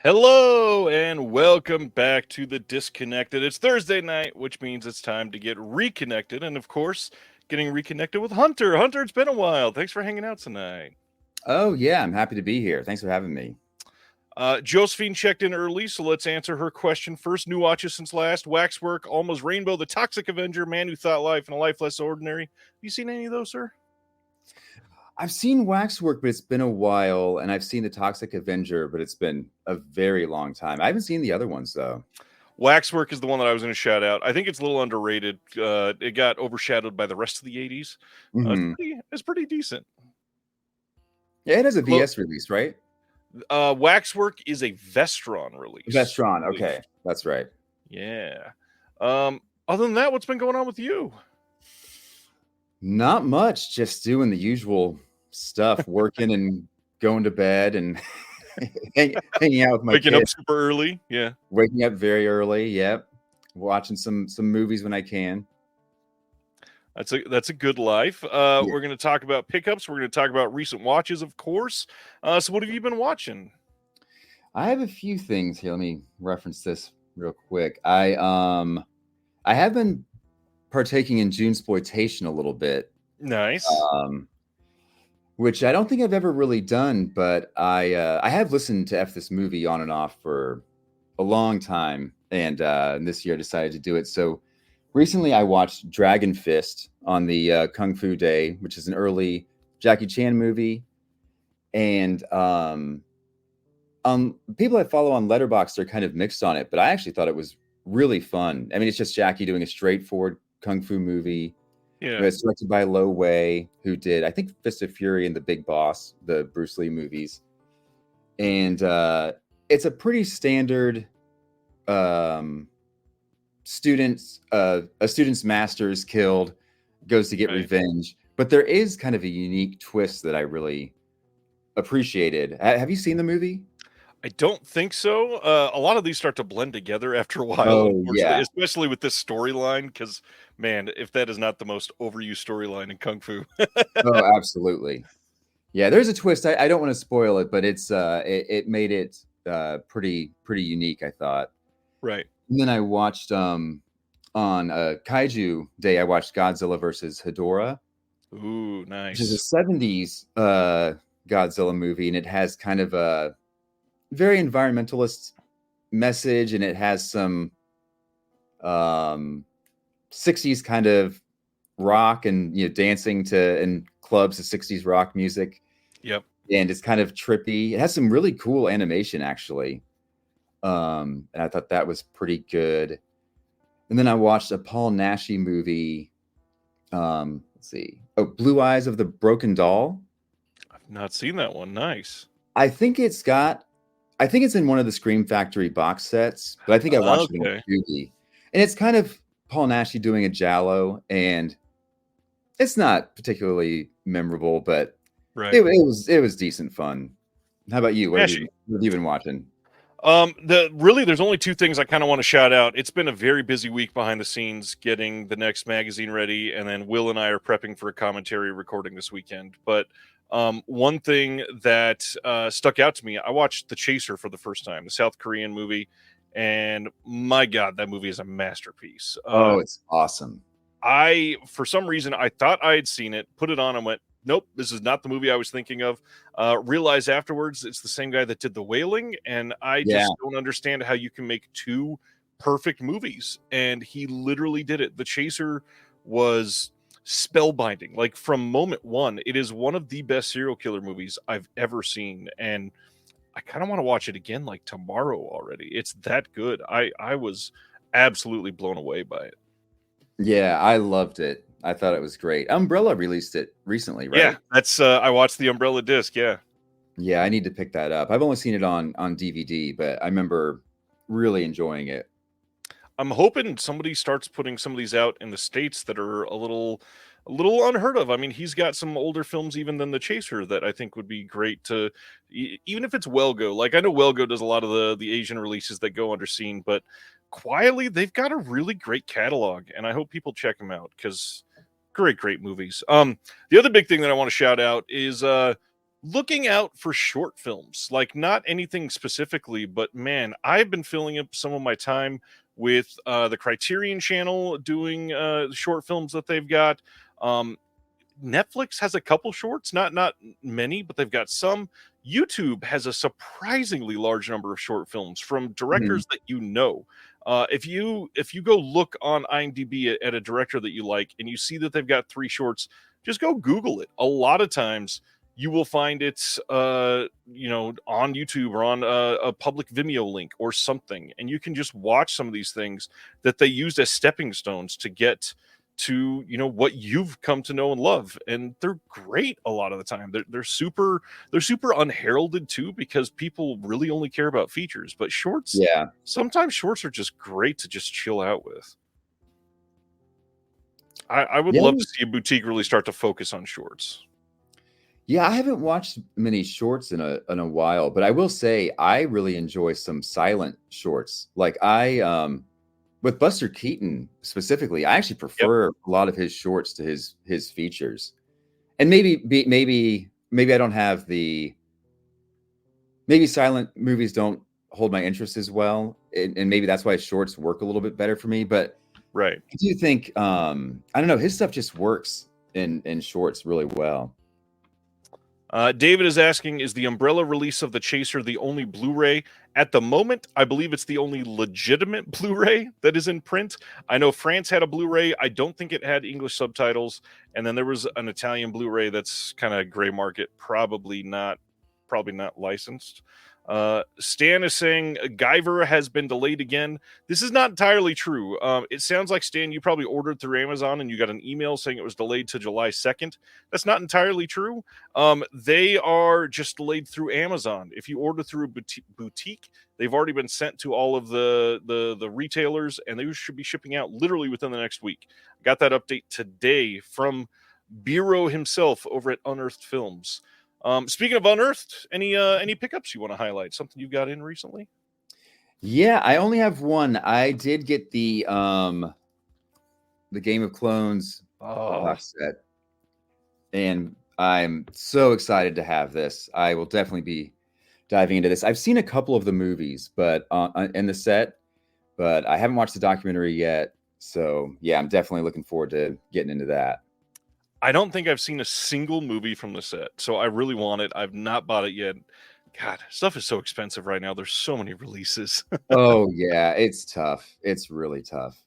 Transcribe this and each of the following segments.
Hello and welcome back to the Disconnected. It's Thursday night, which means it's time to get reconnected. And of course, getting reconnected with Hunter. Hunter, it's been a while. Thanks for hanging out tonight. Oh, yeah, I'm happy to be here. Thanks for having me. Josephine checked in early, so let's answer her question first. New watches since last: Waxwork, Almost Rainbow, The Toxic Avenger, Man Who Thought Life, and a Life Less Ordinary. Have you seen any of those, sir? I've seen Waxwork, but it's been a while, and I've seen The Toxic Avenger, but it's been a very long time. I haven't seen the other ones, though. Waxwork is the one that I was going to shout out. I think it's a little underrated. It got overshadowed by the rest of the 80s. Hmm. It's pretty decent. Yeah, it has a VS release, right? Waxwork is a Vestron release. Vestron, okay, that's right. Yeah. Other than that, what's been going on with you? Not much, just doing the usual stuff, working and going to bed and hanging out with my Waking up kids. super early. Yeah. Waking up very early, yep. Watching some movies when I can. That's a good life. Yeah. We're going to talk about pickups. We're going to talk about recent watches, of course. So what have you been watching? I have a few things here. Let me reference this real quick. I have been partaking in Junesploitation a little bit, Nice. which I don't think I've ever really done, but I have listened to F this movie on and off for a long time, and this year I decided to do it. So recently I watched Dragon Fist on the Kung Fu Day, which is an early Jackie Chan movie, and people I follow on Letterboxd are kind of mixed on it, but I actually thought it was really fun. I mean, it's just Jackie doing a straightforward kung fu movie. Yeah. It's directed by Lo Wei, who did, I think, Fist of Fury and The Big Boss, the Bruce Lee movies. And it's a pretty standard a student's master is killed, goes to get revenge. But there is kind of a unique twist that I really appreciated. Have you seen the movie? I don't think so. A lot of these start to blend together after a while, Oh, unfortunately, yeah. especially with this storyline, because, man, if that is not the most overused storyline in Kung Fu. Oh, absolutely. Yeah, there's a twist. I don't want to spoil it, but it made it pretty unique, I thought. Right. And then I watched on Kaiju Day, I watched Godzilla versus Hedorah, Ooh, which nice. is a 70s Godzilla movie, and it has kind of a very environmentalist message, and it has some 60s kind of rock and dancing to in clubs to 60s rock music. Yep. And it's kind of trippy. It has some really cool animation, actually. And I thought that was pretty good. And then I watched a Paul Naschy movie. Let's see. Oh, Blue Eyes of the Broken Doll. I've not seen that one. Nice. I think it's in one of the Scream Factory box sets, but I think I watched it in a movie. And it's kind of Paul Naschy doing a giallo, and it's not particularly memorable, but right. it was decent fun. How about you? What have you been watching? There's only two things I kind of want to shout out. It's been a very busy week behind the scenes getting the next magazine ready, and then Will and I are prepping for a commentary recording this weekend. But one thing that stuck out to me, I watched The Chaser for the first time, the South Korean movie, and my God, that movie is a masterpiece. It's awesome. For some reason, I thought I had seen it, put it on, and went, nope, this is not the movie I was thinking of. Realized afterwards it's the same guy that did The Wailing, and I just don't understand how you can make two perfect movies. And he literally did it. The Chaser was spellbinding. Like, from moment one, it is one of the best serial killer movies I've ever seen, and I kind of want to watch it again like tomorrow already. It's that good. I was absolutely blown away by it. Yeah, I loved it. I thought it was great. Umbrella released it recently, right? Yeah, that's I watched the Umbrella disc. Yeah, I need to pick that up. I've only seen it on DVD, but I remember really enjoying it. I'm hoping somebody starts putting some of these out in the States that are a little unheard of. I mean, he's got some older films even than The Chaser that I think would be great to, even if it's Welgo. Like, I know Welgo does a lot of the Asian releases that go underseen, but quietly they've got a really great catalog, and I hope people check them out because great movies. The other big thing that I want to shout out is looking out for short films, like not anything specifically, but man, I've been filling up some of my time with the Criterion Channel doing short films that they've got. Um, Netflix has a couple shorts, not many, but they've got some. YouTube has a surprisingly large number of short films from Mhm. directors that you know. If you go look on IMDb at a director that you like and you see that they've got 3 shorts, just go Google it. A lot of times you will find it, on YouTube or on a public Vimeo link or something, and you can just watch some of these things that they used as stepping stones to get to what you've come to know and love, and they're great a lot of the time. They're super unheralded too, because people really only care about features, but shorts, Yeah. sometimes shorts are just great to just chill out with. I would Yeah. love to see a boutique really start to focus on shorts. Yeah, I haven't watched many shorts in a while, but I will say I really enjoy some silent shorts. Like with Buster Keaton specifically, I actually Yep. prefer a lot of his shorts to his features. And maybe I don't have the maybe silent movies don't hold my interest as well, and maybe that's why shorts work a little bit better for me. But Right. I do think I don't know, his stuff just works in shorts really well. David is asking, is the Umbrella release of The Chaser the only Blu-ray? At the moment, I believe it's the only legitimate Blu-ray that is in print. I know France had a Blu-ray. I don't think it had English subtitles. And then there was an Italian Blu-ray that's kind of gray market, probably not licensed. Stan is saying Guyver has been delayed again. This is not entirely true. It sounds like, Stan, you probably ordered through Amazon and you got an email saying it was delayed to July 2nd. That's not entirely true. They are just delayed through Amazon. If you order through a boutique, they've already been sent to all of the retailers, and they should be shipping out literally within the next week. Got that update today from Bureau himself over at Unearthed Films. Speaking of Unearthed, any pickups you want to highlight? Something you got in recently? Yeah, I only have one. I did get the Game of Clones box set, and I'm so excited to have this. I will definitely be diving into this. I've seen a couple of the movies, but in the set, but I haven't watched the documentary yet. So yeah, I'm definitely looking forward to getting into that. I don't think I've seen a single movie from the set, so I really want it. I've not bought it yet. God, stuff is so expensive right now. There's so many releases. Oh yeah, it's tough. It's really tough.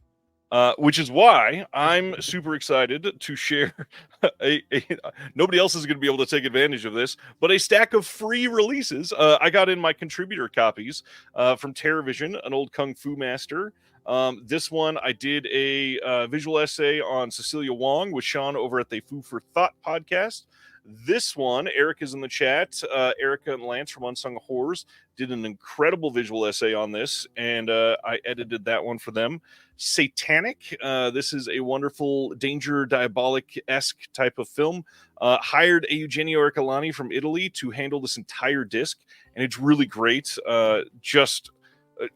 Which is why I'm super excited to share nobody else is going to be able to take advantage of this, but a stack of free releases. I got in my contributor copies from TerraVision, an old Kung Fu master. This one, I did a visual essay on Cecilia Wong with Sean over at the Food for Thought podcast. This one, Erica's in the chat. Erica and Lance from Unsung Horrors did an incredible visual essay on this, and I edited that one for them. Satanic. This is a wonderful Danger Diabolic-esque type of film. Hired a Eugenio Ercolani from Italy to handle this entire disc, and it's really great. Just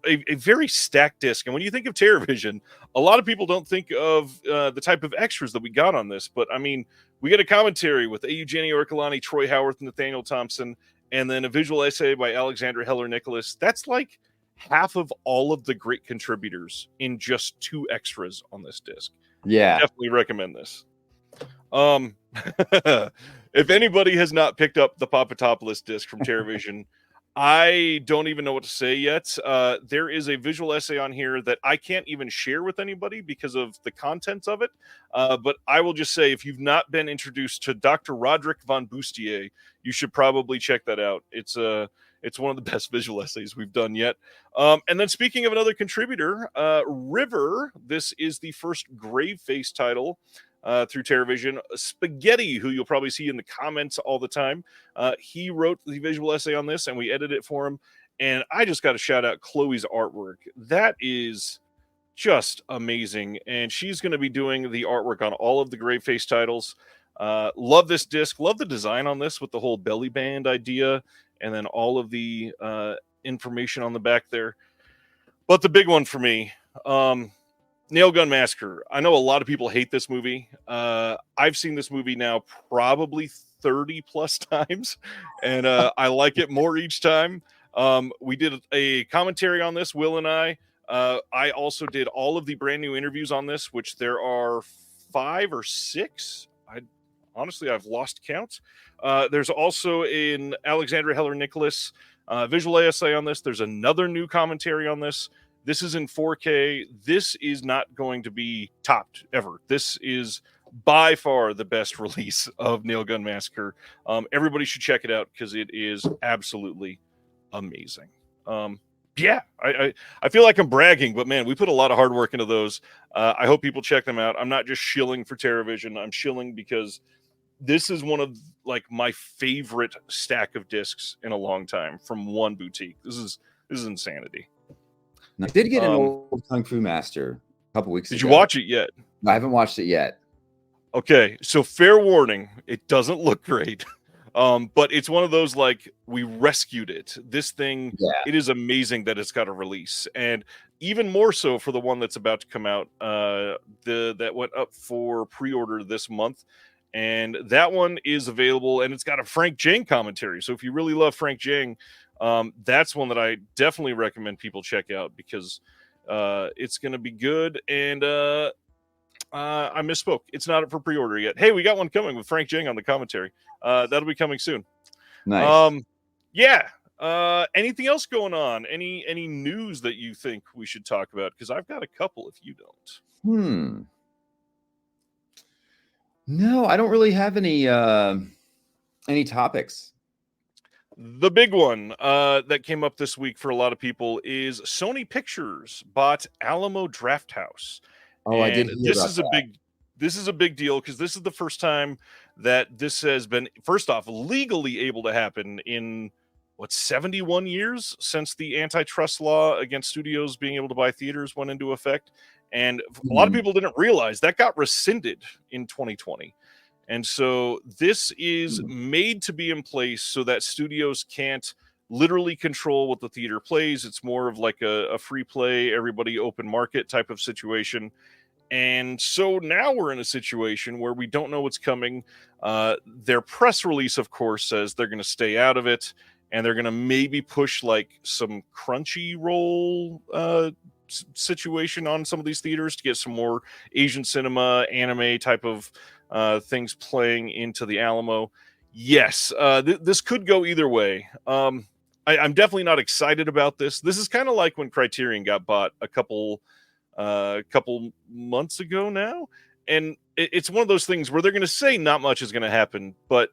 a very stacked disc. And when you think of TerraVision, a lot of people don't think of the type of extras that we got on this. But I mean, we get a commentary with Eugenio Ercolani, Troy Howarth, and Nathaniel Thompson, and then a visual essay by Alexandra Heller Nicholas. That's like half of all of the great contributors in just 2 extras on this disc. Yeah. Definitely recommend this. If anybody has not picked up the Papadopoulos disc from TerraVision, I don't even know what to say yet. There is a visual essay on here that I can't even share with anybody because of the contents of it. But I will just say, if you've not been introduced to Dr. Roderick von Bustier, you should probably check that out. It's one of the best visual essays we've done yet. And then, speaking of another contributor, River, this is the first Graveface title through TerraVision. Spaghetti, who you'll probably see in the comments all the time. He wrote the visual essay on this, and we edited it for him. And I just got to shout out Chloe's artwork. That is just amazing. And she's going to be doing the artwork on all of the Graveface titles. Love this disc. Love the design on this with the whole belly band idea, and then all of the information on the back there. But the big one for me, Nail Gun Massacre. I know a lot of people hate this movie. I've seen this movie now probably 30 plus times, and I like it more each time. We did a commentary on this, Will and I. I also did all of the brand new interviews on this, which there are 5 or 6. Honestly, I've lost count. There's also an Alexandra Heller Nicholas visual essay on this. There's another new commentary on this. This is in 4K. This is not going to be topped ever. This is by far the best release of Nail Gun Massacre. Everybody should check it out because it is absolutely amazing. Yeah, I feel like I'm bragging, but man, we put a lot of hard work into those. I hope people check them out. I'm not just shilling for TerraVision. I'm shilling because this is one of like my favorite stack of discs in a long time from one boutique. This is insanity. I did get an old Kung Fu Master a couple weeks ago. Did you watch it yet? I haven't watched it yet. Okay, so fair warning, it doesn't look great. But it's one of those like we rescued it. This thing, It is amazing that it's got a release, and even more so for the one that's about to come out. That went up for pre-order this month, and that one is available, and it's got a Frank Jang commentary. So if you really love Frank Jang, that's one that I definitely recommend people check out because it's going to be good. And I misspoke. It's not up for pre-order yet. Hey, we got one coming with Frank Jang on the commentary. That'll be coming soon. Nice. Anything else going on? Any news that you think we should talk about? Because I've got a couple if you don't. No, I don't really have any topics. The big one that came up this week for a lot of people is Sony Pictures bought Alamo Drafthouse. Oh, I did hear about that. This is a big deal because this is the first time that this has been, first off, legally able to happen in 71 years since the antitrust law against studios being able to buy theaters went into effect. And a lot of people didn't realize that got rescinded in 2020. And so this is made to be in place so that studios can't literally control what the theater plays. It's more of like a free play, everybody open market type of situation. And so now we're in a situation where we don't know what's coming. Their press release, of course, says they're going to stay out of it, and they're going to maybe push like some Crunchyroll situation on some of these theaters to get some more Asian cinema, anime type of things playing into the Alamo. Yes, this could go either way. I'm definitely not excited about this. This is kind of like when Criterion got bought a couple months ago now, and it's one of those things where they're going to say not much is going to happen, but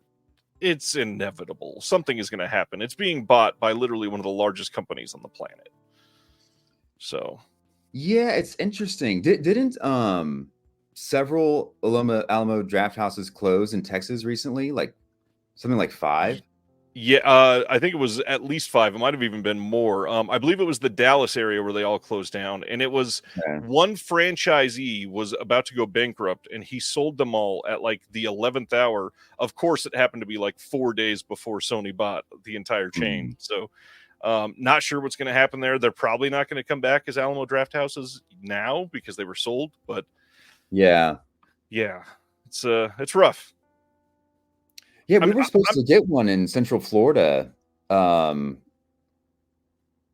it's inevitable. Something is going to happen. It's being bought by literally one of the largest companies on the planet. So, yeah, it's interesting. Didn't several Alamo draft houses close in Texas recently? Like something like 5? Yeah, I think it was at least 5. It might have even been more. I believe it was the Dallas area where they all closed down, and it was one franchisee was about to go bankrupt, and he sold them all at like the 11th hour. Of course, it happened to be like 4 days before Sony bought the entire chain. So, not sure what's going to happen there. They're probably not going to come back as Alamo Draft Houses now because they were sold. But yeah, it's rough. Yeah, we were supposed to get one in Central Florida.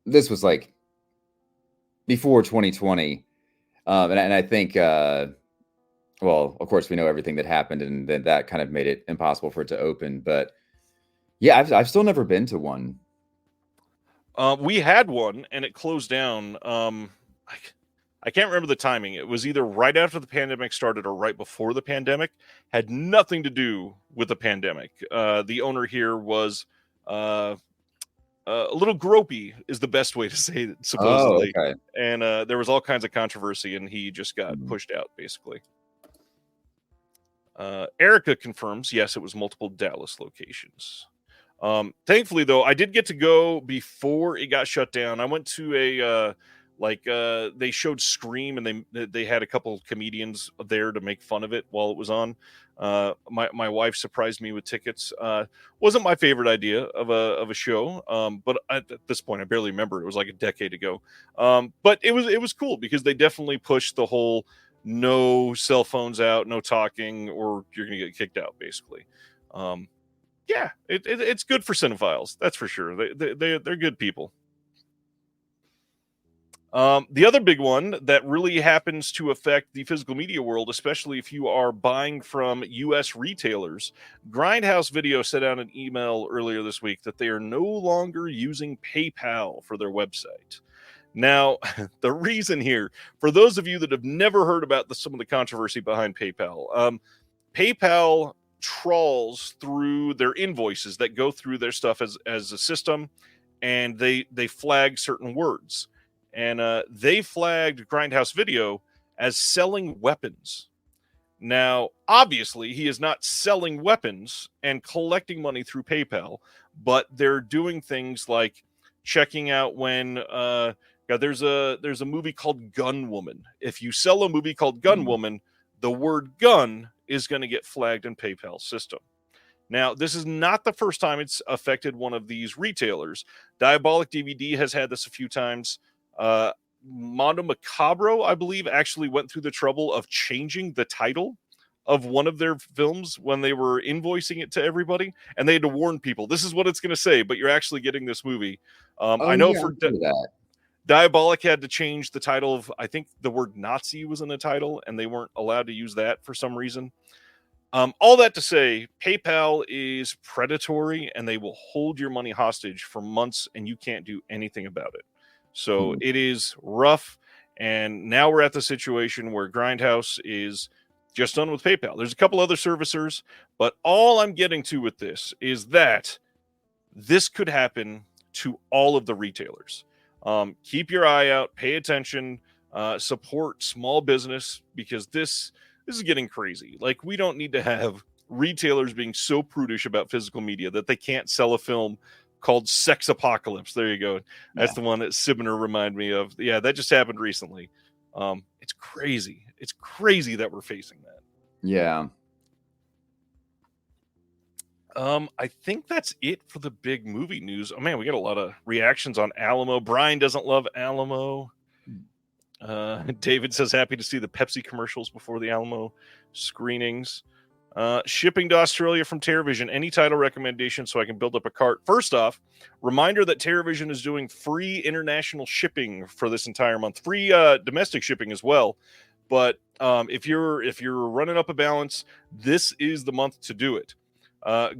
This was like before 2020. And I think, well, of course, we know everything that happened, and then that kind of made it impossible for it to open. But yeah, I've still never been to one. We had one, and it closed down. I can't remember the timing. It was either right after the pandemic started or right before the pandemic. Had nothing to do with the pandemic. The owner here was a little gropey, is the best way to say it, supposedly. Oh, okay. And there was all kinds of controversy, and he just got pushed out, basically. Erica confirms, yes, it was multiple Dallas locations. Thankfully, though, I did get to go before it got shut down. I went to a... they showed Scream, and they had a couple comedians there to make fun of it while it was on. My wife surprised me with tickets. Wasn't my favorite idea of a show, but at this point I barely remember. It was like a decade ago. But it was cool because they definitely pushed the whole no cell phones out, no talking, or you're gonna get kicked out, basically. Yeah, it's good for cinephiles. That's for sure. They're good people. The other big one that really happens to affect the physical media world, especially if you are buying from U.S. retailers, Grindhouse Video sent out an email earlier this week that they are no longer using PayPal for their website. Now, the reason here, for those of you that have never heard about some of the controversy behind PayPal, PayPal trawls through their invoices that go through their stuff as a system, and they flag certain words. And they flagged Grindhouse Video as selling weapons. Now, obviously, he is not selling weapons and collecting money through PayPal, but they're doing things like checking out when there's a movie called Gun Woman. If you sell a movie called Gun Woman, the word gun is going to get flagged in PayPal's system. Now, this is not the first time it's affected one of these retailers. Diabolic DVD has had this a few times. Mondo Macabro, I believe, actually went through the trouble of changing the title of one of their films when they were invoicing it to everybody, and they had to warn people, this is what it's going to say, but you're actually getting this movie. I know for that. Diabolic had to change the title of, I think the word Nazi was in the title, and they weren't allowed to use that for some reason. All that to say, PayPal is predatory, and they will hold your money hostage for months, and you can't do anything about it. So it is rough, and now we're at the situation where Grindhouse is just done with PayPal. There's a couple other servicers, but all I'm getting to with this is that this could happen to all of the retailers. Keep your eye out, pay attention, support small business, because this is getting crazy. Like, we don't need to have retailers being so prudish about physical media that they can't sell a film called Sex Apocalypse. There you go. That's the one that Sibner reminded me of. Yeah, that just happened recently. It's crazy. It's crazy that we're facing that. Yeah. I think that's it for the big movie news. Oh man, we got a lot of reactions on Alamo. Brian doesn't love Alamo. David says happy to see the Pepsi commercials before the Alamo screenings. Shipping to Australia from TerraVision. Any title recommendation so I can build up a cart? First off, reminder that TerraVision is doing free international shipping for this entire month. Free domestic shipping as well. But if you're running up a balance, this is the month to do it.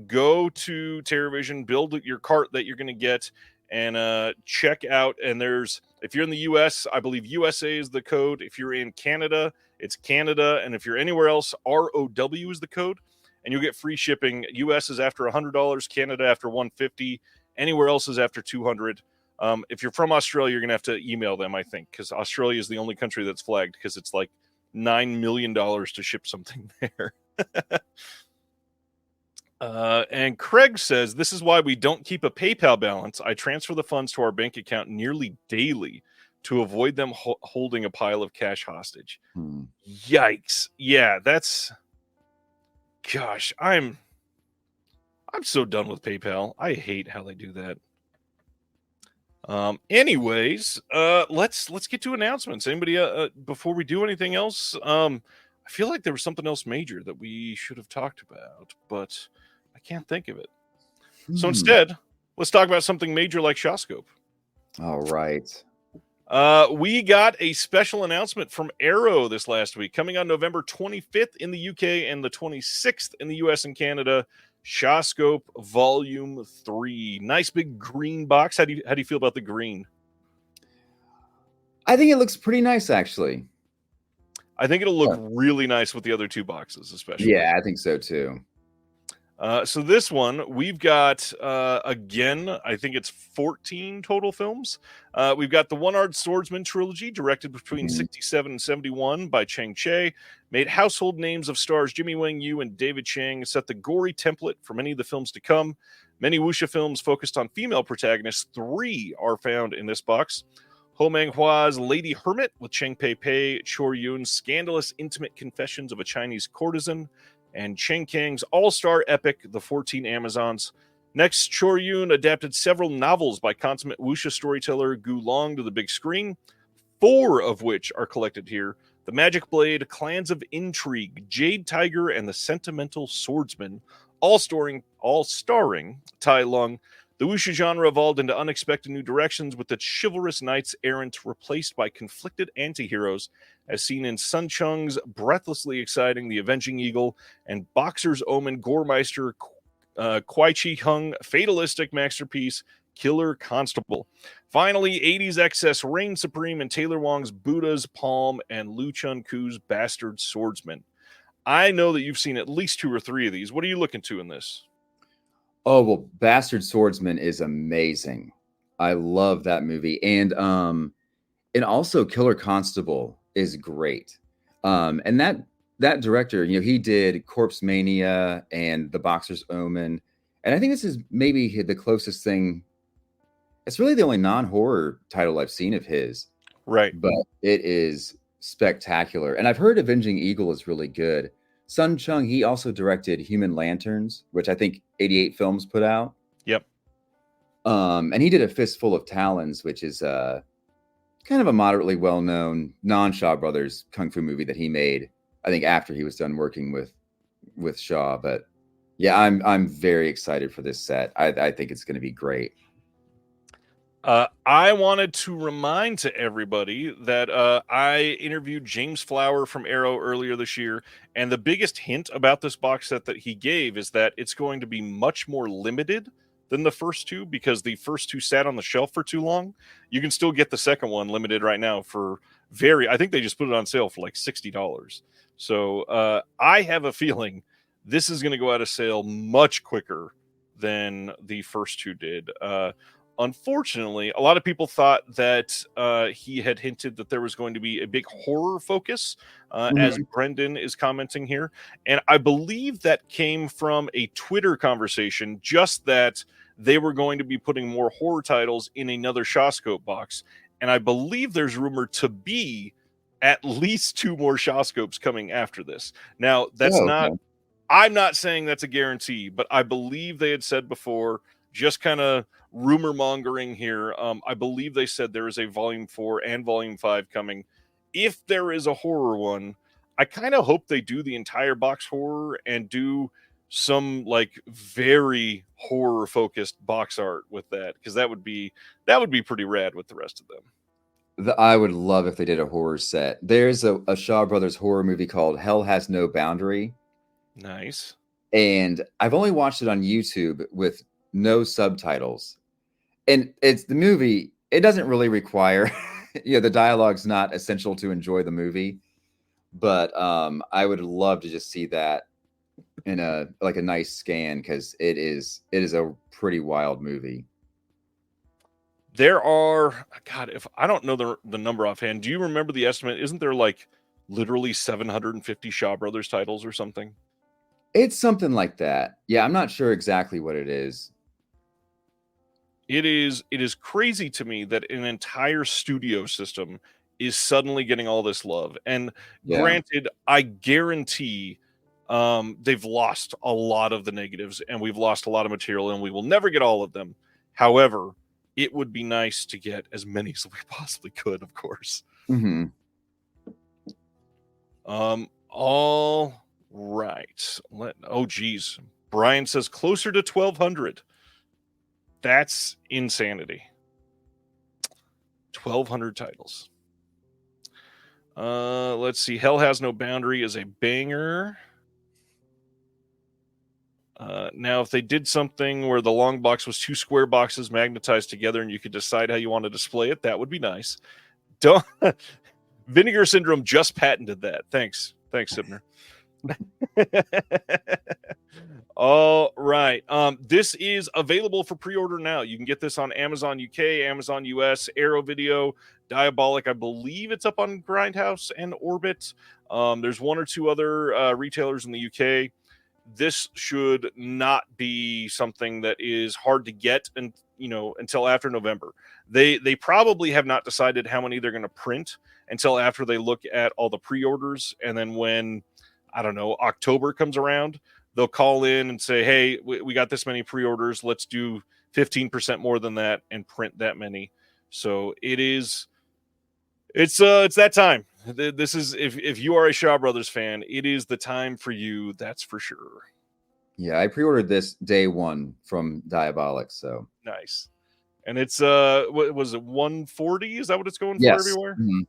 Go to TerraVision, build your cart that you're going to get, and check out. And if you're in the US, I believe USA is the code. If you're in Canada, it's Canada. And if you're anywhere else, ROW is the code, and you'll get free shipping. US is after $100, Canada after $150, anywhere else is after $200. If you're from Australia, you're going to have to email them, I think, because Australia is the only country that's flagged because it's like $9 million to ship something there. And Craig says, this is why we don't keep a PayPal balance. I transfer the funds to our bank account nearly daily to avoid them holding a pile of cash hostage. Yikes. Yeah, gosh, I'm so done with PayPal. I hate how they do that. Anyways, let's get to announcements. Anybody before we do anything else? I feel like there was something else major that we should have talked about, but I can't think of it. So instead, let's talk about something major like ShawScope. All right. We got a special announcement from Arrow this last week, coming on November 25th in the UK and the 26th in the US and Canada. ShawScope Volume 3. Nice big green box. How do you feel about the green? I think it looks pretty nice, actually. I think it'll look really nice with the other two boxes, especially. Yeah, I think so too. So this one, we've got, again, I think it's 14 total films. We've got the One-Armed Swordsman trilogy, directed between 67 and 71 by Chang Che, made household names of stars Jimmy Wang Yu and David Chang, set the gory template for many of the films to come. Many wuxia films focused on female protagonists. 3 are found in this box. Ho Menghua's Lady Hermit with Cheng Pei Pei, Chor Yun's scandalous intimate confessions of a Chinese courtesan, and Chen Kang's all-star epic, The 14 Amazons. Next, Chor Yun adapted several novels by consummate wuxia storyteller Gu Long to the big screen, 4 of which are collected here. The Magic Blade, Clans of Intrigue, Jade Tiger, and The Sentimental Swordsman, all starring Tai Lung. The wuxia genre evolved into unexpected new directions, with the chivalrous knights errant replaced by conflicted anti-heroes, as seen in Sun Chung's breathlessly exciting The Avenging Eagle and Boxer's Omen Goremeister Kwai Chi Hung fatalistic masterpiece Killer Constable. Finally, 80s excess reigned supreme in Taylor Wong's Buddha's Palm and Lu Chun Ku's Bastard Swordsman. I know that you've seen at least 2 or 3 of these. What are you looking to in this? Oh, well, Bastard Swordsman is amazing. I love that movie. And also Killer Constable is great. And that director, he did Corpse Mania and The Boxer's Omen. And I think this is maybe the closest thing. It's really the only non-horror title I've seen of his. Right. But it is spectacular. And I've heard Avenging Eagle is really good. Sun Chung, he also directed Human Lanterns, which I think 88 Films put out. Yep. And he did A Fistful of Talons, which is kind of a moderately well-known non-Shaw Brothers kung fu movie that he made, I think, after he was done working with Shaw. But yeah, I'm very excited for this set. I think it's going to be great. I wanted to remind to everybody that I interviewed James Flower from Arrow earlier this year, and the biggest hint about this box set that he gave is that it's going to be much more limited than the first 2, because the first 2 sat on the shelf for too long. You can still get the second one limited right now for I think they just put it on sale for like $60. So I have a feeling this is going to go out of sale much quicker than the first 2 did. Unfortunately, a lot of people thought that he had hinted that there was going to be a big horror focus, as Brendan is commenting here. And I believe that came from a Twitter conversation, just that they were going to be putting more horror titles in another Shawscope box. And I believe there's rumored to be at least 2 more Shawscopes coming after this. Now, that's I'm not saying that's a guarantee, but I believe they had said before, just kind of rumor mongering here. I believe they said there is a volume 4 and volume 5 coming. If there is a horror one, I kind of hope they do the entire box horror and do some like very horror focused box art with that, because that would be pretty rad with the rest of them. I would love if they did a horror set. There's a Shaw Brothers horror movie called Hell Has No Boundary. Nice. And I've only watched it on YouTube with no subtitles. And it's the movie, it doesn't really require, the dialogue's not essential to enjoy the movie. But I would love to just see that in a nice scan, because it is a pretty wild movie. There are, God, if I don't know the number offhand, do you remember the estimate? Isn't there like literally 750 Shaw Brothers titles or something? It's something like that. Yeah, I'm not sure exactly what it is. It is crazy to me that an entire studio system is suddenly getting all this love. And granted, I guarantee they've lost a lot of the negatives, and we've lost a lot of material, and we will never get all of them. However, it would be nice to get as many as we possibly could, of course. Mm-hmm. All right. Geez. Brian says closer to 1,200. That's insanity. 1,200 titles. Let's see. Hell Has No Boundary is a banger. Now, if they did something where the long box was 2 square boxes magnetized together and you could decide how you want to display it, that would be nice. Vinegar Syndrome just patented that. Thanks, Sibner. All right. This is available for pre-order now. You can get this on Amazon UK, Amazon US, Arrow Video, Diabolic. I believe it's up on Grindhouse and Orbit. There's 1 or 2 other retailers in the UK. This should not be something that is hard to get, and until after November. They probably have not decided how many they're going to print until after they look at all the pre-orders, and then when, I don't know, October comes around, they'll call in and say, hey, we got this many pre-orders, let's do 15% more than that and print that many. So it's that time. This is, if you are a Shaw Brothers fan, it is the time for you, that's for sure. Yeah, I pre-ordered this day one from Diabolic, so Nice. And it's what was it, 140? Is that what it's going for yes. everywhere? Mhm.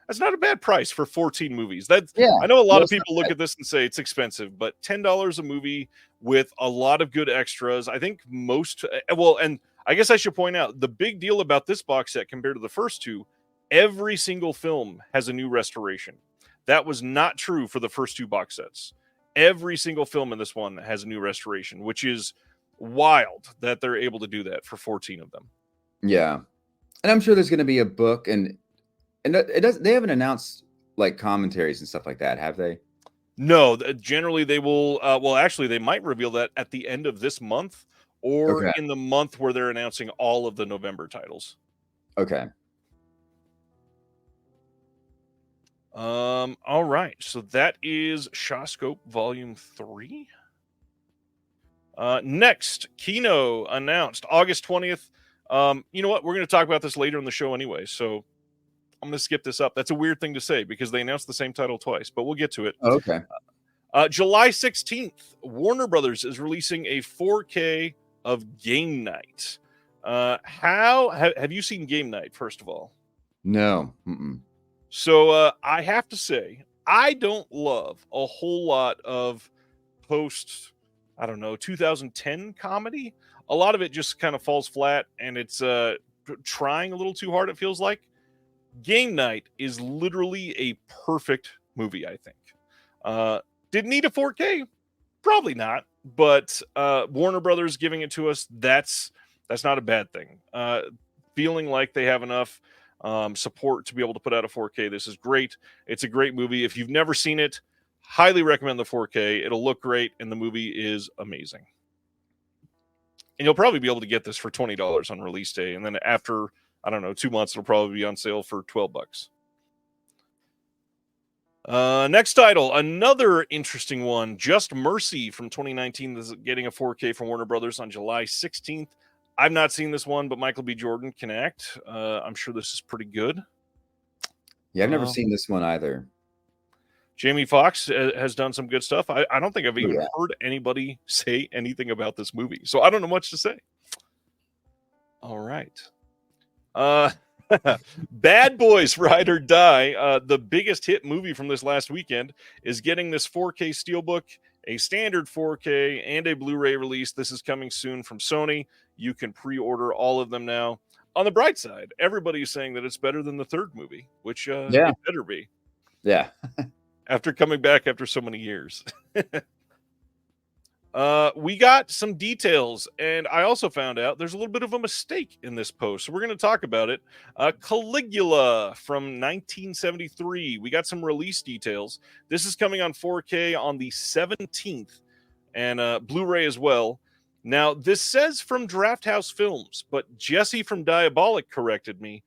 That's not a bad price for 14 movies. That's Yeah, I know a lot no, of it's not people look bad. at this and say it's expensive, but $10 a movie with a lot of good extras. I think most well, and I guess I should point out the big deal about this box set compared to the first two, every single film has a new restoration. That was not true for the first two box sets. Every single film in this one has a new restoration, which is wild that they're able to do that for 14 of them. Yeah, and I'm sure there's going to be a book, and it does. They haven't announced like commentaries and stuff like that, have they? No, generally they will. Well, actually, they might reveal that at the end of this month or Okay. in the month where they're announcing all of the November titles. Okay. All right. So that is Shawscope Volume 3. Next, Kino announced August 20th. You know what? We're going to talk about this later in the show anyway. So I'm going to skip this up. That's a weird thing to say because they announced the same title twice, but we'll get to it. Oh, okay. July 16th, Warner Brothers is releasing a 4K of Game Night. Have you seen Game Night, first of all? No. Mm-mm. So I have to say, I don't love a whole lot of post, I don't know, 2010 comedy. A lot of it just kind of falls flat and it's trying a little too hard, it feels like. Game Night is literally a perfect movie, I think. Did need a 4K? Probably not. But Warner Brothers giving it to us, that's not a bad thing. Feeling like they have enough support to be able to put out a 4K, this is great. It's a great movie. If you've never seen it, highly recommend the 4K. It'll look great, and the movie is amazing. And you'll probably be able to get this for $20 on release day, and then after, I don't know, 2 months, it'll probably be on sale for $12. Next title, another interesting one, Just Mercy from 2019. This is getting a 4K from Warner Brothers on July 16th. I've not seen this one, but Michael B. Jordan can act. I'm sure this is pretty good. Yeah, I've never seen this one either. Jamie Foxx has done some good stuff. I don't think I've even Yeah. heard anybody say anything about this movie, so I don't know much to say. All right. Bad Boys Ride or Die, the biggest hit movie from this last weekend, is getting this 4K Steelbook, a standard 4K, and a Blu-ray release. This is coming soon from Sony. You can pre-order all of them now. On the bright side, everybody is saying that it's better than the third movie, which it better be. Yeah. After coming back after so many years. We got some details, and I also found out there's a little bit of a mistake in this post, so we're going to talk about it. Caligula from 1973. We got some release details. This is coming on 4K on the 17th, and Blu-ray as well. Now, this says from Draft House Films, but Jesse from Diabolic corrected me.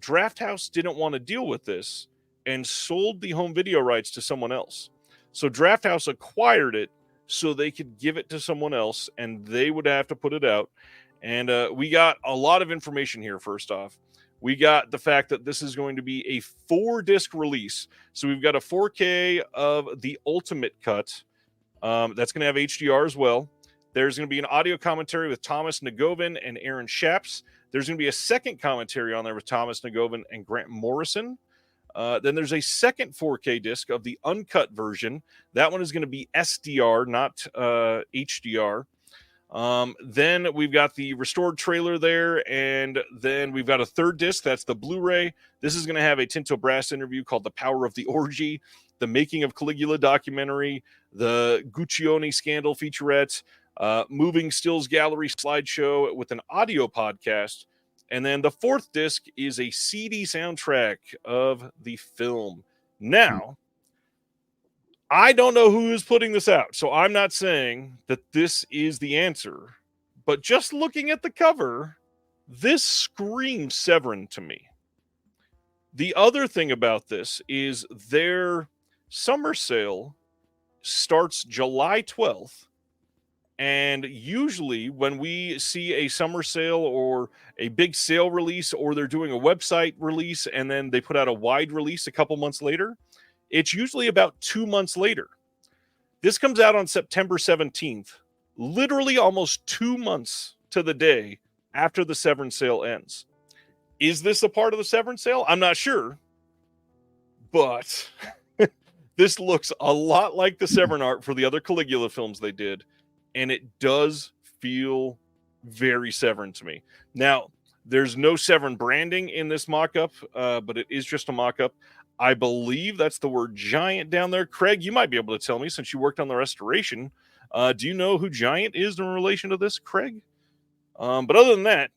Draft House didn't want to deal with this and sold the home video rights to someone else. So Draft House acquired it so they could give it to someone else and they would have to put it out. And we got a lot of information here. First off, we got the fact that this is going to be a 4-disc release. So we've got a 4K of the Ultimate Cut. That's going to have HDR as well. There's going to be an audio commentary with Thomas Nagovin and Aaron Shaps. There's going to be a second commentary on there with Thomas Nagovin and Grant Morrison. Then there's a second 4K disc of the uncut version. That one is going to be SDR, not HDR. Then we've got the restored trailer there, and then we've got a third disc. That's the Blu-ray. This is going to have a Tinto Brass interview called The Power of the Orgy, the Making of Caligula documentary, the Guccione scandal featurette, moving stills gallery slideshow with an audio podcast. And then the fourth disc is a CD soundtrack of the film. Now, I don't know who is putting this out, so I'm not saying that this is the answer. But just looking at the cover, this screams Severin to me. The other thing about this is their summer sale starts July 12th. And usually when we see a summer sale or a big sale release, or they're doing a website release and then they put out a wide release a couple months later, it's usually about 2 months later. This comes out on September 17th, literally almost 2 months to the day after the Severance sale ends. Is this a part of the Severance sale? I'm not sure, but this looks a lot like the Severin art for the other Caligula films they did, and it does feel very Severin to me. Now, there's no Severin branding in this mock-up, but it is just a mock-up. I believe that's the word giant down there. Craig, you might be able to tell me since you worked on the restoration. Do you know who Giant is in relation to this, Craig? But other than that,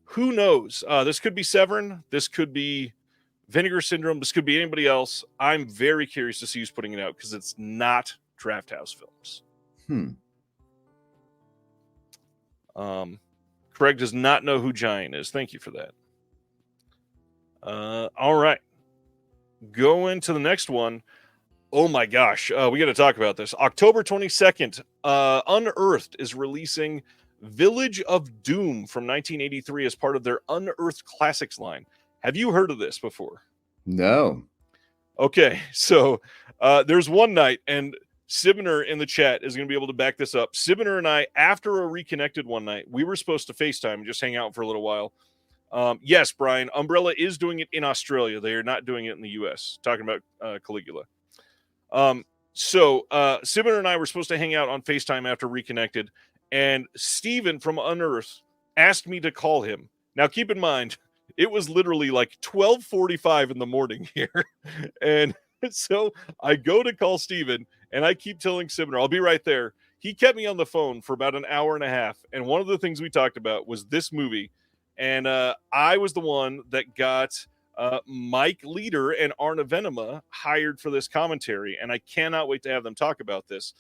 who knows? This could be Severin. This could be Vinegar Syndrome. This could be anybody else. I'm very curious to see who's putting it out because it's not Draft House Films. Craig does not know who Giant is. Thank you for that. All right. Going to the next one. Oh my gosh. We got to talk about this. October 22nd, Unearthed is releasing Village of Doom from 1983 as part of their Unearthed Classics line. Have you heard of this before? No. Okay, so there's one night, and Sibner in the chat is going to be able to back this up. Sibner and I, after a reconnected one night, we were supposed to FaceTime and just hang out for a little while. Yes, Brian, Umbrella is doing it in Australia. They are not doing it in the U.S. Talking about Caligula. So Sibner and I were supposed to hang out on FaceTime after reconnected, and Steven from Unearthed asked me to call him. Now, keep in mind, it was literally like 12:45 in the morning here. And so I go to call Steven, and I keep telling Sibner, I'll be right there. He kept me on the phone for about an hour and a half. And one of the things we talked about was this movie. And I was the one that got Mike Leader and Arna Venema hired for this commentary. And I cannot wait to have them talk about this.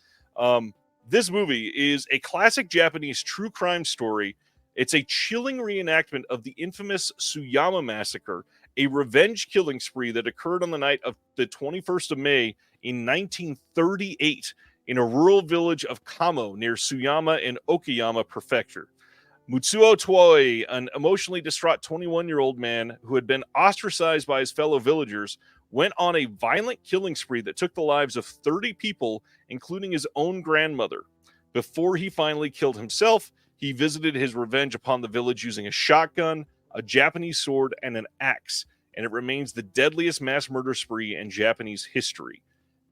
This movie is a classic Japanese true crime story. It's a chilling reenactment of the infamous Tsuyama massacre, a revenge killing spree that occurred on the night of the 21st of May in 1938 in a rural village of Kamo near Tsuyama in Okayama Prefecture. Mutsuo Toei, an emotionally distraught 21-year-old man who had been ostracized by his fellow villagers, went on a violent killing spree that took the lives of 30 people, including his own grandmother. Before he finally killed himself, he visited his revenge upon the village using a shotgun, a Japanese sword, and an axe, and it remains the deadliest mass murder spree in Japanese history.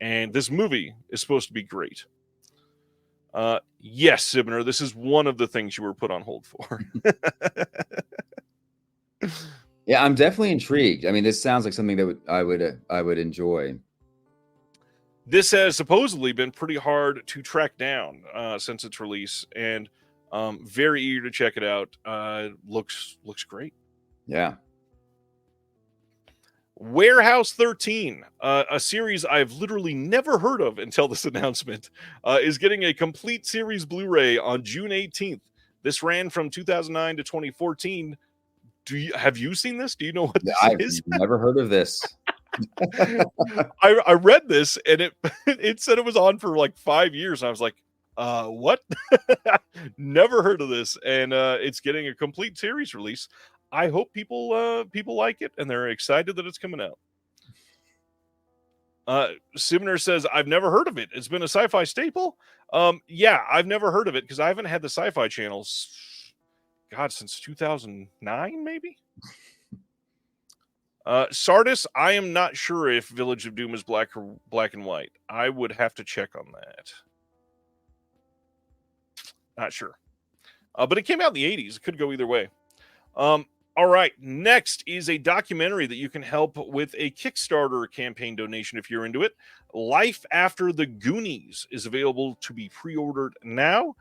And this movie is supposed to be great. Yes, Sibner, this is one of the things you were put on hold for. Yeah, I'm definitely intrigued. I mean, this sounds like something that I would enjoy. This has supposedly been pretty hard to track down since its release, and very eager to check it out. Looks great. Yeah. Warehouse 13, a series I've literally never heard of until this announcement, is getting a complete series Blu-ray on June 18th. This ran from 2009 to 2014. Have you seen this? Do you know what this is? I've never heard of this. I read this, and it said it was on for like 5 years. And I was like, what? Never heard of this. And it's getting a complete series release. I hope people like it, and they're excited that it's coming out. Sibner says, I've never heard of it. It's been a sci-fi staple. Yeah, I've never heard of it because I haven't had the sci-fi channels, God, since 2009, maybe? Sardis, I am not sure if Village of Doom is black and white. I would have to check on that. Not sure. But it came out in the 80s. It could go either way. All right, next is a documentary that you can help with a Kickstarter campaign donation if you're into it. Life After the Goonies is available to be pre-ordered now.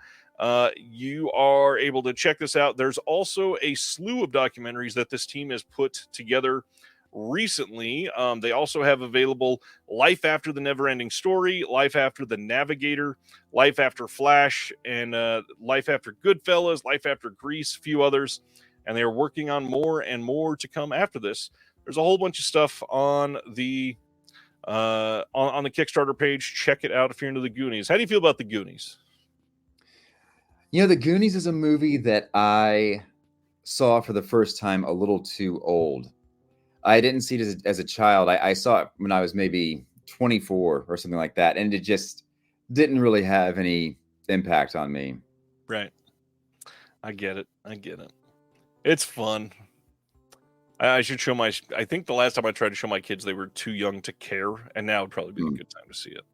You are able to check this out. There's also a slew of documentaries that this team has put together recently. They also have available Life After the Neverending Story, Life After the Navigator, Life After Flash, and Life After Goodfellas, Life After Grease, a few others. And they are working on more and more to come after this. There's a whole bunch of stuff on the on the Kickstarter page. Check it out if you're into the Goonies. How do you feel about the Goonies? You know, the Goonies is a movie that I saw for the first time a little too old. I didn't see it as a child. I saw it when I was maybe 24 or something like that. And it just, didn't really have any impact on me. Right. I get it. It's fun. I should show my. I think the last time I tried to show my kids, they were too young to care, and now would probably be a good time to see it.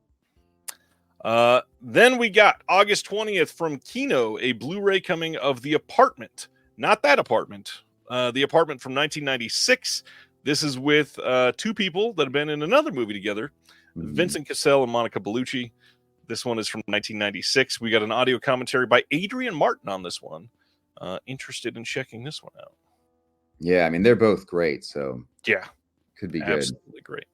Then we got August 20th from Kino, a Blu-ray coming of The Apartment. Not that apartment. The Apartment from 1996. This is with two people that have been in another movie together, Vincent Cassel and Monica Bellucci. This one is from 1996. We got an audio commentary by Adrian Martin on this one. Interested in checking this one out. Yeah, I mean, they're both great, so yeah, could be absolutely great.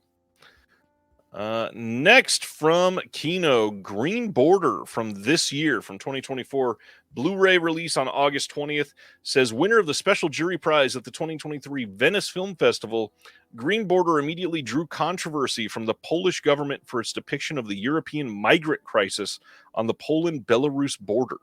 Next from Kino, Green Border from this year, from 2024, Blu-ray release on August 20th, says winner of the special jury prize at the 2023 Venice Film Festival, Green Border immediately drew controversy from the Polish government for its depiction of the European migrant crisis on the Poland-Belarus border.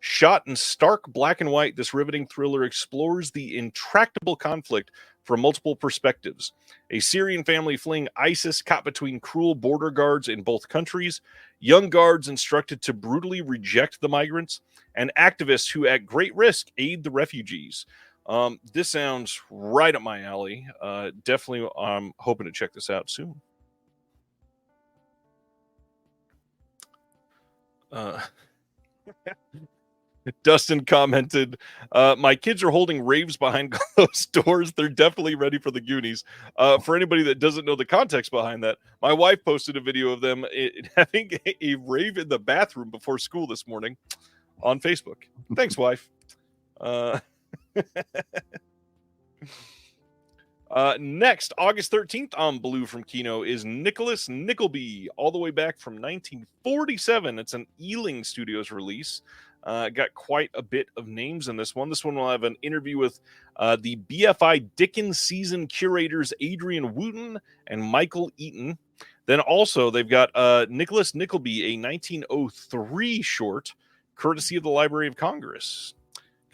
Shot in stark black and white, this riveting thriller explores the intractable conflict from multiple perspectives. A Syrian family fleeing ISIS caught between cruel border guards in both countries, young guards instructed to brutally reject the migrants, and activists who, at great risk, aid the refugees. This sounds right up my alley. Definitely, I'm hoping to check this out soon. Dustin commented, my kids are holding raves behind closed doors. They're definitely ready for the Goonies. For anybody that doesn't know the context behind that, my wife posted a video of them having a rave in the bathroom before school this morning on Facebook. Thanks, wife. Next, August 13th on Blue from Kino is Nicholas Nickleby, all the way back from 1947. It's an Ealing Studios release. Got quite a bit of names in this one. This one will have an interview with the BFI Dickens season curators Adrian Wooten and Michael Eaton. Then also they've got Nicholas Nickleby, a 1903 short, courtesy of the Library of Congress.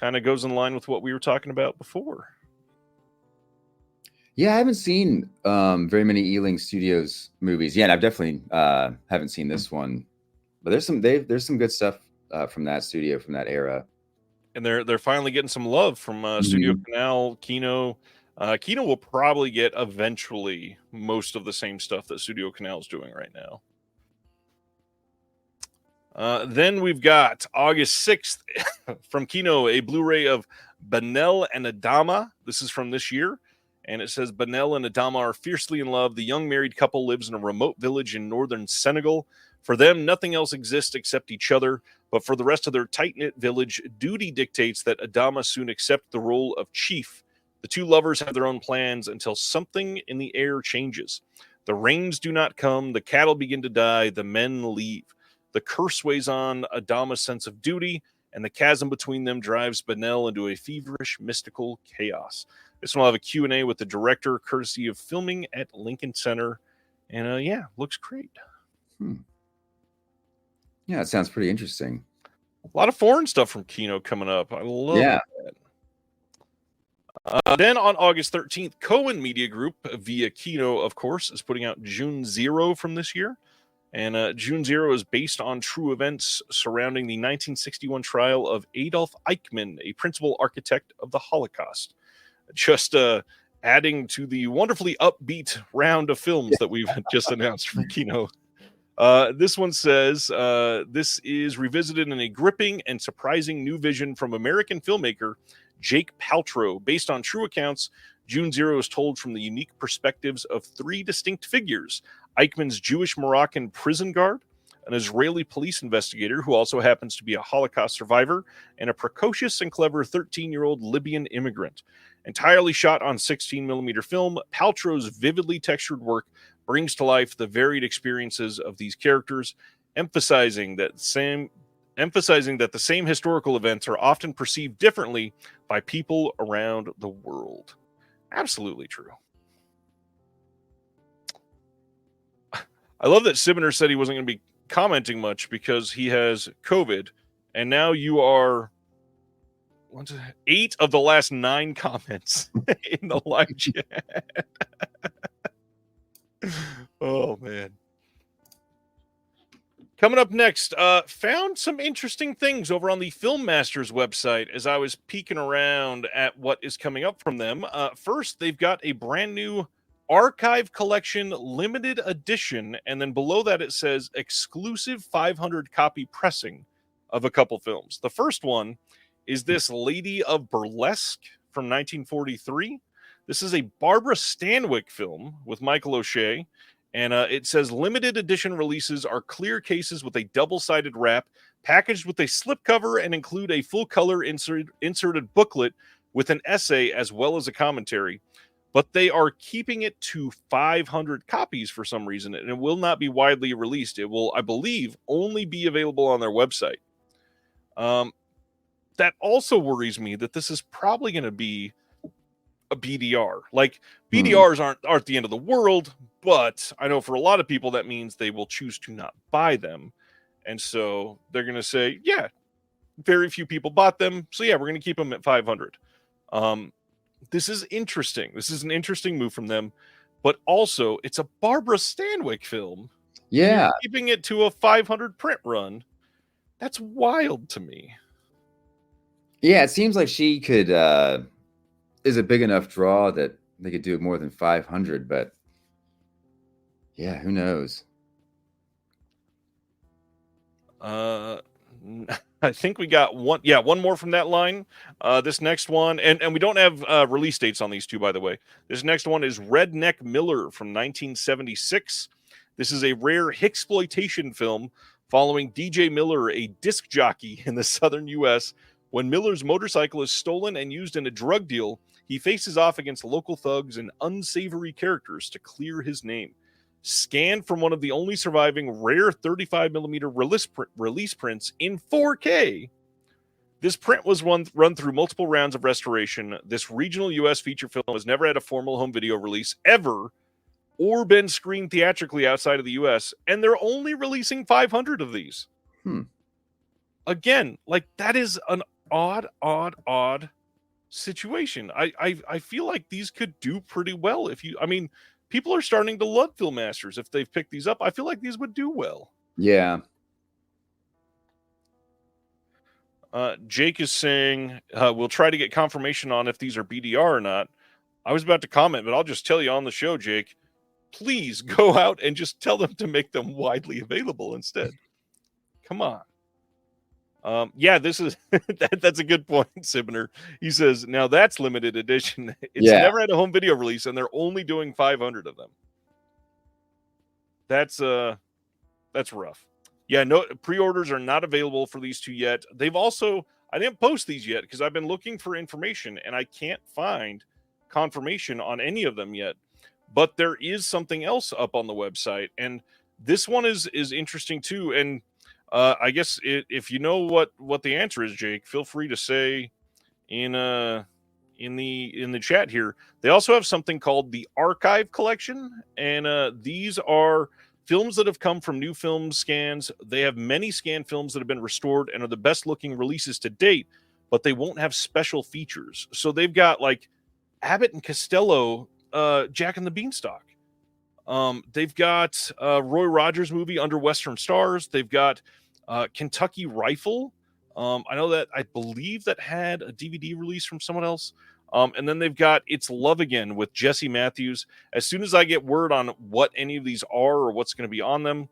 Kind of goes in line with what we were talking about before. Yeah, I haven't seen very many Ealing Studios movies. Yeah, and I've definitely haven't seen this one. But there's some good stuff from that studio, from that era. And they're finally getting some love from Studio Canal, Kino. Kino will probably get eventually most of the same stuff that Studio Canal is doing right now. Then we've got August 6th from Kino, a Blu-ray of Benel and Adama. This is from this year. And it says, Benel and Adama are fiercely in love. The young married couple lives in a remote village in northern Senegal. For them, nothing else exists except each other. But for the rest of their tight-knit village, duty dictates that Adama soon accept the role of chief. The two lovers have their own plans until something in the air changes. The rains do not come. The cattle begin to die. The men leave. The curse weighs on Adama's sense of duty, and the chasm between them drives Benel into a feverish, mystical chaos. This one will have a Q&A with the director, courtesy of Filming at Lincoln Center. And yeah, looks great. Yeah, it sounds pretty interesting. A lot of foreign stuff from Kino coming up. I love that. Then on August 13th, Cohen Media Group, via Kino, of course, is putting out June Zero from this year. And June Zero is based on true events surrounding the 1961 trial of Adolf Eichmann, a principal architect of the Holocaust. Just adding to the wonderfully upbeat round of films that we've just announced from Kino. This one says, this is revisited in a gripping and surprising new vision from American filmmaker Jake Paltrow. Based on true accounts, June Zero is told from the unique perspectives of three distinct figures: Eichmann's Jewish Moroccan prison guard, an Israeli police investigator who also happens to be a Holocaust survivor, and a precocious and clever 13-year-old Libyan immigrant. Entirely shot on 16mm film, Paltrow's vividly textured work brings to life the varied experiences of these characters, emphasizing that the same historical events are often perceived differently by people around the world. Absolutely true. I love that Sibner said he wasn't going to be commenting much because he has COVID, and now you are 8 of the last 9 comments in the live chat. Oh, man. Coming up next, found some interesting things over on the Film Masters website as I was peeking around at what is coming up from them. First, they've got a brand new archive collection limited edition, and then below that it says exclusive 500 copy pressing of a couple films. The first one is this Lady of Burlesque from 1943. This is a Barbara Stanwyck film with Michael O'Shea. And it says limited edition releases are clear cases with a double-sided wrap, packaged with a slipcover, and include a full-color inserted booklet with an essay as well as a commentary. But they are keeping it to 500 copies for some reason, and it will not be widely released. It will, I believe, only be available on their website. That also worries me that this is probably going to be a BDR. Like, BDRs aren't the end of the world, but I know for a lot of people that means they will choose to not buy them. And so they're going to say, yeah, very few people bought them. So yeah, we're going to keep them at 500. This is interesting. This is an interesting move from them, but also it's a Barbara Stanwyck film. Yeah. Keeping it to a 500 print run. That's wild to me. Yeah. It seems like she could, is a big enough draw that they could do more than 500, but yeah, who knows? I think we got one more from that line. This next one, and we don't have release dates on these two, by the way. This next one is Redneck Miller from 1976. This is a rare Hicksploitation film following DJ Miller, a disc jockey in the southern U.S. When Miller's motorcycle is stolen and used in a drug deal, he faces off against local thugs and unsavory characters to clear his name. Scanned from one of the only surviving rare 35mm release prints in 4K. This print was run through multiple rounds of restoration. This regional U.S. feature film has never had a formal home video release ever or been screened theatrically outside of the U.S., and they're only releasing 500 of these. Again, like, that is an odd situation. I feel like these could do pretty well people are starting to love Film Masters. If they've picked these up, I feel like these would do well. Yeah. Jake is saying, we'll try to get confirmation on if these are BDR or not. I was about to comment, but I'll just tell you on the show, Jake, please go out and just tell them to make them widely available instead. Come on. Yeah, this is that's a good point, Sibner. He says, now that's limited edition. It's never had a home video release, and they're only doing 500 of them. That's rough. Yeah, no, pre-orders are not available for these two yet. They've also, I didn't post these yet because I've been looking for information, and I can't find confirmation on any of them yet. But there is something else up on the website, and this one is interesting too. And I guess if you know what the answer is, Jake, feel free to say in the chat here. They also have something called the Archive Collection, and these are films that have come from new film scans. They have many scanned films that have been restored and are the best looking releases to date, but they won't have special features. So they've got like Abbott and Costello, Jack and the Beanstalk. They've got Roy Rogers movie Under Western Stars. They've got Kentucky Rifle. I believe that had a DVD release from someone else. And then they've got It's Love Again with Jesse Matthews. As soon as I get word on what any of these are or what's going to be on them,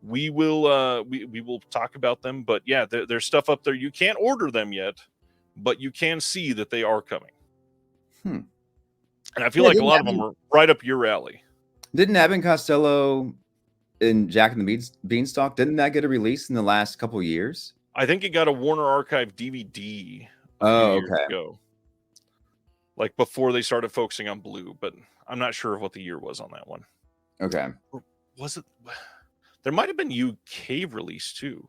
we will we will talk about them. But yeah, there's stuff up there. You can't order them yet, but you can see that they are coming. And I feel like a lot of them are right up your alley. Didn't Abbott and Costello in Jack and the Beanstalk, didn't that get a release in the last couple of years? I think it got a Warner Archive DVD a few years ago. Like before they started focusing on blue, but I'm not sure of what the year was on that one. Okay. Or was it? There might have been UK release too.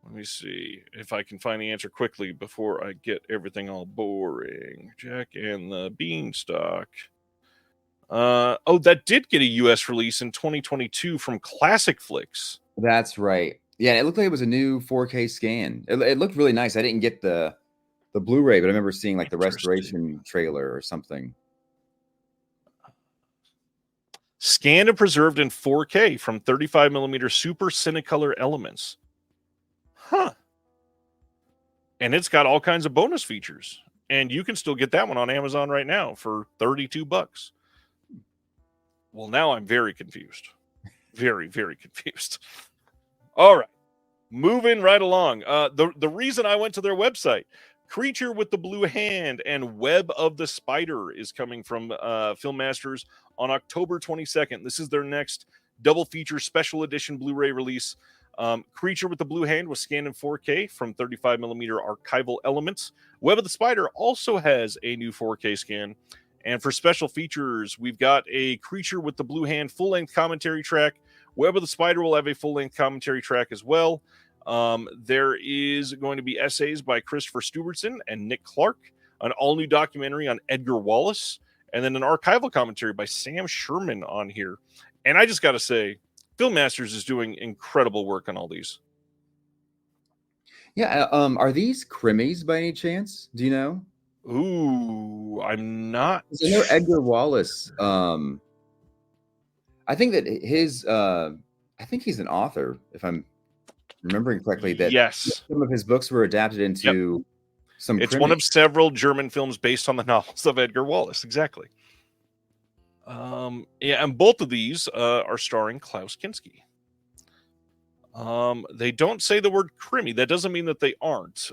Let me see if I can find the answer quickly before I get everything all boring. Jack and the Beanstalk. That did get a US release in 2022 from Classic Flicks. That's right. Yeah, it looked like it was a new 4K scan. It looked really nice. I didn't get the Blu-ray, but I remember seeing like the restoration trailer or something. Scanned and preserved in 4K from 35 millimeter Super Cinecolor Elements. Huh. And it's got all kinds of bonus features. And you can still get that one on Amazon right now for $32. Well, now I'm very confused. Very, very confused. All right. Moving right along. The reason I went to their website, Creature with the Blue Hand and Web of the Spider is coming from Filmmasters on October 22nd. This is their next double feature special edition Blu-ray release. Creature with the Blue Hand was scanned in 4K from 35 millimeter archival elements. Web of the Spider also has a new 4K scan. And for special features, we've got a Creature with the Blue Hand full-length commentary track. Web of the Spider will have a full-length commentary track as well. There is going to be essays by Christopher Stewartson and Nick Clark, an all-new documentary on Edgar Wallace, and then an archival commentary by Sam Sherman on here. And I just got to say, Filmmasters is doing incredible work on all these. Yeah. Are these Krimis by any chance? Do you know? Ooh, I'm not. I know Edgar Wallace. I think that I think he's an author, if I'm remembering correctly. That yes, some of his books were adapted into some. It's one of several German films based on the novels of Edgar Wallace. Exactly. Yeah, and both of these are starring Klaus Kinski. They don't say the word Krimi. That doesn't mean that they aren't.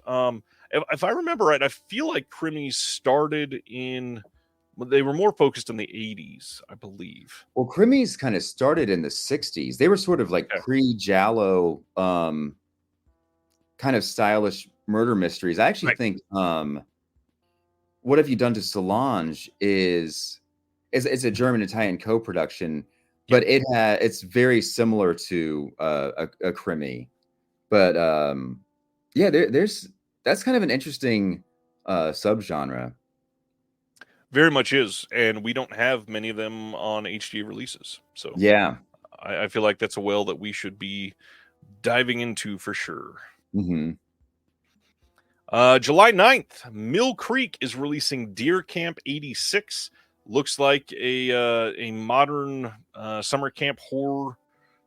If I remember right, I feel like Krimis started they were more focused in the 80s, I believe. Well, Krimis kind of started in the 60s. They were sort of like pre-Giallo, kind of stylish murder mysteries. I actually think What Have You Done to Solange is a German-Italian co-production, but it's very similar to a Krimi. But yeah, that's kind of an interesting subgenre. Very much is, and we don't have many of them on HD releases. So yeah, I feel like that's a well that we should be diving into for sure. Mm-hmm. July 9th, Mill Creek is releasing Deer Camp 86. Looks like a modern summer camp horror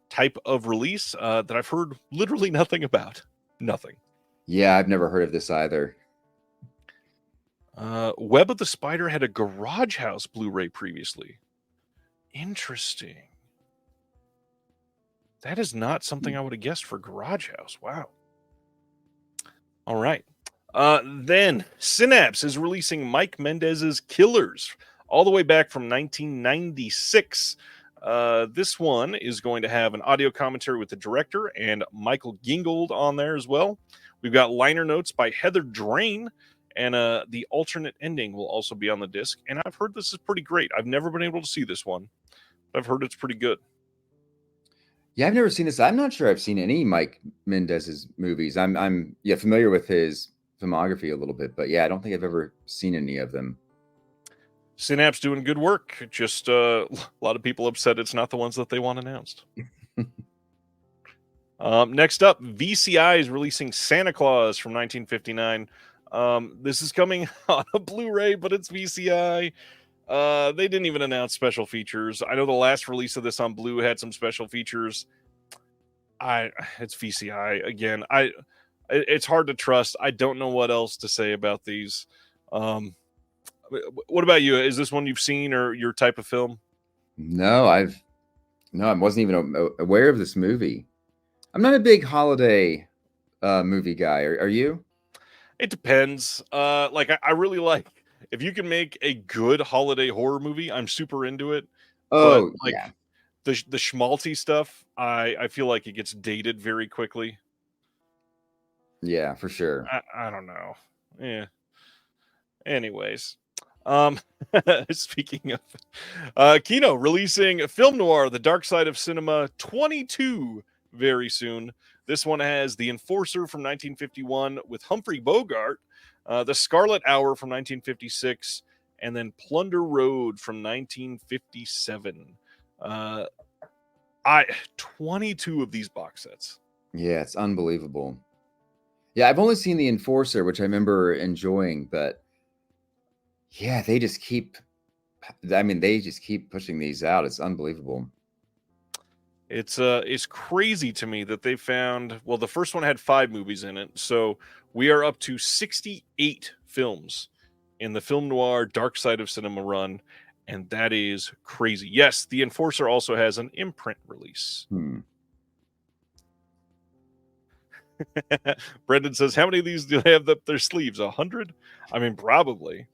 type of release that I've heard literally nothing about. Nothing. Yeah, I've never heard of this either. Web of the Spider had a Garage House Blu-ray previously. Interesting. That is not something I would have guessed for Garage House. Wow. All right. Then Synapse is releasing Mike Mendez's Killers all the way back from 1996. This one is going to have an audio commentary with the director and Michael Gingold on there as well. We've got liner notes by Heather Drain, and the alternate ending will also be on the disc. And I've heard this is pretty great. I've never been able to see this one, but I've heard it's pretty good. Yeah, I've never seen this. I'm not sure I've seen any Mike Mendez's movies. I'm familiar with his filmography a little bit, but yeah, I don't think I've ever seen any of them. Synapse doing good work. Just a lot of people upset it's not the ones that they want announced. Next up, VCI is releasing Santa Claus from 1959. This is coming on a Blu-ray, but it's VCI. They didn't even announce special features. I know the last release of this on Blue had some special features. It's VCI again. It's hard to trust. I don't know what else to say about these. What about you? Is this one you've seen or your type of film? No, I wasn't even aware of this movie. I'm not a big holiday movie guy. Are you? It depends. I really like if you can make a good holiday horror movie, I'm super into it. Oh, but yeah. The schmaltzy stuff, I feel like it gets dated very quickly. Yeah, for sure. I don't know. Yeah. Anyways, speaking of Kino releasing film noir, The Dark Side of Cinema 22 very soon. This one has The Enforcer from 1951 with Humphrey Bogart, The Scarlet Hour from 1956, and then Plunder Road from 1957. 22 of these box sets. Yeah, it's unbelievable. Yeah, I've only seen The Enforcer, which I remember enjoying, but yeah, they just keep I mean, they just keep pushing these out. It's unbelievable. It's crazy to me that they found, well, the first one had 5 movies in it, so we are up to 68 films in the film noir dark side of cinema run, and that is crazy. Yes, The Enforcer also has an imprint release. Brendan says, how many of these do they have up their sleeves? 100? I mean, probably.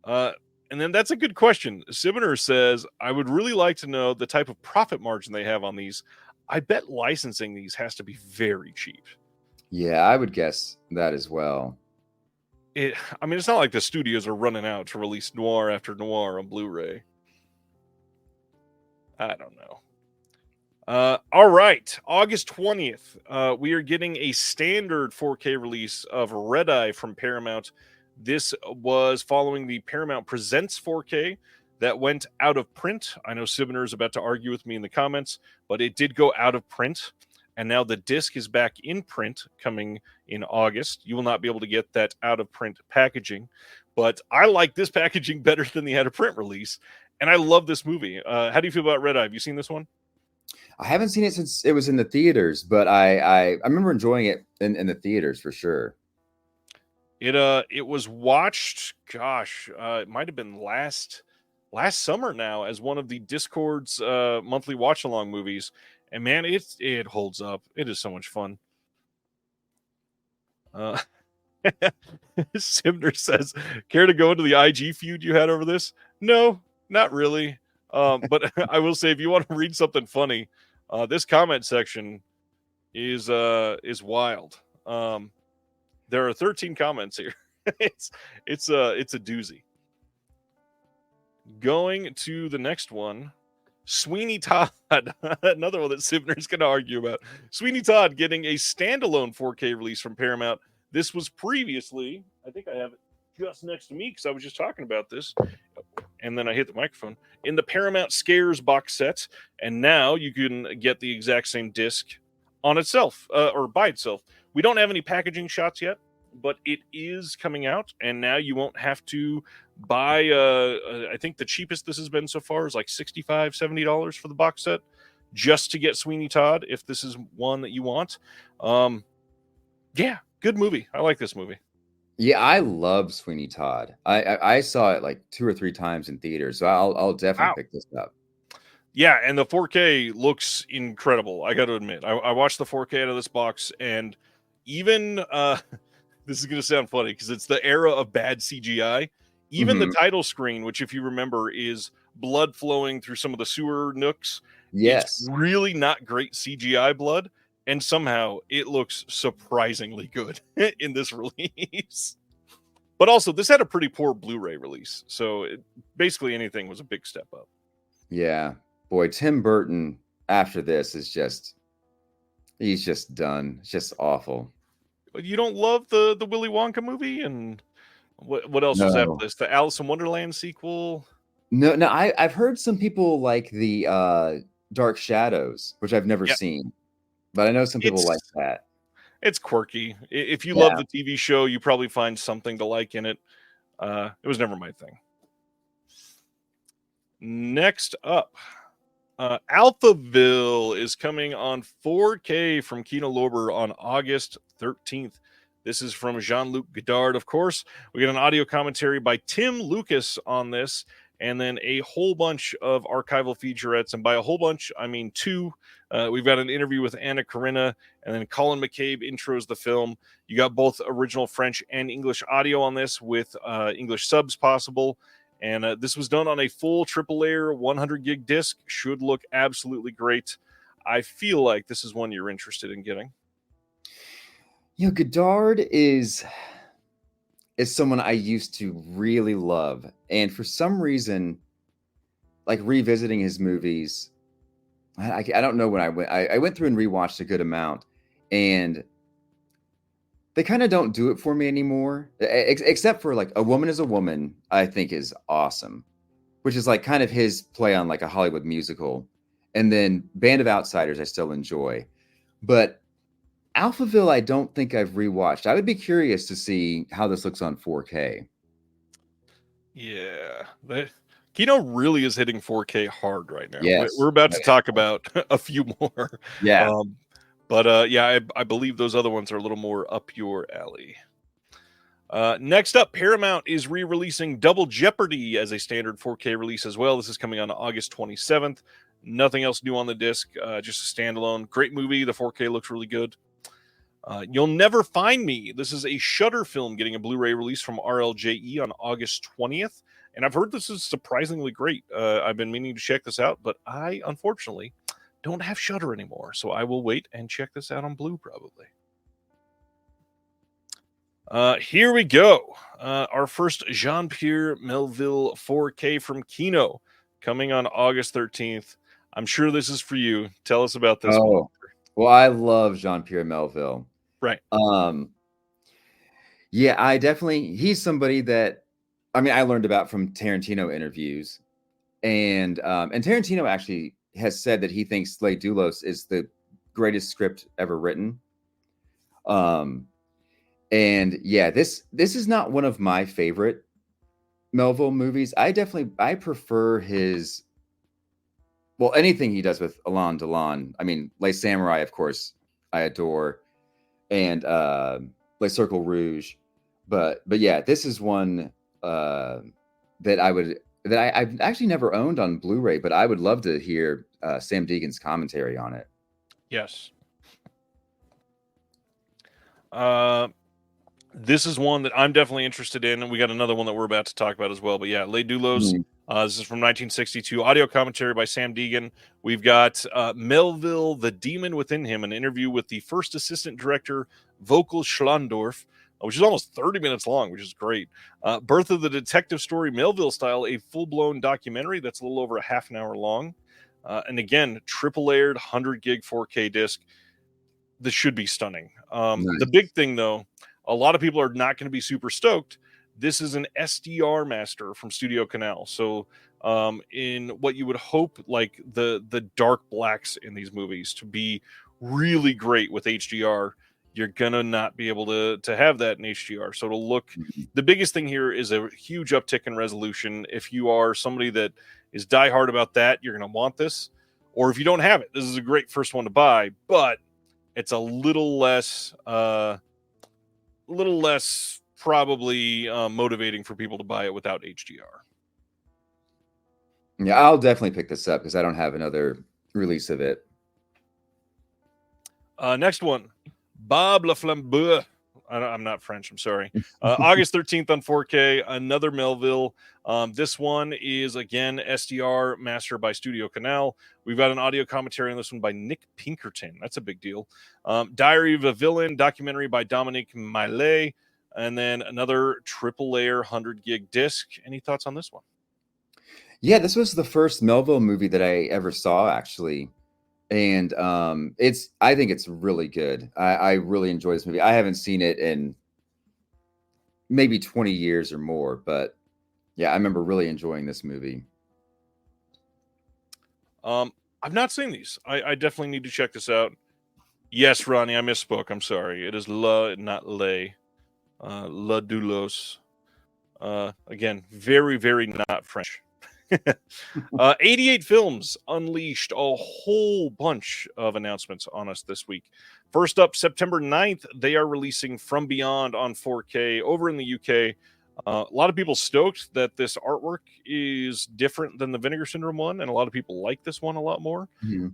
And then that's a good question. Sibner says, I would really like to know the type of profit margin they have on these. I bet licensing these has to be very cheap. Yeah, I would guess that as well. I mean, it's not like the studios are running out to release noir after noir on Blu-ray. I don't know. All right, August 20th, we are getting a standard 4K release of Red Eye from Paramount. This was following the Paramount Presents 4K that went out of print. I know Sibner is about to argue with me in the comments, but it did go out of print. And now the disc is back in print coming in August. You will not be able to get that out of print packaging. But I like this packaging better than the out of print release. And I love this movie. How do you feel about Red Eye? Have you seen this one? I haven't seen it since it was in the theaters, but I remember enjoying it in the theaters for sure. It was watched, gosh, it might have been last summer now as one of the Discord's monthly watch along movies. And man, it holds up. It is so much fun. Simner says, care to go into the IG feud you had over this? No, not really. But I will say, if you want to read something funny, this comment section is wild. There are 13 comments here. it's a doozy. Going to the next one, Sweeney Todd, another one that Sibner's going to argue about. Sweeney Todd getting a standalone 4K release from Paramount. This was previously, I think I have it just next to me because I was just talking about this, and then I hit the microphone, in the Paramount Scares box set, and now you can get the exact same disc on itself, or by itself. We don't have any packaging shots yet, but it is coming out, and now you won't have to buy, I think the cheapest this has been so far is like $65, $70 for the box set, just to get Sweeney Todd, if this is one that you want. Yeah, good movie. I like this movie. Yeah, I love Sweeney Todd. I saw it like 2 or 3 times in theaters, so I'll definitely pick this up. Yeah, and the 4K looks incredible. I got to admit, I watched the 4K out of this box, and even this is going to sound funny because it's the era of bad CGI. Even the title screen, which, if you remember, is blood flowing through some of the sewer nooks. Yes, it's really not great CGI blood, and somehow it looks surprisingly good in this release. But also, this had a pretty poor Blu-ray release, so basically anything was a big step up. Yeah. Boy, Tim Burton after this is he's just done. It's just awful. You don't love the Willy Wonka movie? And what else was that list? The Alice in Wonderland sequel? No, I've heard some people like the Dark Shadows, which I've never seen. But I know some people like that. It's quirky. If you love the TV show, you probably find something to like in it. It was never my thing. Next up, Alphaville is coming on 4K from Kino Lorber on August 13th. This is from Jean-Luc Godard, of course. We get an audio commentary by Tim Lucas on this, and then a whole bunch of archival featurettes. And by a whole bunch, I mean 2. We've got an interview with Anna Karina, and then Colin McCabe intros the film. You got both original French and English audio on this with English subs possible. And this was done on a full triple layer 100 gig disc. Should look absolutely great. I feel like this is one you're interested in getting. Godard is someone I used to really love. And for some reason, like revisiting his movies, I don't know when I went through and rewatched a good amount, and they kind of don't do it for me anymore, except for like A Woman is a Woman, I think is awesome, which is like kind of his play on like a Hollywood musical. And then Band of Outsiders, I still enjoy. But Alphaville, I don't think I've rewatched. I would be curious to see how this looks on 4K. Yeah, Kino really is hitting 4K hard right now. Yes. We're about to talk about a few more. Yeah. Yeah, I believe those other ones are a little more up your alley. Next up, Paramount is re-releasing Double Jeopardy as a standard 4K release as well. This is coming on August 27th. Nothing else new on the disc, just a standalone. Great movie. The 4K looks really good. You'll Never Find Me. This is a Shudder film getting a Blu-ray release from RLJE on August 20th. And I've heard this is surprisingly great. I've been meaning to check this out, but I, unfortunately, don't have Shudder anymore. So I will wait and check this out on Blue probably. Here we go. Our first Jean-Pierre Melville 4K from Kino coming on August 13th. I'm sure this is for you. Tell us about this one. Well, I love Jean-Pierre Melville. Right. Yeah, he's somebody that, I mean, I learned about from Tarantino interviews, and Tarantino actually has said that he thinks Les Doulos is the greatest script ever written. And yeah, this is not one of my favorite Melville movies. I prefer his, well, anything he does with Alain Delon. I mean, Les Samurai, of course, I adore, and Les Cercle Rouge. But yeah, this is one that I've actually never owned on Blu-ray, but I would love to hear Sam Deegan's commentary on it. Yes. This is one that I'm definitely interested in, and we got another one that we're about to talk about as well. But yeah, Les Doulos. This is from 1962. Audio commentary by Sam Deegan. We've got Melville, the Demon Within Him, an interview with the first assistant director, Vogel Schlandorf, which is almost 30 minutes long, which is great. Birth of the Detective Story, Melville style, a full-blown documentary that's a little over a half an hour long. And again, triple-layered 100 gig 4K disc. This should be stunning. Nice. The big thing, though, a lot of people are not going to be super stoked. This is an SDR master from Studio Canal. So in what you would hope, like the dark blacks in these movies to be really great with HDR, you're going to not be able to have that in HDR. So it'll look, the biggest thing here is a huge uptick in resolution. If you are somebody that is diehard about that, you're going to want this. Or if you don't have it, this is a great first one to buy, but it's a little less probably motivating for people to buy it without HDR. Yeah, I'll definitely pick this up because I don't have another release of it. Next one, Bob La Flambeau. I'm not French, I'm sorry. August 13th on 4K, another Melville. This one is, again, SDR master by Studio Canal. We've got an audio commentary on this one by Nick Pinkerton. That's a big deal. Diary of a Villain, documentary by Dominique Millet. And then another triple layer 100 gig disc. Any thoughts on this one? Yeah, this was the first Melville movie that I ever saw, actually. And I think it's really good. I really enjoy this movie. I haven't seen it in maybe 20 years or more, but yeah, I remember really enjoying this movie. I've not seen these. I definitely need to check this out. Yes, Ronnie, I misspoke. I'm sorry. It is La, not Les. La Doulos. Again, very, very not French. 88 Films unleashed a whole bunch of announcements on us this week. First up, September 9th, they are releasing From Beyond on 4K over in the UK. A lot of people stoked that this artwork is different than the Vinegar Syndrome one, and a lot of people like this one a lot more.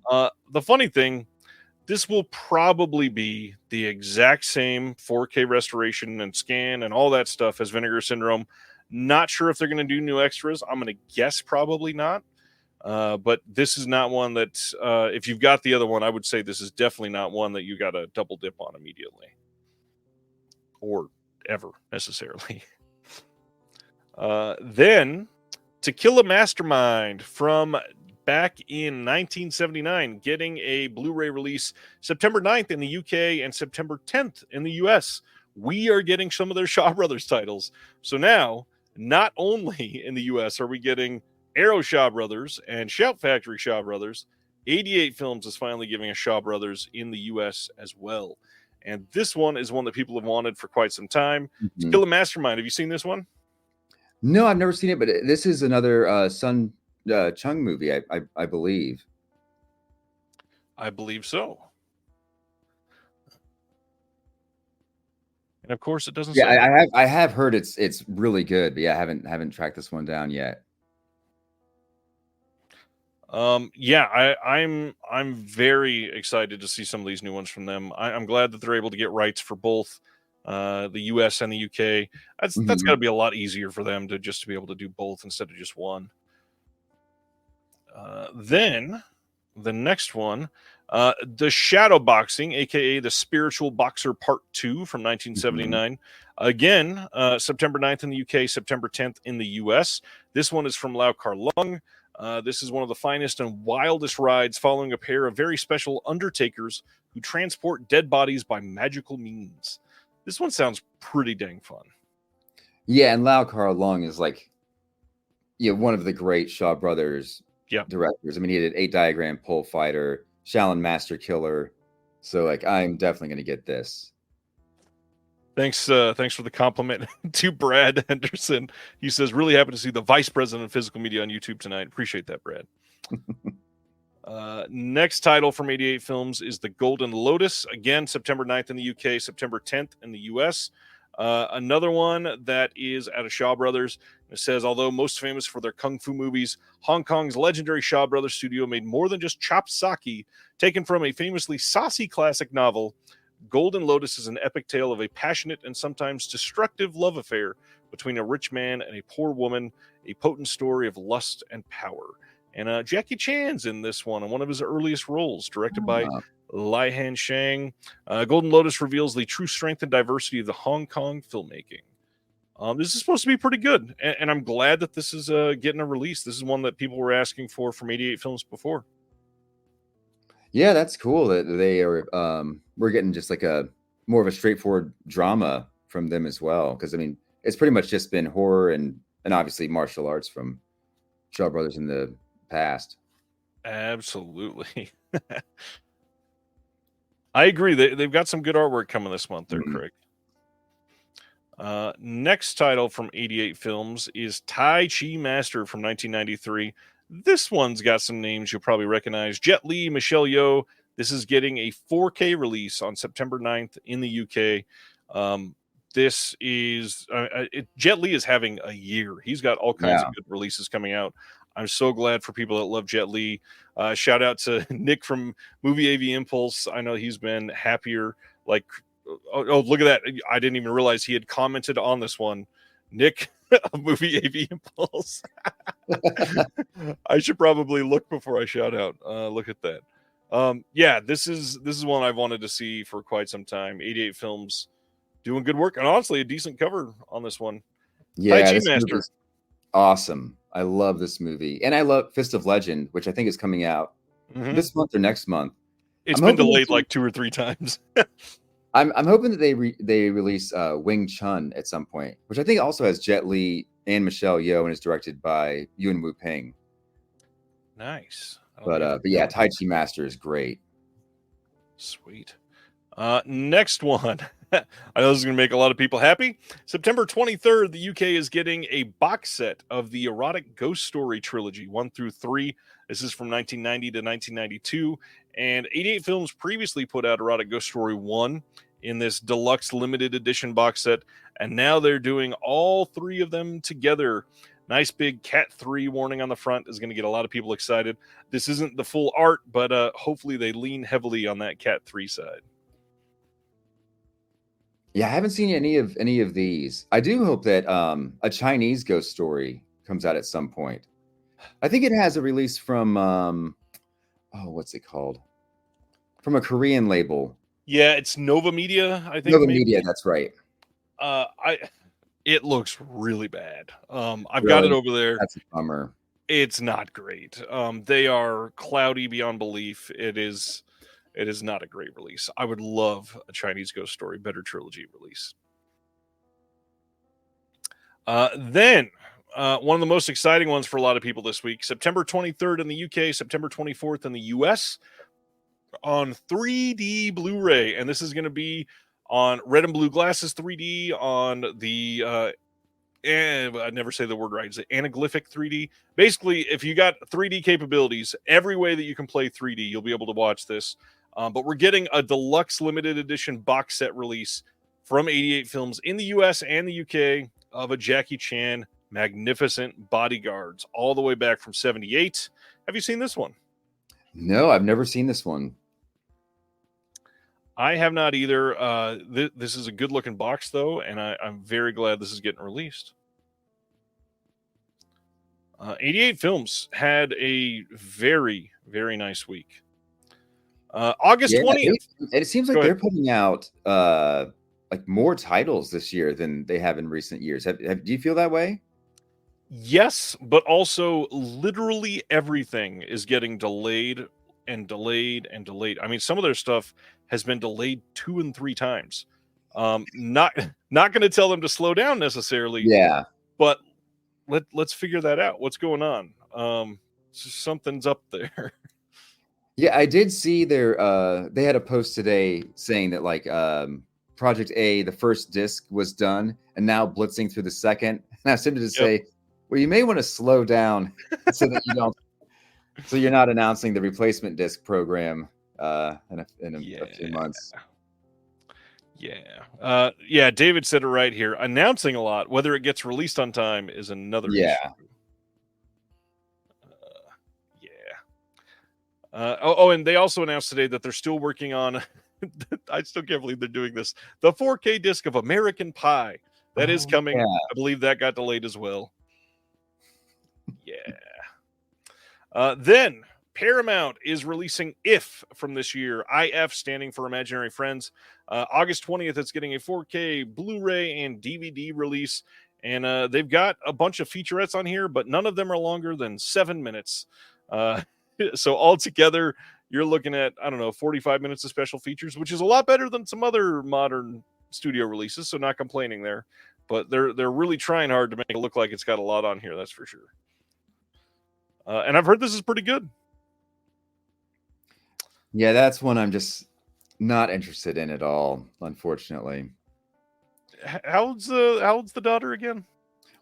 The funny thing, this will probably be the exact same 4K restoration and scan and all that stuff as Vinegar Syndrome. Not sure if they're going to do new extras. I'm going to guess probably not. But this is not one that, if you've got the other one, I would say this is definitely not one that you got to double dip on immediately. Or ever, necessarily. Then, To Kill a Mastermind from back in 1979, getting a Blu-ray release September 9th in the UK and September 10th in the US. We are getting some of their Shaw Brothers titles. So now, not only in the US are we getting Arrow Shaw Brothers and Shout Factory Shaw Brothers, 88 Films is finally giving us Shaw Brothers in the US as well. And this one is one that people have wanted for quite some time. To Kill a Mastermind. Have you seen this one? No, I've never seen it, but this is another Sun Chung movie, I believe. I believe so. And of course, it doesn't Yeah, say. I have heard it's really good, but yeah, I haven't tracked this one down yet. Yeah, I'm very excited to see some of these new ones from them. I'm glad that they're able to get rights for both the US and the UK. That's got to Mhm. be a lot easier for them to just to be able to do both instead of just one. Then the next one, the Shadow Boxing, aka the Spiritual Boxer Part 2 from Mhm. 1979. Again, September 9th in the UK, September 10th in the US. This one is from Lau Kar Lung. This is one of the finest and wildest rides following a pair of very special undertakers who transport dead bodies by magical means. This one sounds pretty dang fun. Yeah, and Lau Kar Lung is like, one of the great Shaw Brothers Yeah. directors. I mean, he did Eight Diagram, Pole Fighter, Shaolin Master Killer. So like, I'm definitely gonna get this. Thanks for the compliment to Brad Henderson. He says, really happy to see the vice president of physical media on YouTube tonight. Appreciate that, Brad. Next title from 88 Films is The Golden Lotus. Again, September 9th in the UK, September 10th in the US. Another one that is out of Shaw Brothers. It says, although most famous for their kung fu movies, Hong Kong's legendary Shaw Brothers studio made more than just chop sake, taken from a famously saucy classic novel. Golden Lotus is an epic tale of a passionate and sometimes destructive love affair between a rich man and a poor woman, a potent story of lust and power. And Jackie Chan's in this one of his earliest roles, directed by Uh, Lai Han Shang. Golden Lotus reveals the true strength and diversity of the Hong Kong filmmaking. This is supposed to be pretty good, and I'm glad that this is getting a release. This is one that people were asking for from 88 Films before. yeah, that's cool that they are. We're getting just like a more of a straightforward drama from them as well. Because I mean, it's pretty much just been horror and obviously martial arts from Shaw Brothers in the past. Absolutely. I agree. They've got some good artwork coming this month there, Mhm. Craig. Next title from 88 Films is Tai Chi Master from 1993. This one's got some names you'll probably recognize. Jet Li, Michelle Yeoh. This is getting a 4K release on September 9th in the UK. This is Jet Li is having a year. He's got all kinds of Yeah. good releases coming out. I'm so glad for people that love Jet Li. Shout out to Nick from Movie AV Impulse. I know he's been happier. Like, oh, look at that! I didn't even realize he had commented on this one. Nick of Movie AV Impulse. I should probably look before I shout out. Look at that. Yeah, this is one I've wanted to see for quite some time. 88 Films doing good work, and honestly, a decent cover on this one. Tai Yeah, Chi this Master. movie's awesome. I love this movie, and I love Fist of Legend, which I think is coming out Mm-hmm. this month or next month. It's I'm been hoping delayed that like 2 or 3 times. I'm hoping that they release Wing Chun at some point, which I think also has Jet Li and Michelle Yeoh and is directed by Yuen Wu Ping. Nice. I don't think I've But seen that yeah, one. Tai Chi Master is great. Sweet. Next one. I know this is going to make a lot of people happy. September 23rd, the UK is getting a box set of the erotic ghost story trilogy, 1 through 3. This is from 1990 to 1992. And 88 Films previously put out Erotic Ghost Story 1 in this deluxe limited edition box set. And now they're doing all 3 of them together. Nice big Cat 3 warning on the front is going to get a lot of people excited. This isn't the full art, but hopefully they lean heavily on that Cat 3 side. Yeah, I haven't seen any of these. I do hope that a Chinese ghost story comes out at some point. I think it has a release from oh, what's it called? From a Korean label. Yeah, it's Nova Media, I think Nova Media, maybe. that's right. I It looks really bad. I've got it Really? over there. That's a bummer. It's not great. They are cloudy beyond belief. It is not a great release. I would love a Chinese ghost story, better trilogy release. Then one of the most exciting ones for a lot of people this week, September 23rd in the UK, September 24th in the US, on 3D Blu-ray, and this is going to be on red and blue glasses 3D on the I never say the word right. Is it anaglyphic 3D? Basically, if you got 3D capabilities, every way that you can play 3D, you'll be able to watch this. But we're getting a deluxe limited edition box set release from 88 Films in the US and the UK of a Jackie Chan Magnificent Bodyguards, all the way back from 78. Have you seen this one? No, I've never seen this one. I have not either. This is a good looking box, though, and I'm very glad this is getting released. 88 Films had a very, very nice week. August 20th. It seems like they're putting out like more titles this year than they have in recent years. Do you feel that way? Yes, but also literally everything is getting delayed and delayed and delayed. I mean, some of their stuff has been delayed 2 and 3 times. Not going to tell them to slow down necessarily. Yeah, but let's figure that out. What's going on? Something's up there. Yeah, I did see they had a post today saying that like Project A, the first disc was done, and now blitzing through the second. And I was tempted to say, well, you may want to slow down so that you don't, so you're not announcing the replacement disc program in a few months. Yeah. David said it right here. Announcing a lot, whether it gets released on time is another issue. And they also announced today that they're still working on. I still can't believe they're doing this. The 4K disc of American Pie that is coming. Yeah. I believe that got delayed as well. Then Paramount is releasing IF from this year. IF standing for Imaginary Friends. August 20th, it's getting a 4K Blu-ray and DVD release. And they've got a bunch of featurettes on here, but none of them are longer than 7 minutes. So altogether, you're looking at, 45 minutes of special features, which is a lot better than some other modern studio releases. So not complaining there. But they're really trying hard to make it look like it's got a lot on here. That's for sure. And I've heard this is pretty good. Yeah, that's one I'm just not interested in at all, unfortunately. How old's the daughter again?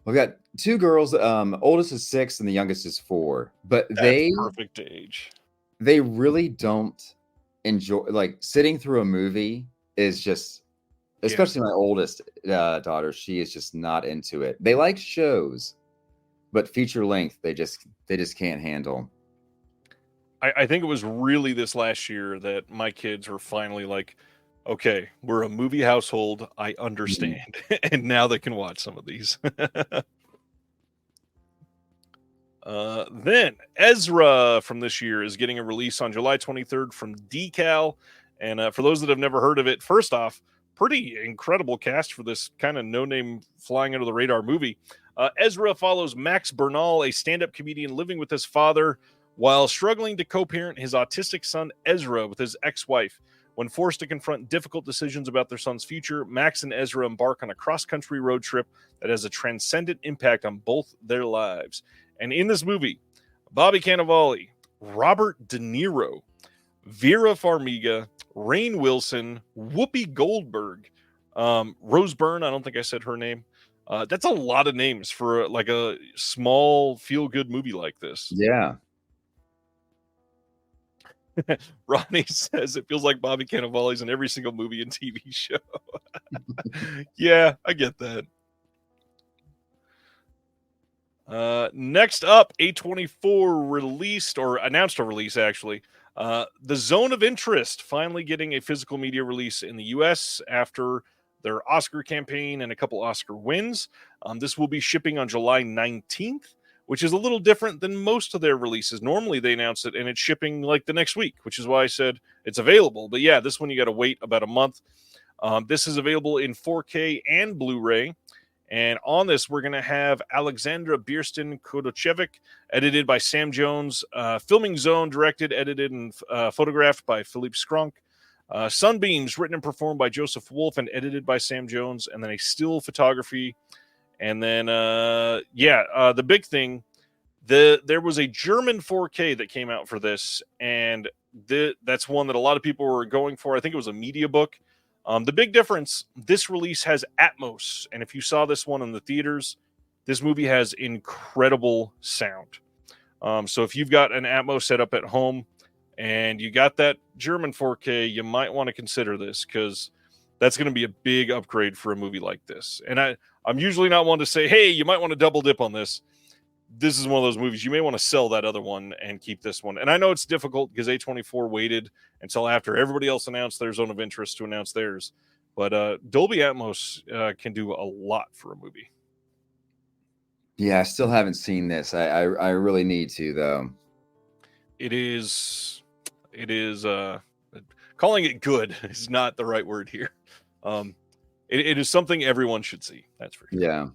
We've got 2 girls. Oldest is 6 and the youngest is 4. But that's perfect age. They really don't enjoy, like, sitting through a movie is just, especially my oldest daughter, she is just not into it. They like shows, but feature length they just can't handle. I think it was really this last year that my kids were finally like, okay, we're a movie household. I understand. And now they can watch some of these. Then Ezra from this year is getting a release on July 23rd from Decal. And for those that have never heard of it, first off, pretty incredible cast for this kind of no-name flying under the radar movie. Ezra follows Max Bernal, a stand-up comedian living with his father while struggling to co-parent his autistic son Ezra with his ex-wife. When forced to confront difficult decisions about their son's future, Max and Ezra embark on a cross-country road trip that has a transcendent impact on both their lives. And in this movie, Bobby Cannavale, Robert De Niro, Vera Farmiga, Rainn Wilson, Whoopi Goldberg, Rose Byrne, I don't think I said her name. That's a lot of names for like a small feel-good movie like this. Yeah. Ronnie says it feels like Bobby Cannavale's in every single movie and TV show. Yeah, I get that. Next up, A24 released or announced a release actually. The Zone of Interest finally getting a physical media release in the US after their Oscar campaign and a couple Oscar wins. This will be shipping on July 19th. Which is a little different than most of their releases. Normally they announce it and it's shipping like the next week, which is why I said it's available. But yeah, this one you got to wait about a month. This is available in 4K and Blu-ray. And on this, we're going to have Alexandra Biersten Kodochevich, edited by Sam Jones. Filming Zone, directed, edited, and photographed by Philippe Skronk. Sunbeams, written and performed by Joseph Wolf and edited by Sam Jones. And then a still photography. And then, the big thing, there was a German 4K that came out for this, and that's one that a lot of people were going for. I think it was a media book. The big difference, this release has Atmos, and if you saw this one in the theaters, This movie has incredible sound. So if you've got an Atmos set up at home and you got that German 4K, you might want to consider this, because that's going to be a big upgrade for a movie like this. And I'm usually not one to say, hey, you might want to double dip on this. This is one of those movies you may want to sell that other one and keep this one. And I know it's difficult because A24 waited until after everybody else announced their zone of interest to announce theirs. But Dolby Atmos can do a lot for a movie. Yeah, I still haven't seen this. I really need to, though. It is calling it good is not the right word here. It is something everyone should see. That's for sure. Yeah.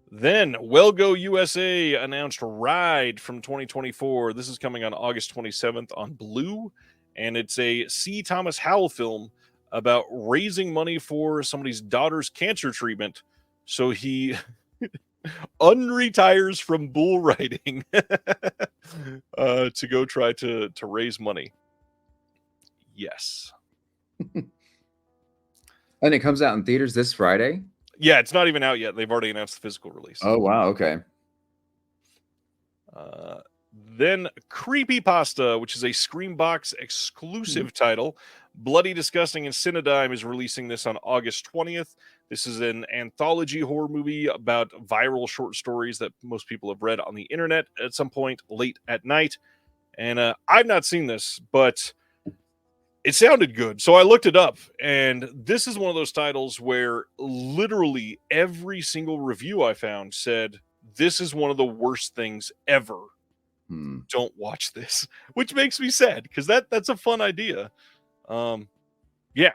Then Wellgo USA announced Ride from 2024. This is coming on August 27th on Blue, and it's a C. Thomas Howell film about raising money for somebody's daughter's cancer treatment. So he unretires from bull riding to go try to raise money. Yes. And it comes out in theaters this Friday? Yeah, it's not even out yet. They've already announced the physical release. Oh, wow. Okay. Then Creepypasta, which is a Screambox exclusive title. Bloody Disgusting and Cinedigm is releasing this on August 20th. This is an anthology horror movie about viral short stories that most people have read on the internet at some point late at night. And I've not seen this, but it sounded good. So I looked it up, and this is one of those titles where literally every single review I found said, this is one of the worst things ever. Don't watch this, which makes me sad, because that's a fun idea. Yeah.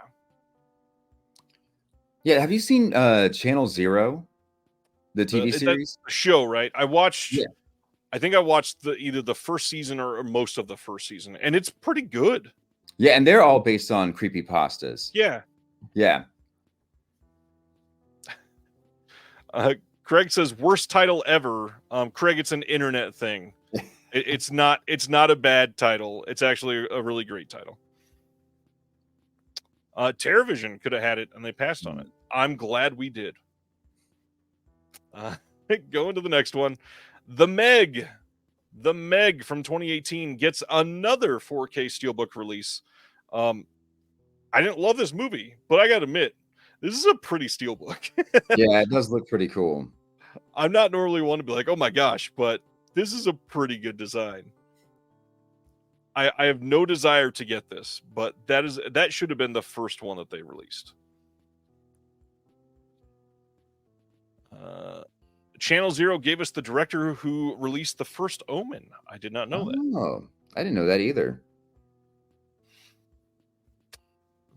Yeah, have you seen Channel Zero, the TV series? Show, right? I watched, yeah. I think I watched either the first season or most of the first season, and it's pretty good. Yeah, and they're all based on creepypastas. Yeah. Yeah. Craig says, worst title ever. Craig, it's an internet thing. It's not a bad title. It's actually a really great title. TerraVision could have had it, and they passed on it. I'm glad we did. Going to the next one. The Meg from 2018 gets another 4K Steelbook release. I didn't love this movie, but I gotta admit, this is a pretty Steelbook. Yeah, it does look pretty cool. I'm not normally one to be like, oh my gosh, but this is a pretty good design. I have no desire to get this, but that should have been the first one that they released. Channel Zero gave us the director who released the first Omen. I did not know that. Oh, I didn't know that either.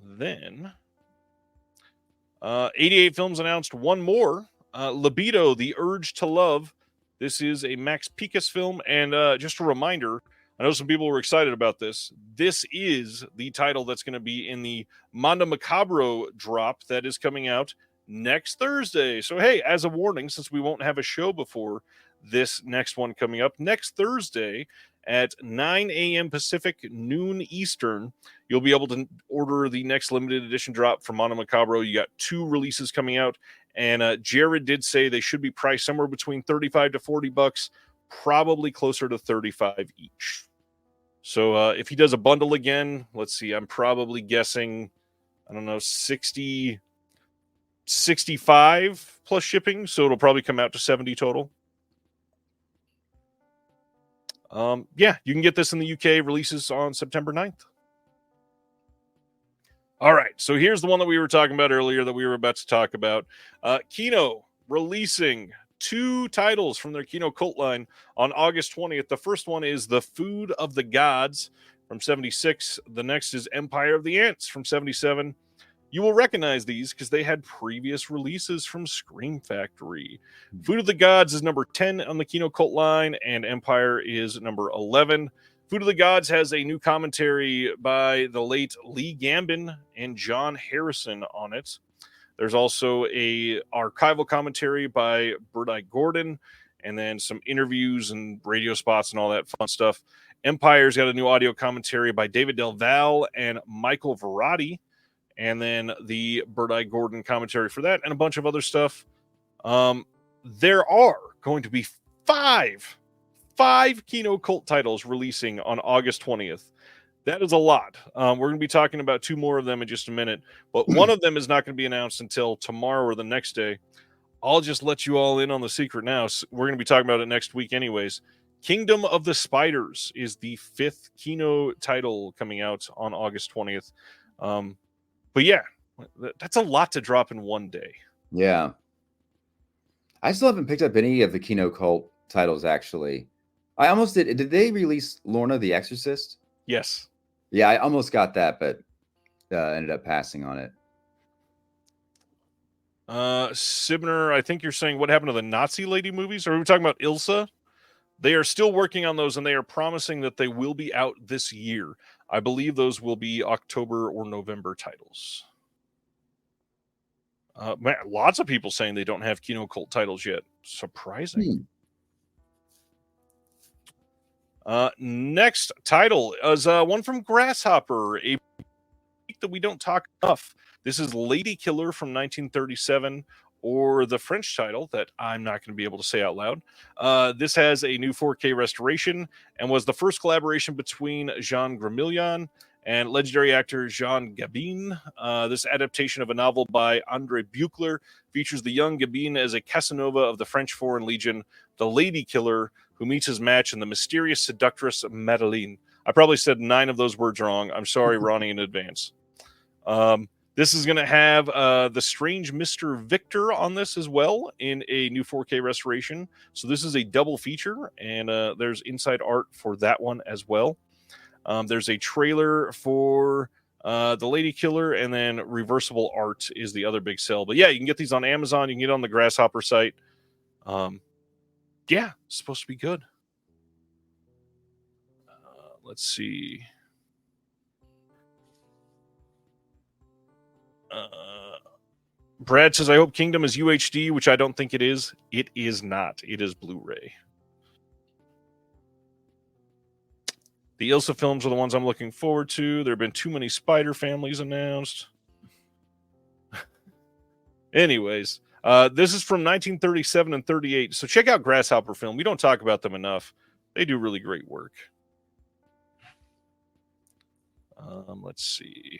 Then 88 Films announced one more. Libido, The Urge to Love. This is a Max Pikas film, and just a reminder, I know some people were excited about this. This is the title that's going to be in the Mondo Macabro drop that is coming out next Thursday. So, hey, as a warning, since we won't have a show before this next one coming up, next Thursday at 9 a.m. Pacific, noon Eastern, you'll be able to order the next limited edition drop from Mondo Macabro. You got 2 releases coming out, and Jared did say they should be priced somewhere between $35 to $40, probably closer to $35 each. So if he does a bundle again, let's see, I'm probably guessing, I don't know, 65 plus shipping, so it'll probably come out to 70 total. Yeah, you can get this in the UK. Releases on September 9th. All right, so here's the one that we were talking about earlier that we were about to talk about. Kino releasing 2 titles from their Kino cult line on August 20th. The first one is The Food of the Gods from 76. The next is Empire of the Ants from 77. You will recognize these because they had previous releases from Scream Factory. Food of the Gods is number 10 on the Kino cult line, and Empire is number 11. Food of the Gods has a new commentary by the late Lee Gambin and John Harrison on it. There's also a archival commentary by Bird-Eye Gordon, and then some interviews and radio spots and all that fun stuff. Empire's got a new audio commentary by David Del Val and Michael Verratti, and then the Bird-Eye Gordon commentary for that, and a bunch of other stuff. There are going to be five Kino cult titles releasing on August 20th. That is a lot. We're going to be talking about two more of them in just a minute, but one of them is not going to be announced until tomorrow or the next day. I'll just let you all in on the secret now. So we're going to be talking about it next week anyways. Kingdom of the Spiders is the 5th Kino title coming out on August 20th. But yeah, that's a lot to drop in one day. Yeah. I still haven't picked up any of the Kino cult titles, actually. I almost did. Did they release Lorna the Exorcist? Yes. Yeah, I almost got that, but ended up passing on it. Sibner, I think you're saying what happened to the Nazi lady movies? Or are we talking about Ilsa? They are still working on those, and they are promising that they will be out this year. I believe those will be October or November titles. Man, lots of people saying they don't have Kino cult titles yet. Surprising. Next title is one from Grasshopper, a that we don't talk enough. This is Lady Killer from 1937, or the French title that I'm not going to be able to say out loud. This has a new 4K restoration and was the first collaboration between Jean Gramillion and legendary actor Jean Gabin. This adaptation of a novel by André Buchler features the young Gabin as a Casanova of the French Foreign Legion, the Lady Killer, who meets his match in the mysterious seductress Madeleine. I probably said 9 of those words wrong. I'm sorry, Ronnie, in advance. This is going to have the strange Mr. Victor on this as well in a new 4K restoration. So this is a double feature, and there's inside art for that one as well. There's a trailer for the Lady Killer, and then reversible art is the other big sell. But yeah, you can get these on Amazon. You can get on the Grasshopper site. Yeah, it's supposed to be good. Let's see. Brad says, I hope Kingdom is UHD, which I don't think it is. It is not. It is Blu-ray. The Ilsa films are the ones I'm looking forward to. There have been too many Spider families announced. Anyways, this is from 1937 and 38. So check out Grasshopper Film. We don't talk about them enough. They do really great work. Let's see.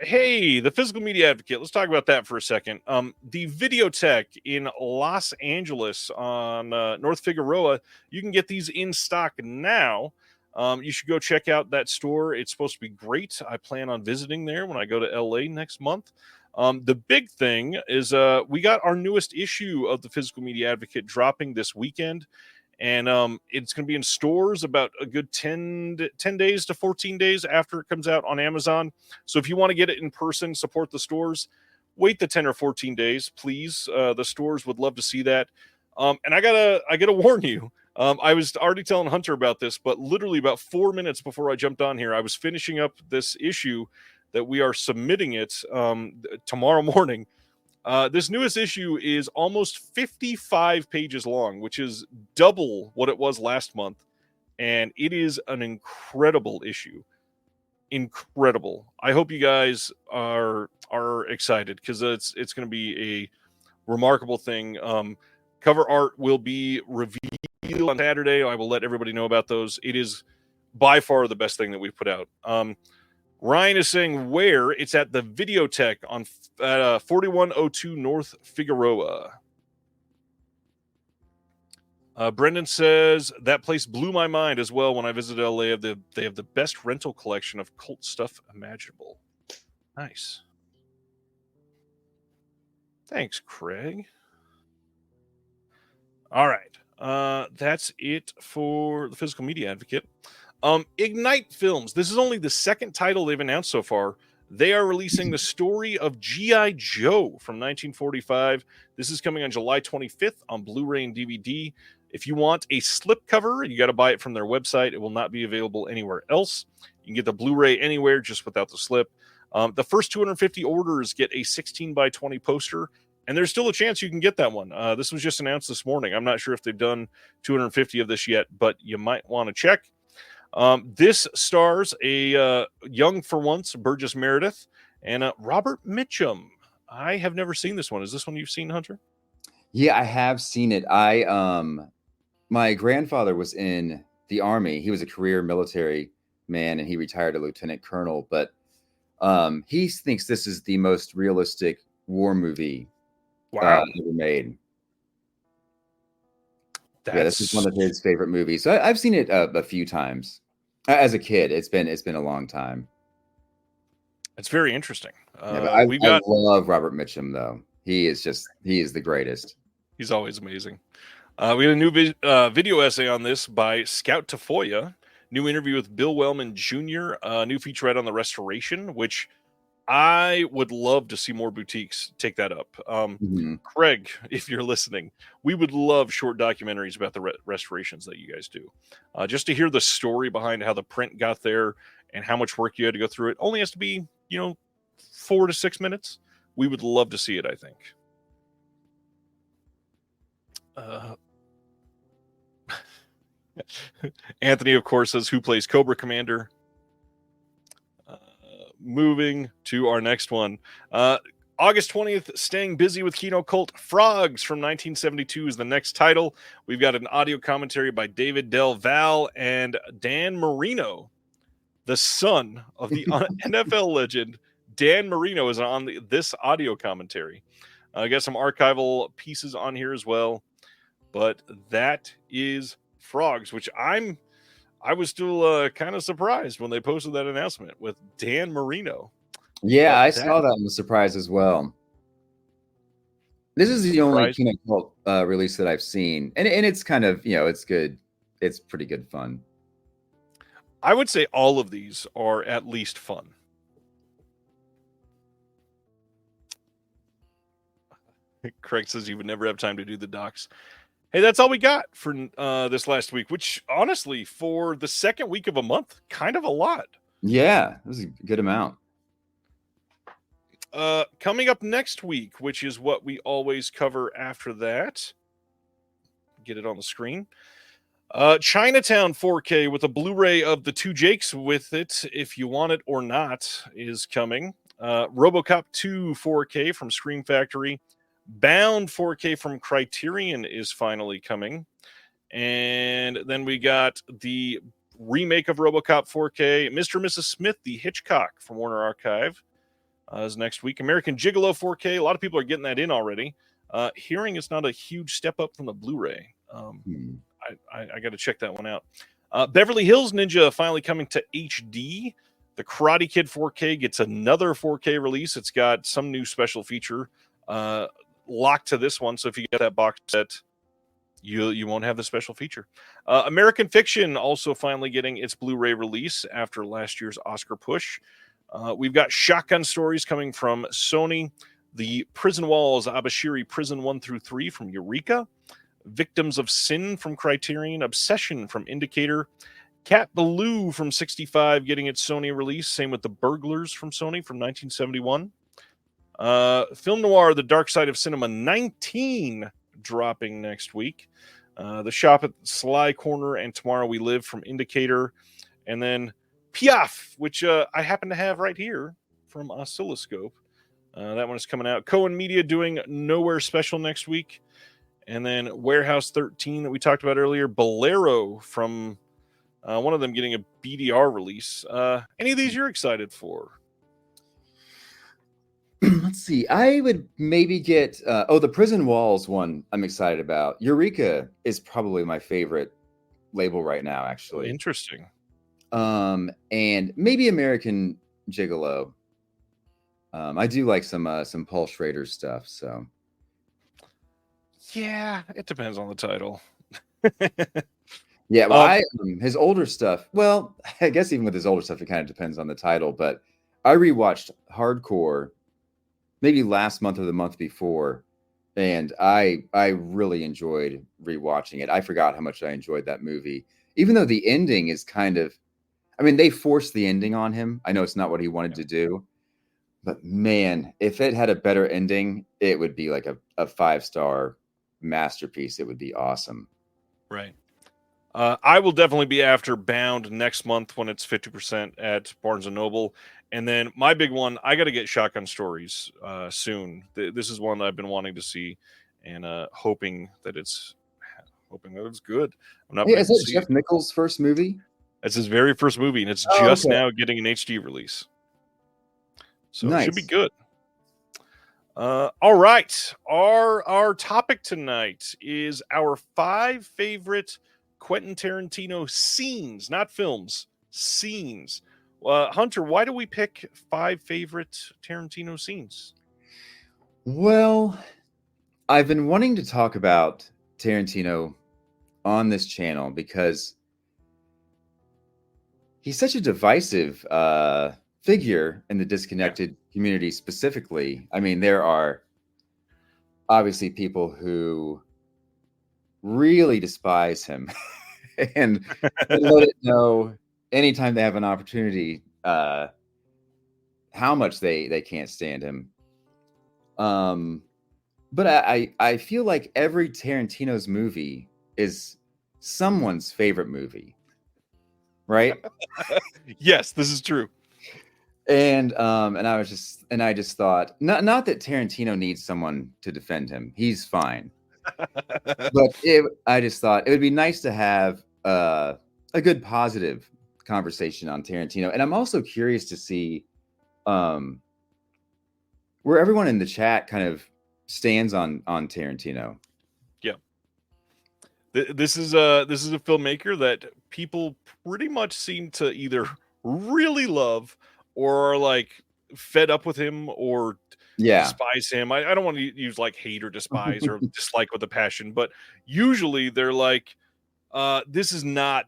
Hey, the Physical Media Advocate. Let's talk about that for a second. The Videotech in Los Angeles on North Figueroa, you can get these in stock now. You should go check out that store. It's supposed to be great. I plan on visiting there when I go to LA next month. The big thing is we got our newest issue of the Physical Media Advocate dropping this weekend. And it's going to be in stores about a good 10 days to 14 days after it comes out on Amazon. So if you want to get it in person, support the stores, wait the 10 or 14 days, please. The stores would love to see that. And I gotta warn you, I was already telling Hunter about this, but literally about 4 minutes before I jumped on here, I was finishing up this issue that we are submitting it tomorrow morning. This newest issue is almost 55 pages long, which is double what it was last month. And it is an incredible issue. Incredible. I hope you guys are excited because it's going to be a remarkable thing. Cover art will be revealed on Saturday. I will let everybody know about those. It is by far the best thing that we've put out. Ryan is saying where it's at the Videotech on 4102 North Figueroa. Brendan says that place blew my mind as well when I visited LA. They have the best rental collection of cult stuff imaginable. Nice. Thanks, Craig. All right. That's it for the Physical Media Advocate. Ignite Films. This is only the second title they've announced so far. They are releasing the story of G.I. Joe from 1945. This is coming on July 25th on Blu-ray and DVD. If you want a slipcover, you got to buy it from their website. It will not be available anywhere else. You can get the Blu-ray anywhere just without the slip. The first 250 orders get a 16 by 20 poster, and there's still a chance you can get that one. This was just announced this morning. I'm not sure if they've done 250 of this yet, but you might want to check. This stars a young, for once, Burgess Meredith and Robert Mitchum. I have never seen this one. Is this one you've seen, Hunter? Yeah, I have seen it. My grandfather was in the army. He was a career military man, and he retired a lieutenant colonel. But he thinks this is the most realistic war movie Wow. ever made. Yeah, this is That's one of his favorite movies. So I've seen it a few times as a kid. It's been a long time. very interesting. Yeah, but We've I got love Robert Mitchum though. He is the greatest. He's always amazing. We got a new video essay on this by Scout Tafoya. New interview with Bill Wellman Jr. New featurette on the restoration, which I would love to see more boutiques take that up. Craig, if you're listening, we would love short documentaries about the restorations that you guys do. Just to hear the story behind how the print got there and how much work you had to go through. It only has to be, 4 to 6 minutes. We would love to see it, I think. Anthony, of course, says who plays Cobra Commander. Moving to our next one. August 20th, Staying Busy with Kino Cult. Frogs from 1972 is the next title. We've got an audio commentary by David Del Val and Dan Marino, the son of the NFL legend. Dan Marino is on this audio commentary. I got some archival pieces on here as well. But that is Frogs, which I was still kind of surprised when they posted that announcement with Dan Marino. Yeah, I saw that and was surprised as well. This is the only Kino Cult release that I've seen, and it's kind of it's good. It's pretty good fun. I would say all of these are at least fun. Craig says you would never have time to do the docs. Hey, that's all we got for this last week, which honestly, for the second week of a month, kind of a lot. Yeah, this is a good amount. Coming up next week, which is what we always cover after that. Get it on the screen. Chinatown 4K with a Blu-ray of the two Jakes with it, if you want it or not, is coming. RoboCop 2 4K from Scream Factory. Bound 4K from Criterion is finally coming. And then we got the remake of RoboCop 4K, Mr. and Mrs. Smith, the Hitchcock from Warner Archive, is next week. American Gigolo 4K. A lot of people are getting that in already. Hearing it's not a huge step up from the Blu-ray. I got to check that one out. Beverly Hills Ninja finally coming to HD. The Karate Kid 4K gets another 4K release. It's got some new special feature locked to this one. So if you get that box set, you won't have the special feature. American Fiction also finally getting its Blu-ray release after last year's Oscar push. We've got Shotgun Stories coming from Sony. The Prison Walls, Abashiri Prison 1 through 3 from Eureka. Victims of Sin from Criterion. Obsession from Indicator. Cat Ballou from 65 getting its Sony release. Same with The Burglars from Sony from 1971. Film Noir, The Dark Side of Cinema 19 dropping next week. The Shop at Sly Corner and Tomorrow We Live from Indicator. And then Piaf, which I happen to have right here from Oscilloscope. That one is coming out. Cohen Media doing Nowhere Special next week. And then Warehouse 13 that we talked about earlier. Bolero from one of them getting a BDR release. Any of these you're excited for? Let's see. I would maybe get the Prison Walls one I'm excited about. Eureka is probably my favorite label right now, actually. Interesting. And maybe American Gigolo. I do like some Paul Schrader stuff, so yeah, it depends on the title. Yeah, well, his older stuff. Well, I guess even with his older stuff, it kind of depends on the title. But I rewatched Hardcore maybe last month or the month before, and I really enjoyed rewatching it. I forgot how much I enjoyed that movie, even though the ending is kind of. I mean, they forced the ending on him. I know it's not what he wanted to do, but man, if it had a better ending, it would be like a 5-star masterpiece. It would be awesome. Right. I will definitely be after Bound next month when it's 50% at Barnes & Noble. And then my big one, I got to get Shotgun Stories soon. This is one that I've been wanting to see, and hoping that it's good. I'm not Hey, been is able to that see Jeff it. Nichols' first movie? It's his very first movie, and it's Oh, just okay. now getting an HD release, so it should be Nice. good. All right, our topic tonight is our 5 favorite Quentin Tarantino scenes, not films, scenes. Hunter, why do we pick 5 favorite Tarantino scenes? Well, I've been wanting to talk about Tarantino on this channel because he's such a divisive figure in the disconnected community specifically. I mean, there are obviously people who really despise him and let it know anytime they have an opportunity how much they can't stand him. But I feel like every Tarantino's movie is someone's favorite movie, right? Yes, this is true. And I just thought not that Tarantino needs someone to defend him. He's fine. But I just thought it would be nice to have a good positive conversation on Tarantino. And I'm also curious to see where everyone in the chat kind of stands on Tarantino. Yeah. This is a filmmaker that people pretty much seem to either really love or are like fed up with him or Yeah. despise him. I don't want to use like hate or despise or dislike with a passion, but usually they're like, this is not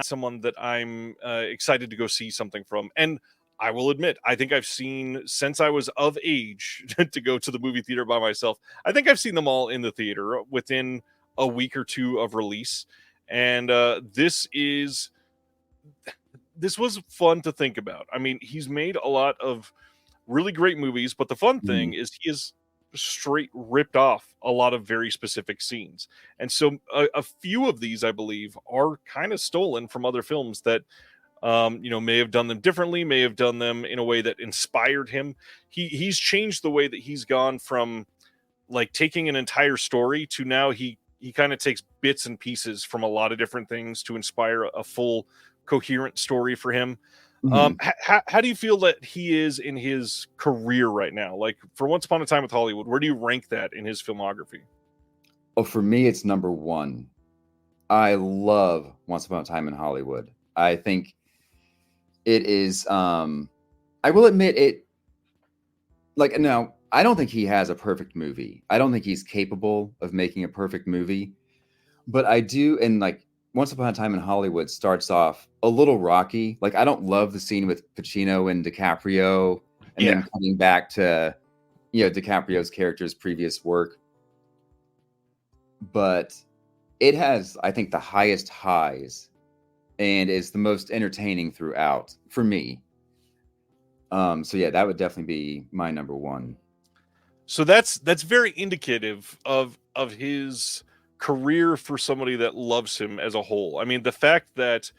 someone that I'm excited to go see something from. And I will admit, I think I've seen, since I was of age to go to the movie theater by myself, I think I've seen them all in the theater within a week or two of release. And this was fun to think about. I mean, he's made a lot of really great movies, but the fun thing is he is straight ripped off a lot of very specific scenes. And so a few of these, I believe, are kind of stolen from other films that may have done them differently, may have done them in a way that inspired him. He's changed the way that he's gone from like taking an entire story to now he kind of takes bits and pieces from a lot of different things to inspire a full coherent story for him. How do you feel that he is in his career right now? Like for Once Upon a Time with Hollywood, where do you rank that in his filmography? Oh, for me, it's number one. I love Once Upon a Time in Hollywood. I think it is. I will admit it. Like, no, I don't think he has a perfect movie. I don't think he's capable of making a perfect movie. But I do, and like Once Upon a Time in Hollywood starts off a little rocky. Like, I don't love the scene with Pacino and DiCaprio, and then coming back to, DiCaprio's character's previous work. But it has, I think, the highest highs and is the most entertaining throughout for me. So yeah, that would definitely be my number one. So that's very indicative of his career for somebody that loves him as a whole. I mean, the fact that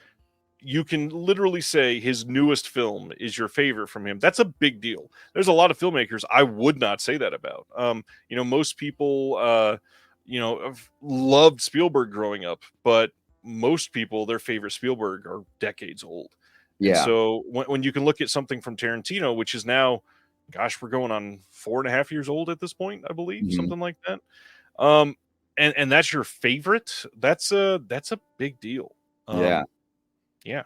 you can literally say his newest film is your favorite from him, that's a big deal. There's a lot of filmmakers I would not say that about. Most people have loved Spielberg growing up, but most people, their favorite Spielberg are decades old. And so when you can look at something from Tarantino, which is now, gosh, we're going on 4.5 years old at this point, I believe, something like that. And that's your favorite. That's a big deal. Yeah. You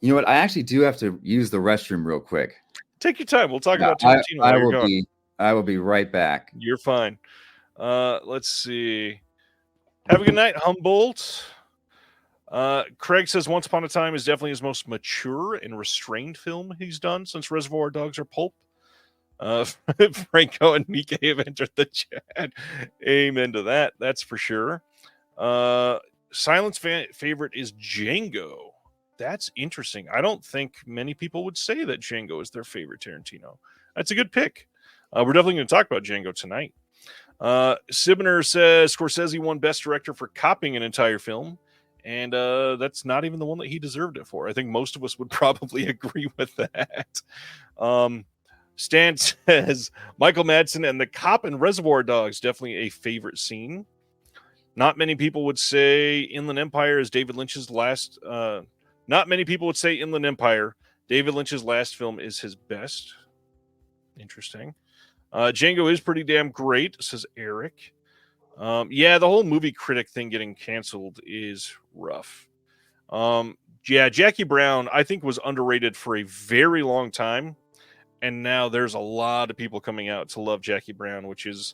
know what? I actually do have to use the restroom real quick. Take your time. We'll talk about Tarantino. I will be right back. You're fine. Let's see. Have a good night, Humboldt. Craig says Once Upon a Time is definitely his most mature and restrained film he's done since Reservoir Dogs or Pulp. Franco and Mika have entered the chat. Amen to that. That's for sure. Silence favorite is Django. That's interesting. I don't think many people would say that Django is their favorite Tarantino. That's a good pick. We're definitely going to talk about Django tonight. Sibner says Scorsese won Best Director for copying an entire film And that's not even the one that he deserved it for. I think most of us would probably agree with that. Stan says Michael Madsen and the cop and Reservoir Dogs, definitely a favorite scene. Not many people would say Inland Empire is David Lynch's last. Not many people would say Inland Empire, David Lynch's last film, is his best. Interesting. Django is pretty damn great, says Eric. Yeah, the whole movie critic thing getting canceled is rough. Yeah, Jackie Brown, I think, was underrated for a very long time. And now there's a lot of people coming out to love Jackie Brown, which is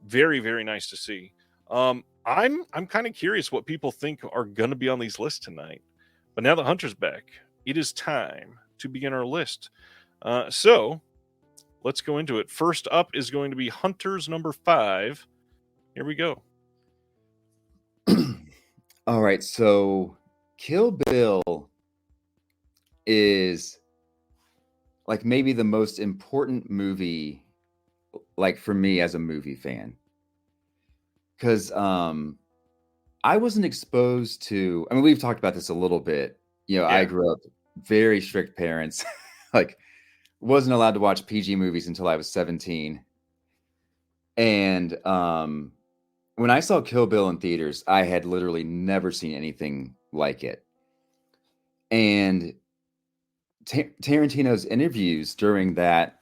very, very nice to see. I'm kind of curious what people think are going to be on these lists tonight. But now that Hunter's back, it is time to begin our list. So let's go into it. First up is going to be Hunter's number 5. Here we go. All right, so Kill Bill is like maybe the most important movie, like for me as a movie fan, because I wasn't exposed to. I mean, we've talked about this a little bit. You know, I grew up very strict parents, like wasn't allowed to watch PG movies until I was 17, and when I saw Kill Bill in theaters, I had literally never seen anything like it. And Tarantino's interviews during that,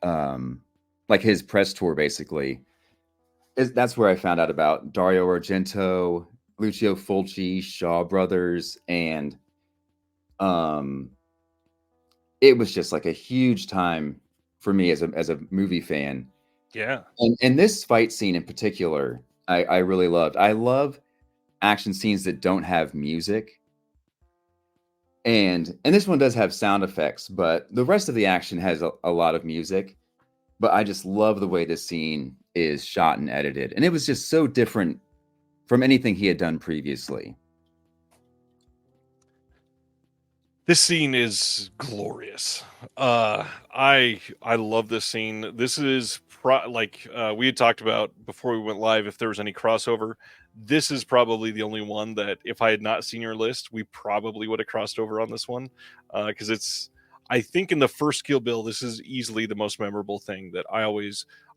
like his press tour, basically, that's where I found out about Dario Argento, Lucio Fulci, Shaw Brothers, and it was just like a huge time for me as a movie fan. Yeah. And this fight scene in particular, I really loved. I love action scenes that don't have music. And this one does have sound effects, but the rest of the action has a lot of music. But I just love the way this scene is shot and edited. And it was just so different from anything he had done previously. This scene is glorious. I love this scene. This is we had talked about before we went live, if there was any crossover. This is probably the only one that if I had not seen your list, we probably would have crossed over on this one. Because I think in the first Kill Bill, this is easily the most memorable thing that I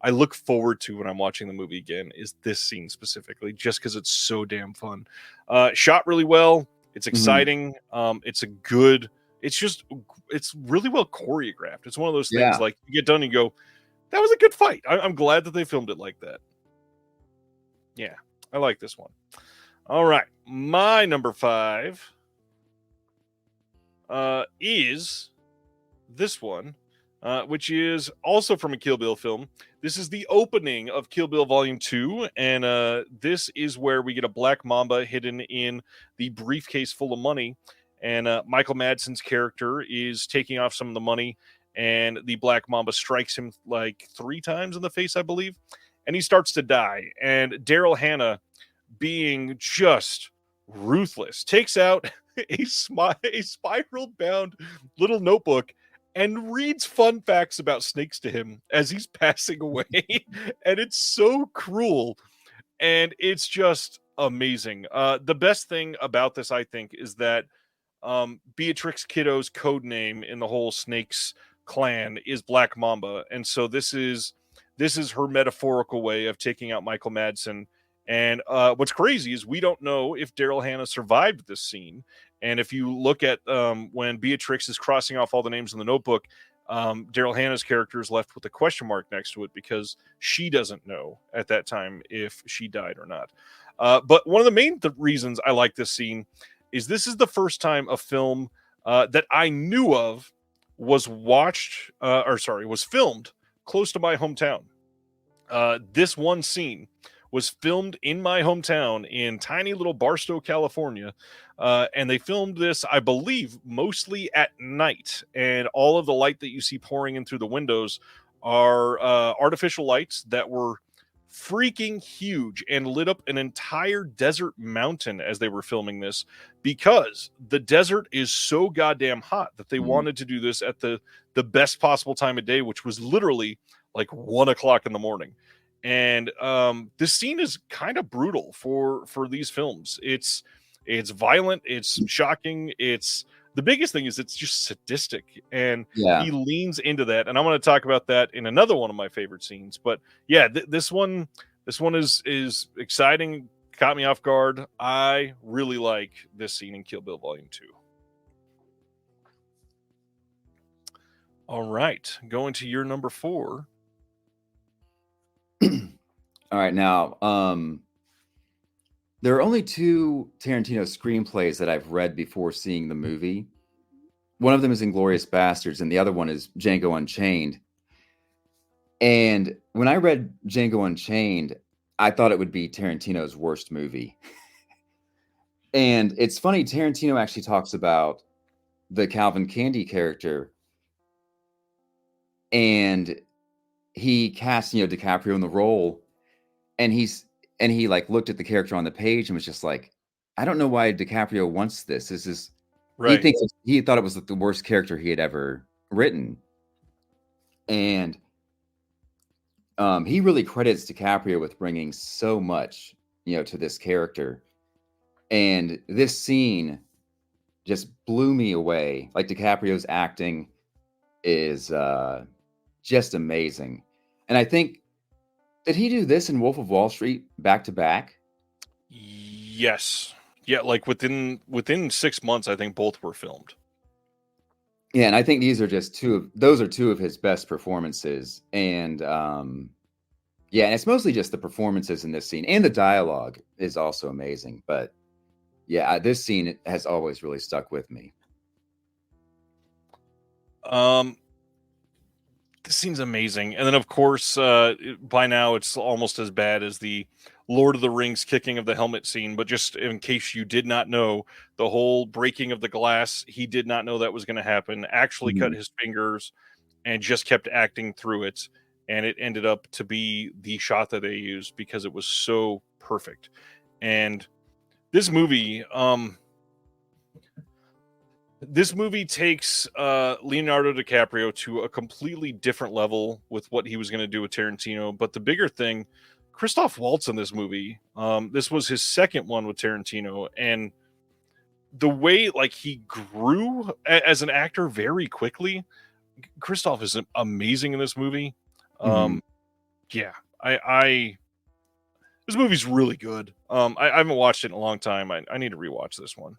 look forward to when I'm watching the movie again, is this scene specifically, just because it's so damn fun. Shot really well. It's exciting. It's really well choreographed. It's one of those things like you get done and you go, that was a good fight. I'm glad that they filmed it like that. Yeah, I like this one. All right. My number 5 is this one, which is also from a Kill Bill film. This is the opening of Kill Bill Volume 2, and this is where we get a Black Mamba hidden in the briefcase full of money, and Michael Madsen's character is taking off some of the money, and the Black Mamba strikes him like 3 times in the face, I believe, and he starts to die, and Daryl Hannah, being just ruthless, takes out a spiral-bound little notebook and reads fun facts about snakes to him as he's passing away. And it's so cruel. And it's just amazing. The best thing about this, I think, is that Beatrix Kiddo's code name in the whole Snakes clan is Black Mamba. And so this is her metaphorical way of taking out Michael Madsen. And what's crazy is we don't know if Daryl Hannah survived this scene. And if you look at when Beatrix is crossing off all the names in the notebook, Daryl Hannah's character is left with a question mark next to it because she doesn't know at that time if she died or not. But one of the main reasons I like this scene is this is the first time a film that I knew of was filmed close to my hometown. This one scene was filmed in my hometown in tiny little Barstow, California. And they filmed this, I believe, mostly at night. And all of the light that you see pouring in through the windows are artificial lights that were freaking huge and lit up an entire desert mountain as they were filming this, because the desert is so goddamn hot that they wanted to do this at the best possible time of day, which was literally like 1 o'clock in the morning. And this scene is kind of brutal for these films. It's It's violent. It's shocking. It's the biggest thing is it's just sadistic, and Yeah. he leans into that. And I'm going to talk about that in another one of my favorite scenes. But yeah, this one is exciting. Caught me off guard. I really like this scene in Kill Bill Volume 2. All right, going to your number 4. All right, now there are only 2 Tarantino screenplays that I've read before seeing the movie. One of them is Inglourious Bastards, and the other one is Django Unchained. And when I read Django Unchained, I thought it would be Tarantino's worst movie. And it's funny, Tarantino actually talks about the Calvin Candy character, and he cast, DiCaprio in the role, and he like looked at the character on the page and was just like, I don't know why DiCaprio wants this. This is Right. He thought it was the worst character he had ever written. And he really credits DiCaprio with bringing so much, to this character. And this scene just blew me away. Like, DiCaprio's acting is just amazing. And I think, did he do this in Wolf of Wall Street back to back? Yes. Yeah, like within 6 months, I think both were filmed. Yeah, and I think these are just those are two of his best performances. And yeah, and it's mostly just the performances in this scene, and the dialogue is also amazing. But yeah, this scene has always really stuck with me. This scene's amazing. And then, of course, by now it's almost as bad as the Lord of the Rings kicking of the helmet scene. But just in case you did not know, the whole breaking of the glass, he did not know that was going to happen. Actually cut his fingers and just kept acting through it. And it ended up to be the shot that they used because it was so perfect. And this movie, takes Leonardo DiCaprio to a completely different level with what he was going to do with Tarantino. But the bigger thing, Christoph Waltz in this movie, this was his second one with Tarantino, and the way like he grew as an actor very quickly. Christoph is amazing in this movie. Yeah, I this movie's really good. I haven't watched it in a long time. I need to rewatch this one.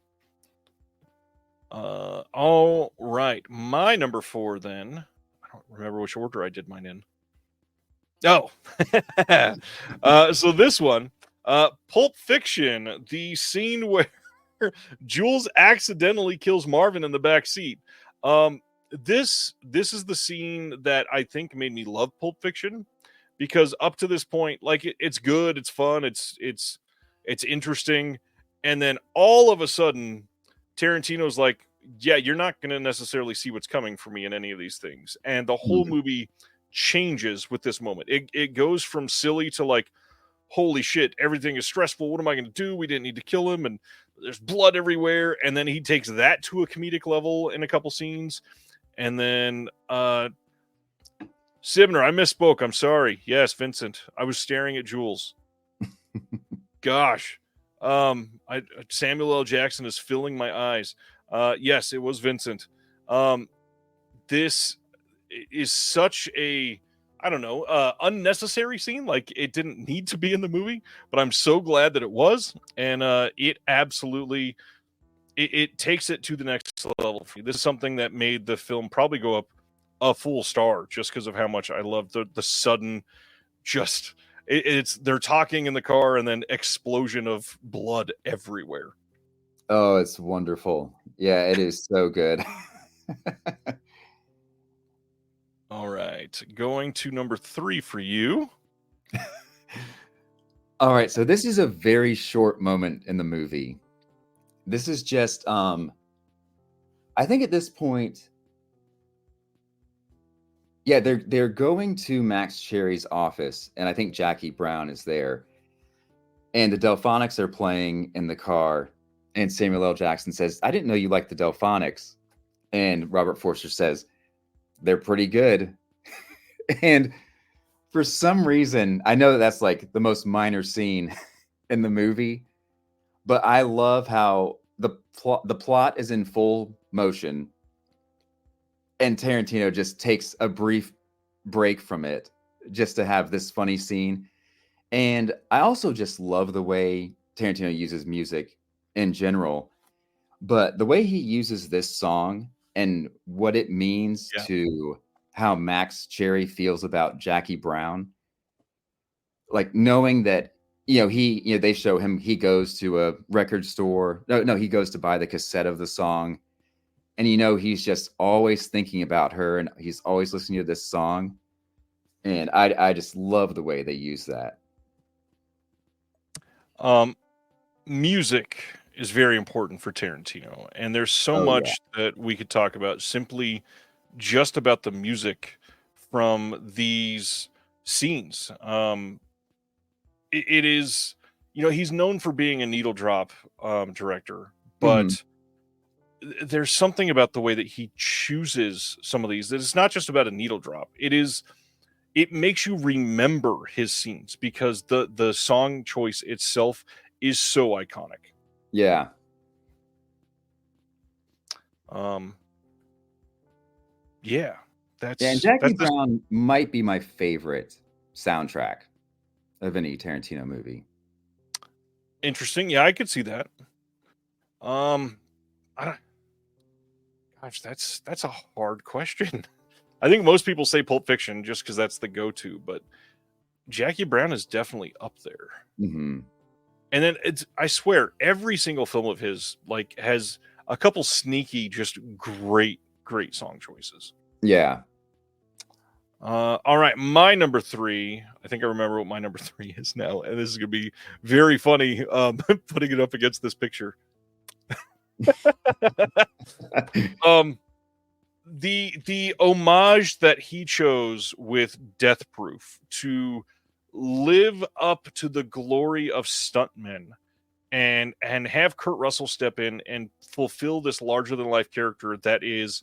All right, my number 4 then. I don't remember which order I did mine in. Oh, so this one, Pulp Fiction, the scene where Jules accidentally kills Marvin in the back seat. This is the scene that I think made me love Pulp Fiction, because up to this point, like it's good, it's fun, it's interesting, and then all of a sudden, Tarantino's like, yeah, you're not going to necessarily see what's coming for me in any of these things. And the whole movie changes with this moment. It goes from silly to like, holy shit, everything is stressful. What am I going to do? We didn't need to kill him. And there's blood everywhere. And then he takes that to a comedic level in a couple scenes. And then, Sibner, I misspoke. I'm sorry. Yes, Vincent. I was staring at Jules. Gosh. Samuel L. Jackson is filling my eyes. Yes, it was Vincent. This is such a, I don't know, unnecessary scene. Like, it didn't need to be in the movie, but I'm so glad that it was. And it absolutely, it takes it to the next level for me. This is something that made the film probably go up a full star just because of how much I love the sudden, just, it's they're talking in the car and then explosion of blood everywhere. Oh, it's wonderful. Yeah, it is so good. All right, going to number 3 for you. All right, so this is a very short moment in the movie. This is just, I think at this point, yeah, they're going to Max Cherry's office, and I think Jackie Brown is there. And the Delphonics are playing in the car, and Samuel L. Jackson says, I didn't know you liked the Delphonics. And Robert Forster says, they're pretty good. And for some reason, I know that's like the most minor scene in the movie, but I love how the plot is in full motion, and Tarantino just takes a brief break from it just to have this funny scene. And I also just love the way Tarantino uses music in general, but the way he uses this song and what it means Yeah. to how Max Cherry feels about Jackie Brown, like knowing that they show him, he goes to a record store. No, he goes to buy the cassette of the song, and he's just always thinking about her, and he's always listening to this song. And I just love the way they use that. Music is very important for Tarantino, and there's so Oh yeah. much that we could talk about simply just about the music from these scenes. It is, he's known for being a needle drop director, Hmm. but there's something about the way that he chooses some of these that it's not just about a needle drop. It makes you remember his scenes because the song choice itself is so iconic. Yeah. Yeah, Yeah, and that's Jackie that's just Brown might be my favorite soundtrack of any Tarantino movie. interesting. Yeah, I could see that. Um, I don't, gosh, that's a hard question. I think most people say Pulp Fiction just because that's the go-to, but Jackie Brown is definitely up there. Hmm. And then I swear, every single film of his has a couple sneaky, just great song choices. Yeah. All right, my number three. I think I remember what my number three is now, and this is gonna be very funny. Putting it up against this picture. um, the homage that he chose with Death Proof to live up to the glory of stuntmen and have Kurt Russell step in and fulfill this larger than life character that is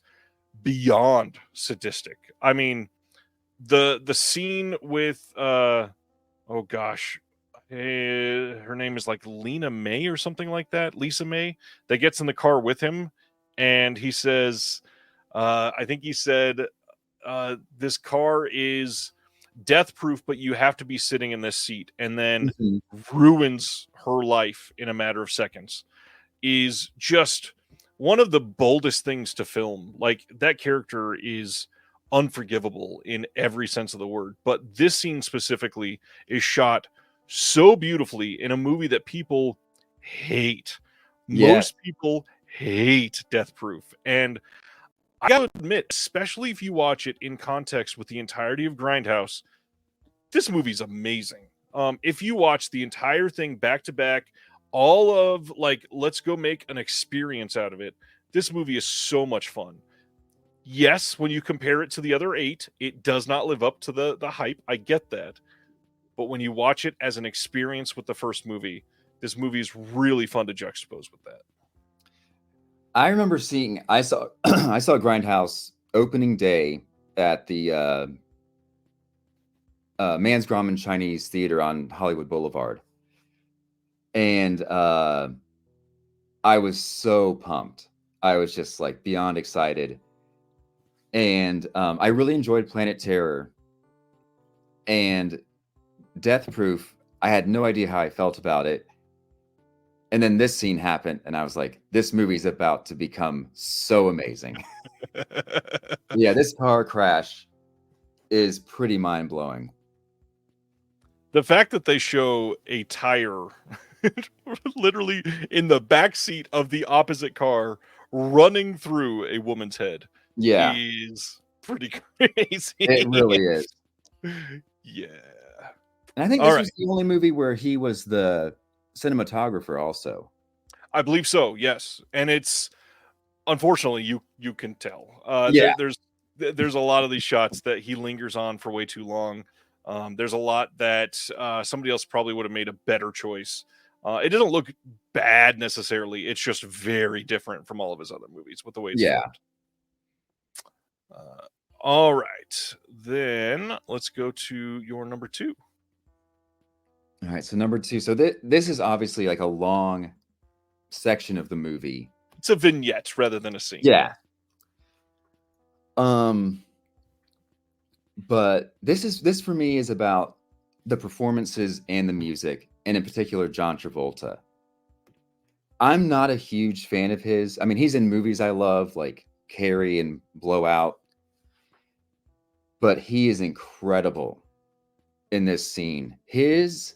beyond sadistic. I mean, the scene with oh gosh, her name is like Lena May or something like that, Lisa May, that gets in the car with him, and he says, I think he said, this car is death proof, but you have to be sitting in this seat, and then Mhm. ruins her life in a matter of seconds, is just one of the boldest things to film. Like, that character is unforgivable in every sense of the word, but this scene specifically is shot so beautifully in a movie that people hate. Yeah. Most people hate Death Proof, and I gotta admit, especially if you watch it in context with the entirety of Grindhouse, this movie's amazing. If you watch the entire thing back to back, all of like, let's go make an experience out of it. This movie is so much fun. Yes, when you compare it to the other 8, it does not live up to the hype. I get that. But when you watch it as an experience with the first movie, this movie is really fun to juxtapose with that. I remember I saw I saw Grindhouse opening day at the Man's Grauman Chinese Theater on Hollywood Boulevard. And I was so pumped. I was just like beyond excited. And I really enjoyed Planet Terror. And Death Proof, I had no idea how I felt about it. And then this scene happened, and I was like, this movie's about to become so amazing. Yeah, this car crash is pretty mind-blowing. The fact that they show a tire literally in the back seat of the opposite car running through a woman's head Yeah, is pretty it crazy. really is. Yeah. And I think All this right. was the only movie where he was the cinematographer also. I believe so. Yes. And it's, unfortunately, you can tell. Yeah. There's a lot of these shots that he lingers on for way too long. There's a lot that somebody else probably would have made a better choice. It doesn't look bad necessarily. It's just very different from all of his other movies with the way it's Yeah. filmed. All right, then let's go to your number 2. All right, so number 2. So this is obviously like a long section of the movie. It's a vignette rather than a scene. Yeah. But this for me is about the performances and the music, and in particular John Travolta. I'm not a huge fan of his. I mean, he's in movies I love like Carrie and Blowout, but he is incredible in this scene. His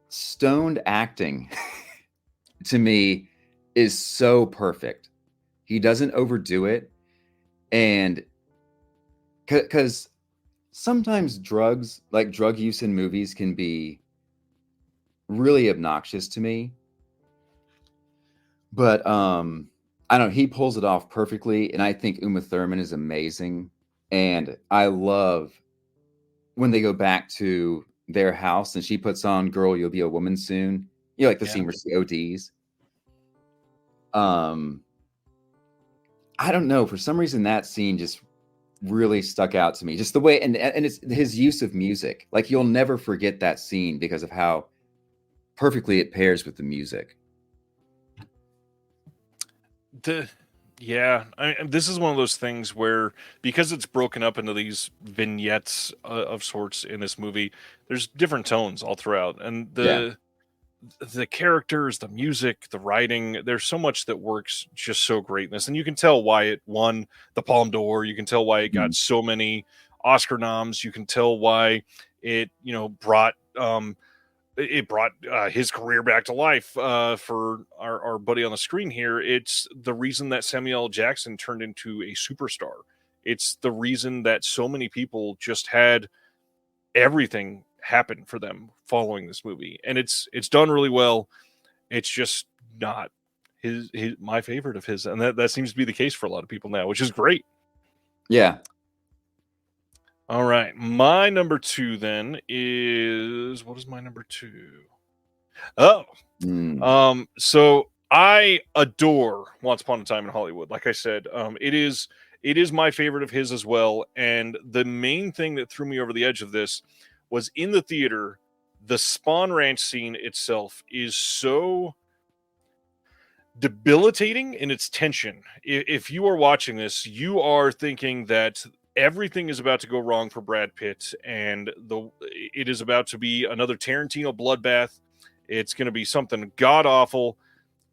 stoned acting to me is so perfect. He doesn't overdo it, and because sometimes drugs, like drug use in movies, can be really obnoxious to me. But I don't know, he pulls it off perfectly, and I think Uma Thurman is amazing. And I love when they go back to their house and she puts on "Girl, You'll Be a Woman Soon." You know, like the scene where she ODs. I don't know, for some reason that scene just really stuck out to me. Just the way, and it's his use of music. Like, you'll never forget that scene because of how perfectly it pairs with the music. This is one of those things where, because it's broken up into these vignettes of sorts in this movie, there's different tones all throughout, and the characters, the music, the writing, there's so much that works just so great in this. And you can tell why it won the Palme d'Or. You can tell why it got so many Oscar noms. You can tell why it, brought his career back to life for our buddy on the screen here. It's the reason that Samuel L. Jackson turned into a superstar. It's the reason that so many people just had everything happen for them following this movie, and it's done really well. It's just not his my favorite of his, and that seems to be the case for a lot of people now, which is great. Yeah. All right, my number 2 then is, what is my number 2? So I adore Once Upon a Time in Hollywood. Like I said, it is my favorite of his as well. And the main thing that threw me over the edge of this was, in the theater, the Spawn Ranch scene itself is so debilitating in its tension. If you are watching this, you are thinking that everything is about to go wrong for Brad Pitt, and it is about to be another Tarantino bloodbath. It's going to be something god awful,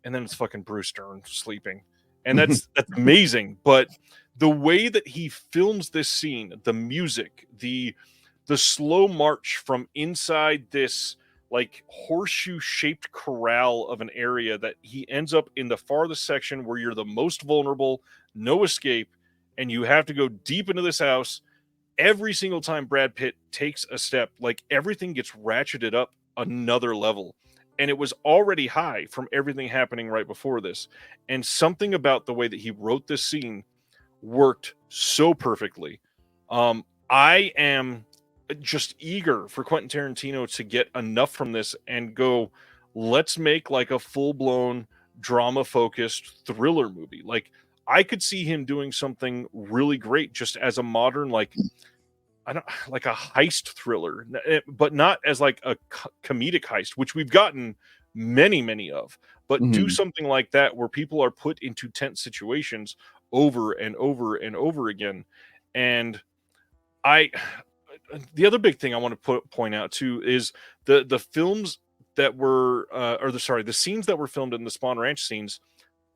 and then it's fucking Bruce Dern sleeping, and that's amazing. But the way that he films this scene, the music, the slow march from inside this like horseshoe shaped corral of an area that he ends up in the farthest section where you're the most vulnerable, no escape, and you have to go deep into this house. Every single time Brad Pitt takes a step, like, everything gets ratcheted up another level. And it was already high from everything happening right before this. And something about the way that he wrote this scene worked so perfectly. I am just eager for Quentin Tarantino to get enough from this and go, let's make like a full-blown drama-focused thriller movie. Like, I could see him doing something really great just as a modern, like, I don't like a heist thriller, but not as like a comedic heist, which we've gotten many, many of, but do something like that where people are put into tense situations over and over and over again. And the other big thing I want to point out too is the films that were, the scenes that were filmed in the Spawn Ranch scenes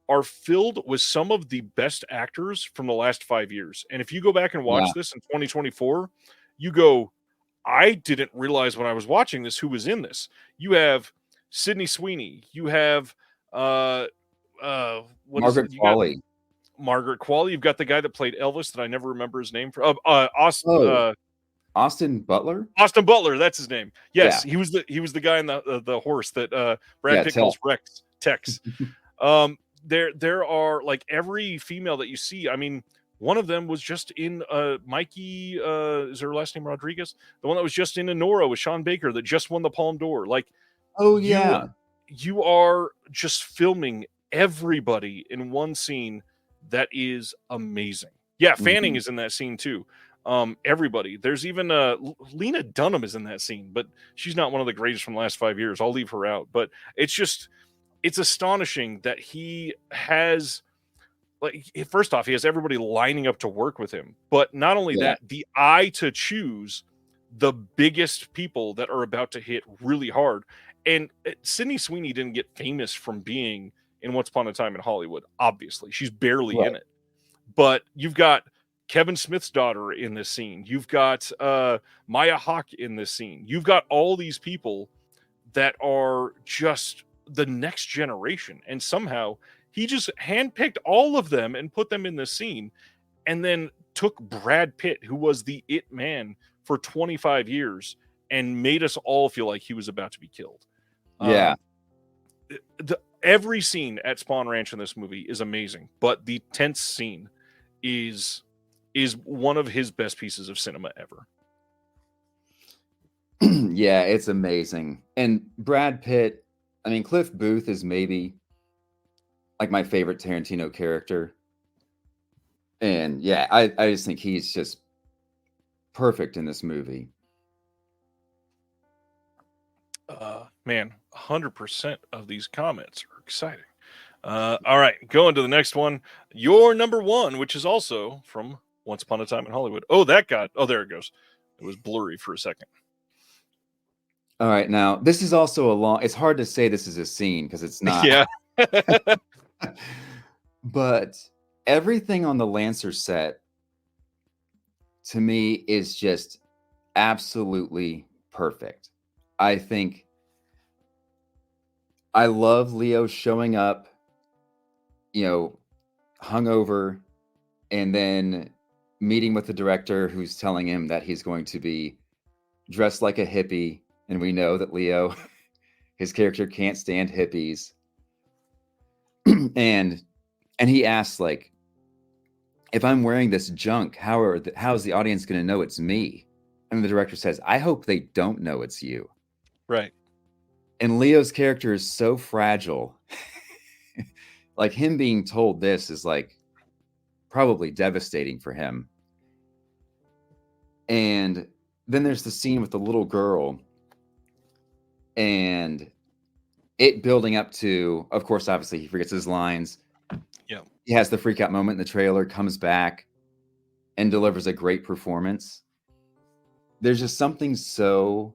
are filled with some of the best actors from the last 5 years. And if you go back and watch this in 2024, you go, I didn't realize when I was watching this who was in this. You have Sydney Sweeney. You have Margaret Qualley. Margaret Qualley. You've got the guy that played Elvis that I never remember his name for. Austin Butler. Austin Butler, that's his name. Yes, he was the guy in the horse that Brad Pitt calls Tex. There are, like, every female that you see. I mean, one of them was just in Mikey. Is her last name Rodriguez? The one that was just in Nora with Sean Baker that just won the Palme d'Or. Like, you are just filming everybody in one scene that is amazing. Yeah, Fanning is in that scene too. Everybody. There's even Lena Dunham is in that scene, but she's not one of the greatest from the last 5 years. I'll leave her out. But it's just it's astonishing that he has, like, first off, he has everybody lining up to work with him, but not only Yeah. that, the eye to choose the biggest people that are about to hit really hard. And Sydney Sweeney didn't get famous from being in Once Upon a Time in Hollywood. Obviously, she's barely in Right. it, but you've got Kevin Smith's daughter in this scene. You've got Maya Hawke in this scene. You've got all these people that are just the next generation. And somehow he just handpicked all of them and put them in the scene, and then took Brad Pitt, who was the it man for 25 years, and made us all feel like he was about to be killed. Yeah. Every scene at Spawn Ranch in this movie is amazing, but the tense scene is one of his best pieces of cinema ever. Yeah, it's amazing. And Brad Pitt, I mean, Cliff Booth is maybe like my favorite Tarantino character. And yeah, I just think he's just perfect in this movie. Man, 100% of these comments are exciting. All right, going to the next one. Your number one, which is also from Once Upon a Time in Hollywood. Oh, there it goes. It was blurry for a second. All right, now this is also it's hard to say this is a scene because it's not. Yeah. But everything on the Lancer set to me is just absolutely perfect. I think I love Leo showing up, hungover, and then meeting with the director who's telling him that he's going to be dressed like a hippie. And we know that Leo, his character, can't stand hippies. and he asks, like, if I'm wearing this junk, how's the audience going to know it's me? And the director says, I hope they don't know it's you. Right. And Leo's character is so fragile. Like, him being told this is like probably devastating for him. And then there's the scene with the little girl and it building up to, of course, obviously he forgets his lines. Yeah. He has the freak out moment in the trailer, comes back and delivers a great performance. There's just something so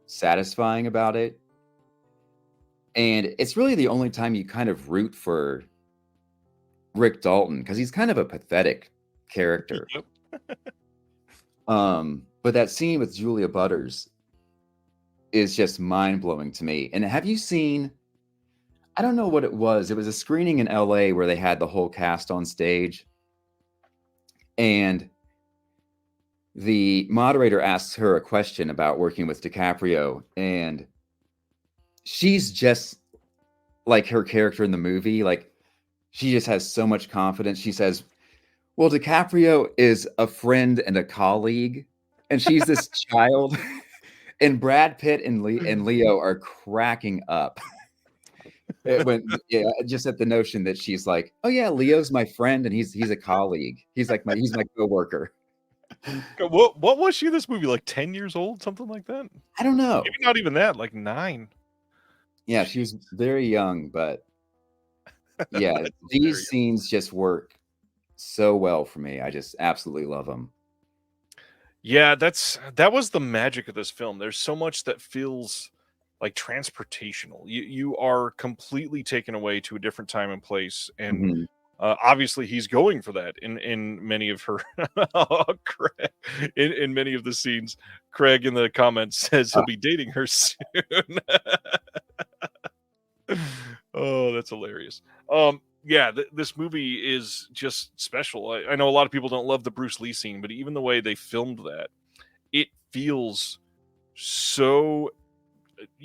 satisfying about it. And it's really the only time you kind of root for Rick Dalton because he's kind of a pathetic character. Yep. But that scene with Julia Butters is just mind-blowing to me. And have you seen, I don't know what it was. It was a screening in LA where they had the whole cast on stage. And the moderator asks her a question about working with DiCaprio. And she's just like her character in the movie. Like, she just has so much confidence. She says, well, DiCaprio is a friend and a colleague. And she's this child. And Brad Pitt and Leo are cracking up. Just at the notion that she's like, oh yeah, Leo's my friend and he's a colleague. He's my coworker. What was she in this movie? Like 10 years old, something like that? I don't know. Maybe not even that, like 9. Yeah, she was very young, but yeah, these scenes just work so well for me. I just absolutely love them. Yeah, that was the magic of this film. There's so much that feels like transportational. You are completely taken away to a different time and place, and obviously he's going for that in many of her in many of the scenes. Craig in the comments says he'll be dating her soon. Oh, that's hilarious. Yeah, this movie is just special. I know a lot of people don't love the Bruce Lee scene, but even the way they filmed that, it feels so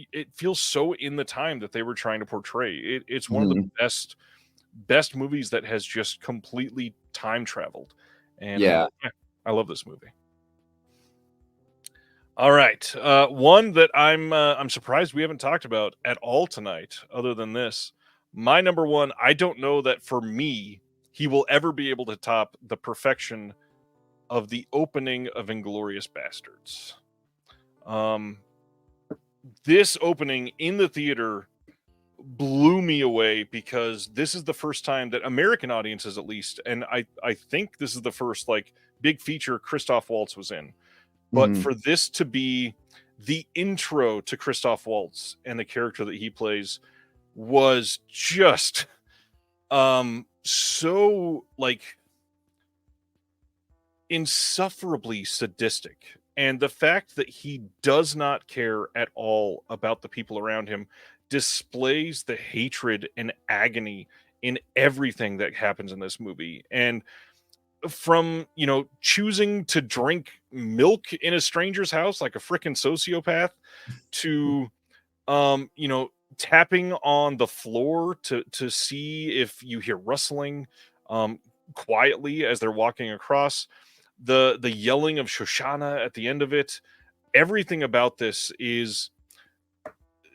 in the time that they were trying to portray. It's one of the best movies that has just completely time traveled. And yeah, I love this movie. All right, one that I'm surprised we haven't talked about at all tonight, other than this. My number one, I don't know that for me, he will ever be able to top the perfection of the opening of Inglourious Bastards. This opening in the theater blew me away because this is the first time that American audiences, at least, and I think this is the first like big feature Christoph Waltz was in. But Mhm. for this to be the intro to Christoph Waltz and the character that he plays was just so like insufferably sadistic. And the fact that he does not care at all about the people around him displays the hatred and agony in everything that happens in this movie. And from, choosing to drink milk in a stranger's house like a freaking sociopath to tapping on the floor to see if you hear rustling um quietly as they're walking across, the yelling of Shoshana at the end of it. Everything about this is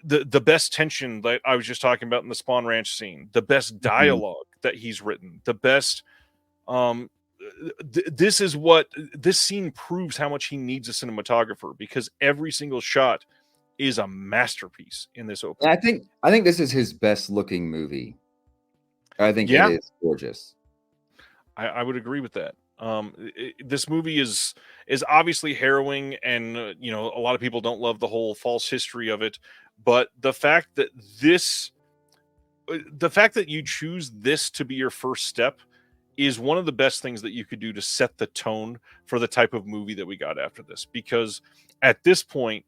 the best tension that I was just talking about in the Spawn Ranch scene, the best Mhm. dialogue that he's written, the best um this is what this scene proves how much he needs a cinematographer, because every single shot is a masterpiece in this And opening. I think this is his best looking movie. I think it Yeah, is gorgeous. I would agree with that. This movie is obviously harrowing, and a lot of people don't love the whole false history of it. But the fact that you choose this to be your first step is one of the best things that you could do to set the tone for the type of movie that we got after this. Because at this point,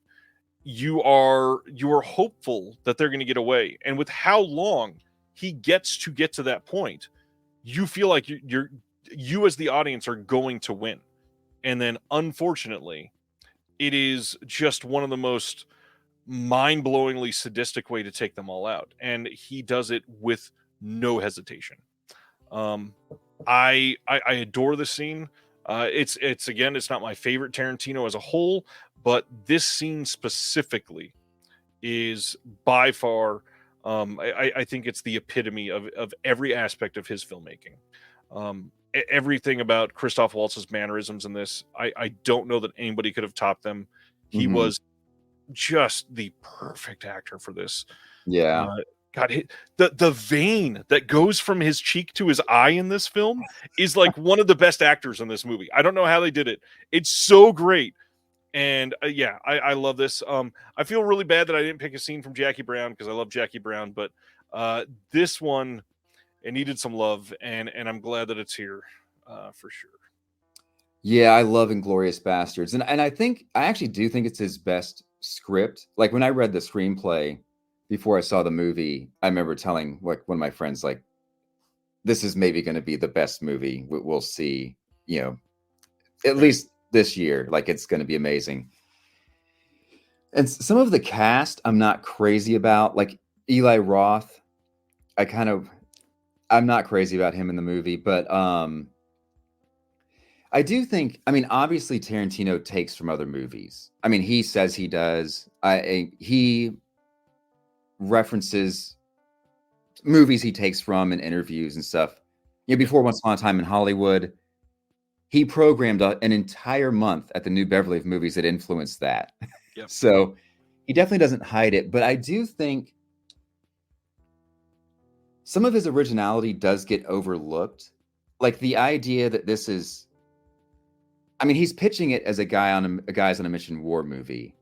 you are hopeful that they're going to get away, and with how long he gets to get to that point, you feel like you as the audience are going to win. And then unfortunately, it is just one of the most mind-blowingly sadistic way to take them all out, and he does it with no hesitation. um I adore this scene. It's again, it's not my favorite Tarantino as a whole, but this scene specifically is by far, I think it's the epitome of every aspect of his filmmaking. Everything about Christoph Waltz's mannerisms in this, I don't know that anybody could have topped them. He Mhm. was just the perfect actor for this. Yeah. Uh, God, the vein that goes from his cheek to his eye in this film is like one of the best actors in this movie. I don't know how they did it. It's so great. And yeah, I love this. I feel really bad that I didn't pick a scene from Jackie Brown because I love Jackie Brown, but this one, it needed some love, and I'm glad that it's here for sure. Yeah, I love Inglorious Bastards. And I actually do think it's his best script. Like when I read the screenplay before I saw the movie, I remember telling like one of my friends like this is maybe going to be the best movie we'll see, you know, at Right. least this year. Like it's going to be amazing. And some of the cast I'm not crazy about, like Eli Roth. I kind of I'm not crazy about him in the movie, but I do think, I mean, obviously Tarantino takes from other movies. I mean, he says he does. He references movies he takes from in interviews and stuff. You know, Yep. before Once Upon a Time in Hollywood, he programmed an entire month at the New Beverly of movies that influenced that. Yep. So he definitely doesn't hide it, but I do think some of his originality does get overlooked. Like the idea that this is, I mean, he's pitching it as a guys on a mission war movie.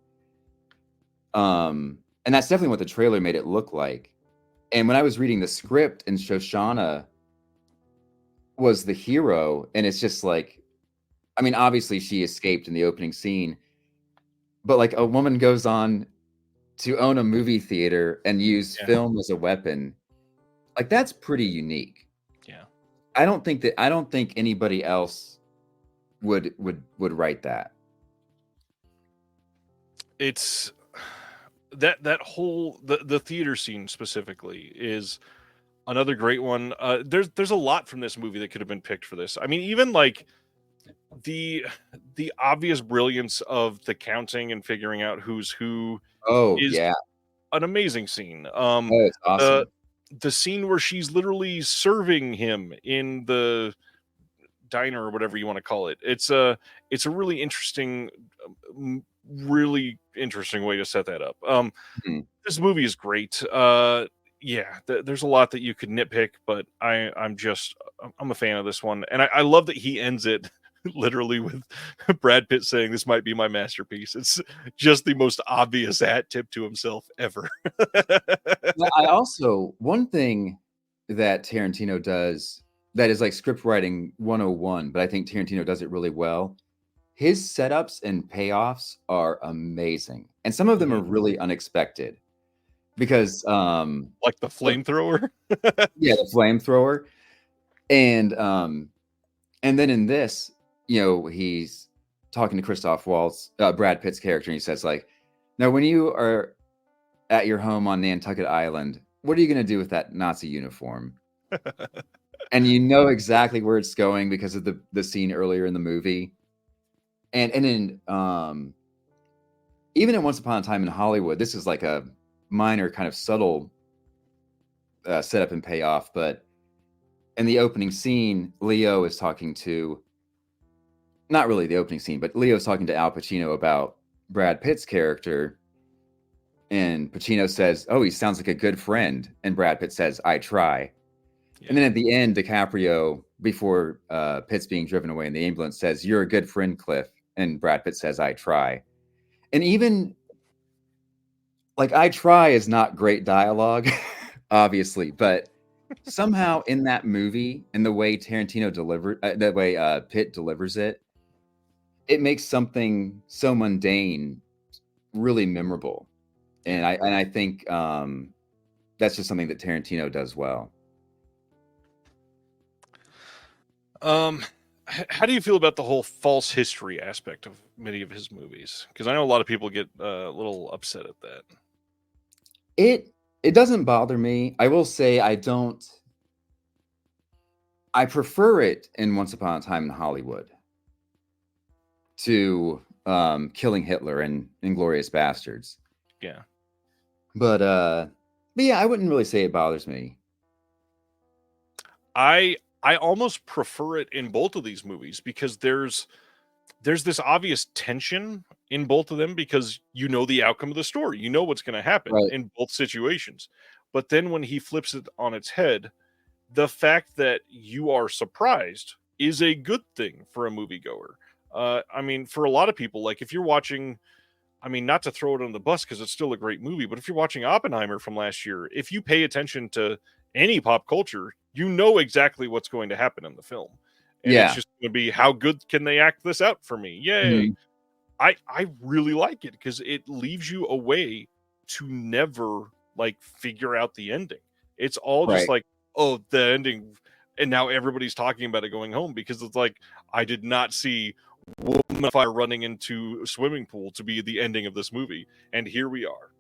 And that's definitely what the trailer made it look like. And when I was reading the script and Shoshana was the hero, and it's just like, I mean, obviously she escaped in the opening scene, but like a woman goes on to own a movie theater and use Yeah. film as a weapon. Like that's pretty unique. Yeah. I don't think anybody else would write that. It's that whole the theater scene specifically is another great one. There's a lot from this movie that could have been picked for this. I mean, even like the the obvious brilliance of the counting and figuring out who's who Oh, is yeah. an amazing scene. Oh, it's The awesome. the scene where she's literally serving him in the diner or whatever you want to call it. It's a really interesting, really interesting way to set that up. Mhm. This movie is great. yeah, there's a lot that you could nitpick, but I'm a fan of this one, and I love that he ends it literally with Brad Pitt saying, "This might be my masterpiece." It's just the most obvious hat tip to himself ever. I also, one thing that Tarantino does that is like script writing 101, but I think Tarantino does it really well. His setups and payoffs are amazing, and some of them are really unexpected because like the flamethrower. yeah, the flamethrower. And then in this, he's talking to Christoph Waltz, Brad Pitt's character, and he says, like, now when you are at your home on Nantucket Island, what are you going to do with that Nazi uniform? And you know exactly where it's going because of the scene earlier in the movie. And in even in Once Upon a Time in Hollywood, this is like a minor kind of subtle setup and payoff, but in the opening scene, Leo is talking to, not really the opening scene, but Leo's talking to Al Pacino about Brad Pitt's character. And Pacino says, "Oh, he sounds like a good friend." And Brad Pitt says, "I try." Yeah. And then at the end, DiCaprio, before Pitt's being driven away in the ambulance, says, "You're a good friend, Cliff." And Brad Pitt says, "I try." And even like, "I try" is not great dialogue, obviously, but somehow in that movie and the way Tarantino the way Pitt delivers it, it makes something so mundane really memorable. And I think that's just something that Tarantino does well. How do you feel about the whole false history aspect of many of his movies? Because I know a lot of people get a little upset at that. It doesn't bother me. I will say I prefer it in Once Upon a Time in Hollywood to killing Hitler and Inglourious Bastards. Yeah. But yeah, I wouldn't really say it bothers me. I almost prefer it in both of these movies because there's this obvious tension in both of them because you know the outcome of the story. You know what's going to happen in both situations. But then when he flips it on its head, the fact that you are surprised is a good thing for a moviegoer. I mean, for a lot of people, like if you're watching, I mean, not to throw it on the bus because it's still a great movie, but if you're watching Oppenheimer from last year, if you pay attention to any pop culture, you know exactly what's going to happen in the film. And it's just going to be, how good can they act this out for me? Yay. Mm-hmm. I really like it because it leaves you a way to never like figure out the ending. It's all just like, oh, the ending. And now everybody's talking about it going home because it's like, I did not see woman fire running into a swimming pool to be the ending of this movie. And here we are.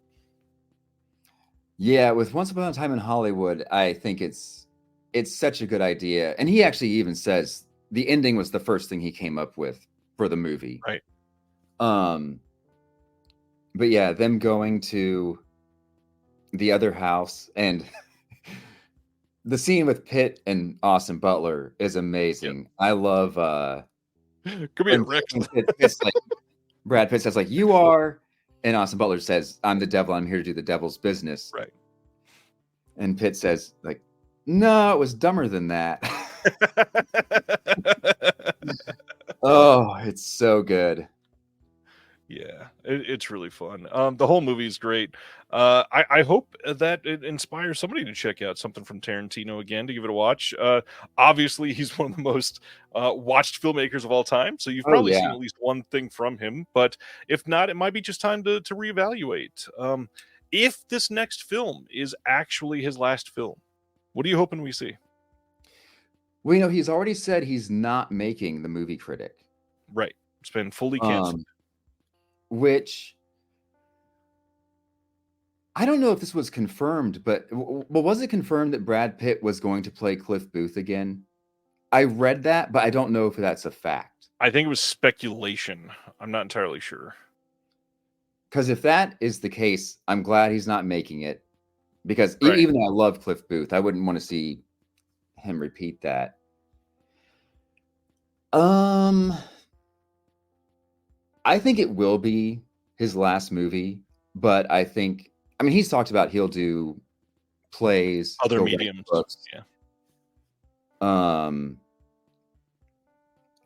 Yeah. With Once Upon a Time in Hollywood, I think it's such a good idea. And he actually even says the ending was the first thing he came up with for the movie. Right. But yeah, them going to the other house and the scene with Pitt and Austin Butler is amazing. Yep. I love come here, Rex. Brad Pitt says, like, "You are," and Austin Butler says, "I'm the devil, I'm here to do the devil's business." Right. And Pitt says, like, "No, it was dumber than that." Oh, it's so good. Yeah, it's really fun. The whole movie is great. I hope that it inspires somebody to check out something from Tarantino again, to give it a watch. Obviously, he's one of the most watched filmmakers of all time, so you've probably seen at least one thing from him. But if not, it might be just time to reevaluate. If this next film is actually his last film, what are you hoping we see? Well, he's already said he's not making The Movie Critic. Right. It's been fully canceled. Which I don't know if this was confirmed, but was it confirmed that Brad Pitt was going to play Cliff Booth again? I read that, but I don't know if that's a fact. I think it was speculation. I'm not entirely sure. Because if that is the case, I'm glad he's not making it. Because even though I love Cliff Booth, I wouldn't want to see him repeat that. I think it will be his last movie, but I mean, he's talked about he'll do plays, other he'll write mediums. books. Yeah.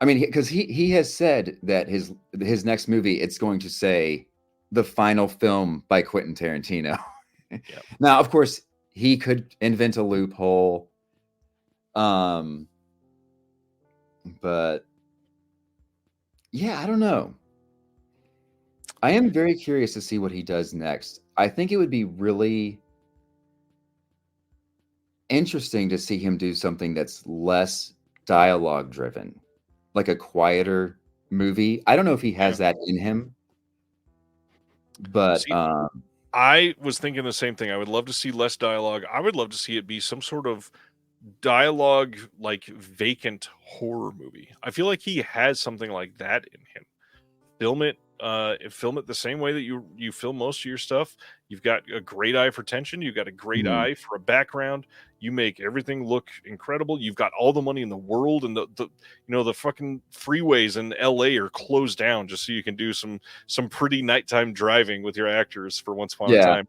I mean, because he has said that his next movie, it's going to say the final film by Quentin Tarantino. Yep. Now, of course, he could invent a loophole. But yeah, I don't know. I am very curious to see what he does next. I think it would be really interesting to see him do something that's less dialogue driven, like a quieter movie. I don't know if he has that in him, but See, I was thinking the same thing. I would love to see less dialogue. I would love to see it be some sort of dialogue, like vacant horror movie. I feel like he has something like that in him. Film it the same way that you film most of your stuff. You've got a great eye for tension. You've got a great eye for a background. You make everything look incredible. You've got all the money in the world, and the fucking freeways in LA are closed down just so you can do some pretty nighttime driving with your actors for once upon a time.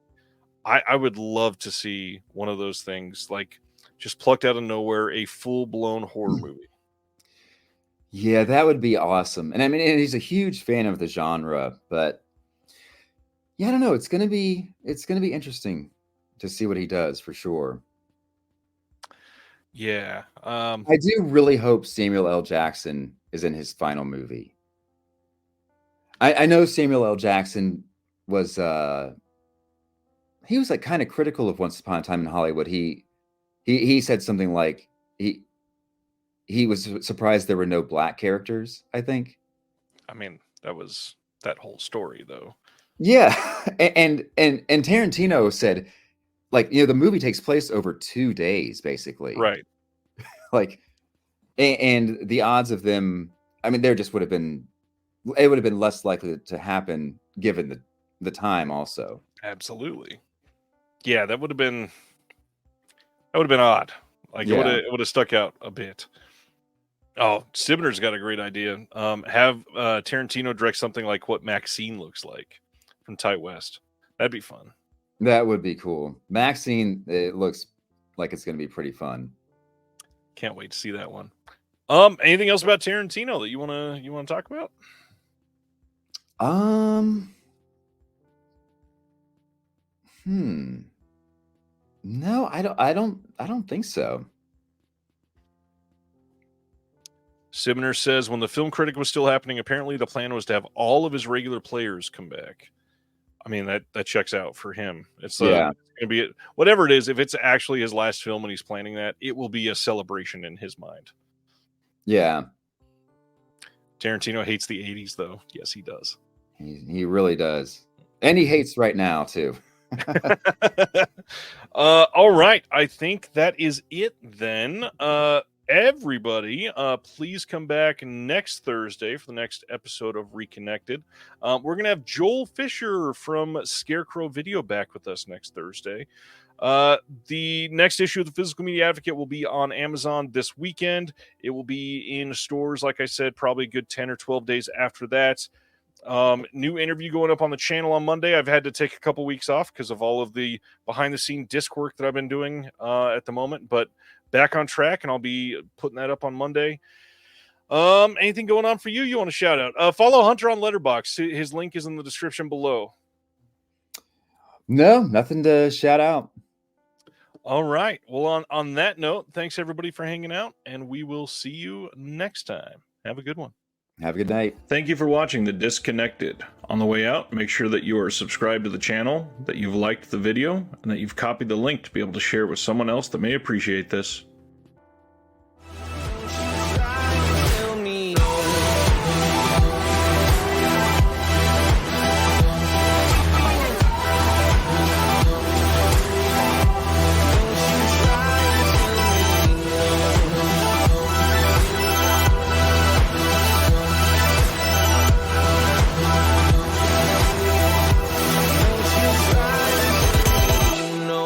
I would love to see one of those things, like just plucked out of nowhere, a full-blown horror movie. Yeah, that would be awesome. And I mean, and he's a huge fan of the genre, but yeah, I don't know. It's gonna be interesting to see what he does for sure. Yeah. I do really hope Samuel L. Jackson is in his final movie. I know Samuel L. Jackson was he was like kind of critical of Once Upon a Time in Hollywood. He said something like he was surprised there were no black characters, I think. I mean, that was that whole story, though. Yeah. And Tarantino said, like, the movie takes place over 2 days, basically. Right. Like, and the odds of them, I mean, it would have been less likely to happen given the time also. Absolutely. Yeah, that would have been odd. Like, it would have stuck out a bit. Oh, Sibner's got a great idea. Have Tarantino direct something like what Maxine looks like from Tight West. That'd be fun. That would be cool. Maxine, it looks like it's going to be pretty fun. Can't wait to see that one. Anything else about Tarantino that you want to talk about? No, I don't think so. Sibner says when the film critic was still happening, apparently the plan was to have all of his regular players come back. I mean, that checks out for him. It's going to be whatever it is. If it's actually his last film and he's planning that, it will be a celebration in his mind. Yeah. Tarantino hates the 80s, though. Yes, he does. He really does. And he hates right now, too. All right. I think that is it then. Everybody, please come back next Thursday for the next episode of Reconnected. We're going to have Joel Fisher from Scarecrow Video back with us next Thursday. The next issue of the Physical Media Advocate will be on Amazon this weekend. It will be in stores, like I said, probably a good 10 or 12 days after that. New interview going up on the channel on Monday. I've had to take a couple weeks off because of all of the behind-the-scene disc work that I've been doing at the moment, but back on track, and I'll be putting that up on Monday. Anything going on for you? You want to shout out? Follow Hunter on Letterboxd. His link is in the description below. No, nothing to shout out. All right. Well, on that note, thanks everybody for hanging out, and we will see you next time. Have a good one. Have a good night. Thank you for watching The Disconnected. On the way out, make sure that you are subscribed to the channel, that you've liked the video, and that you've copied the link to be able to share with someone else that may appreciate this.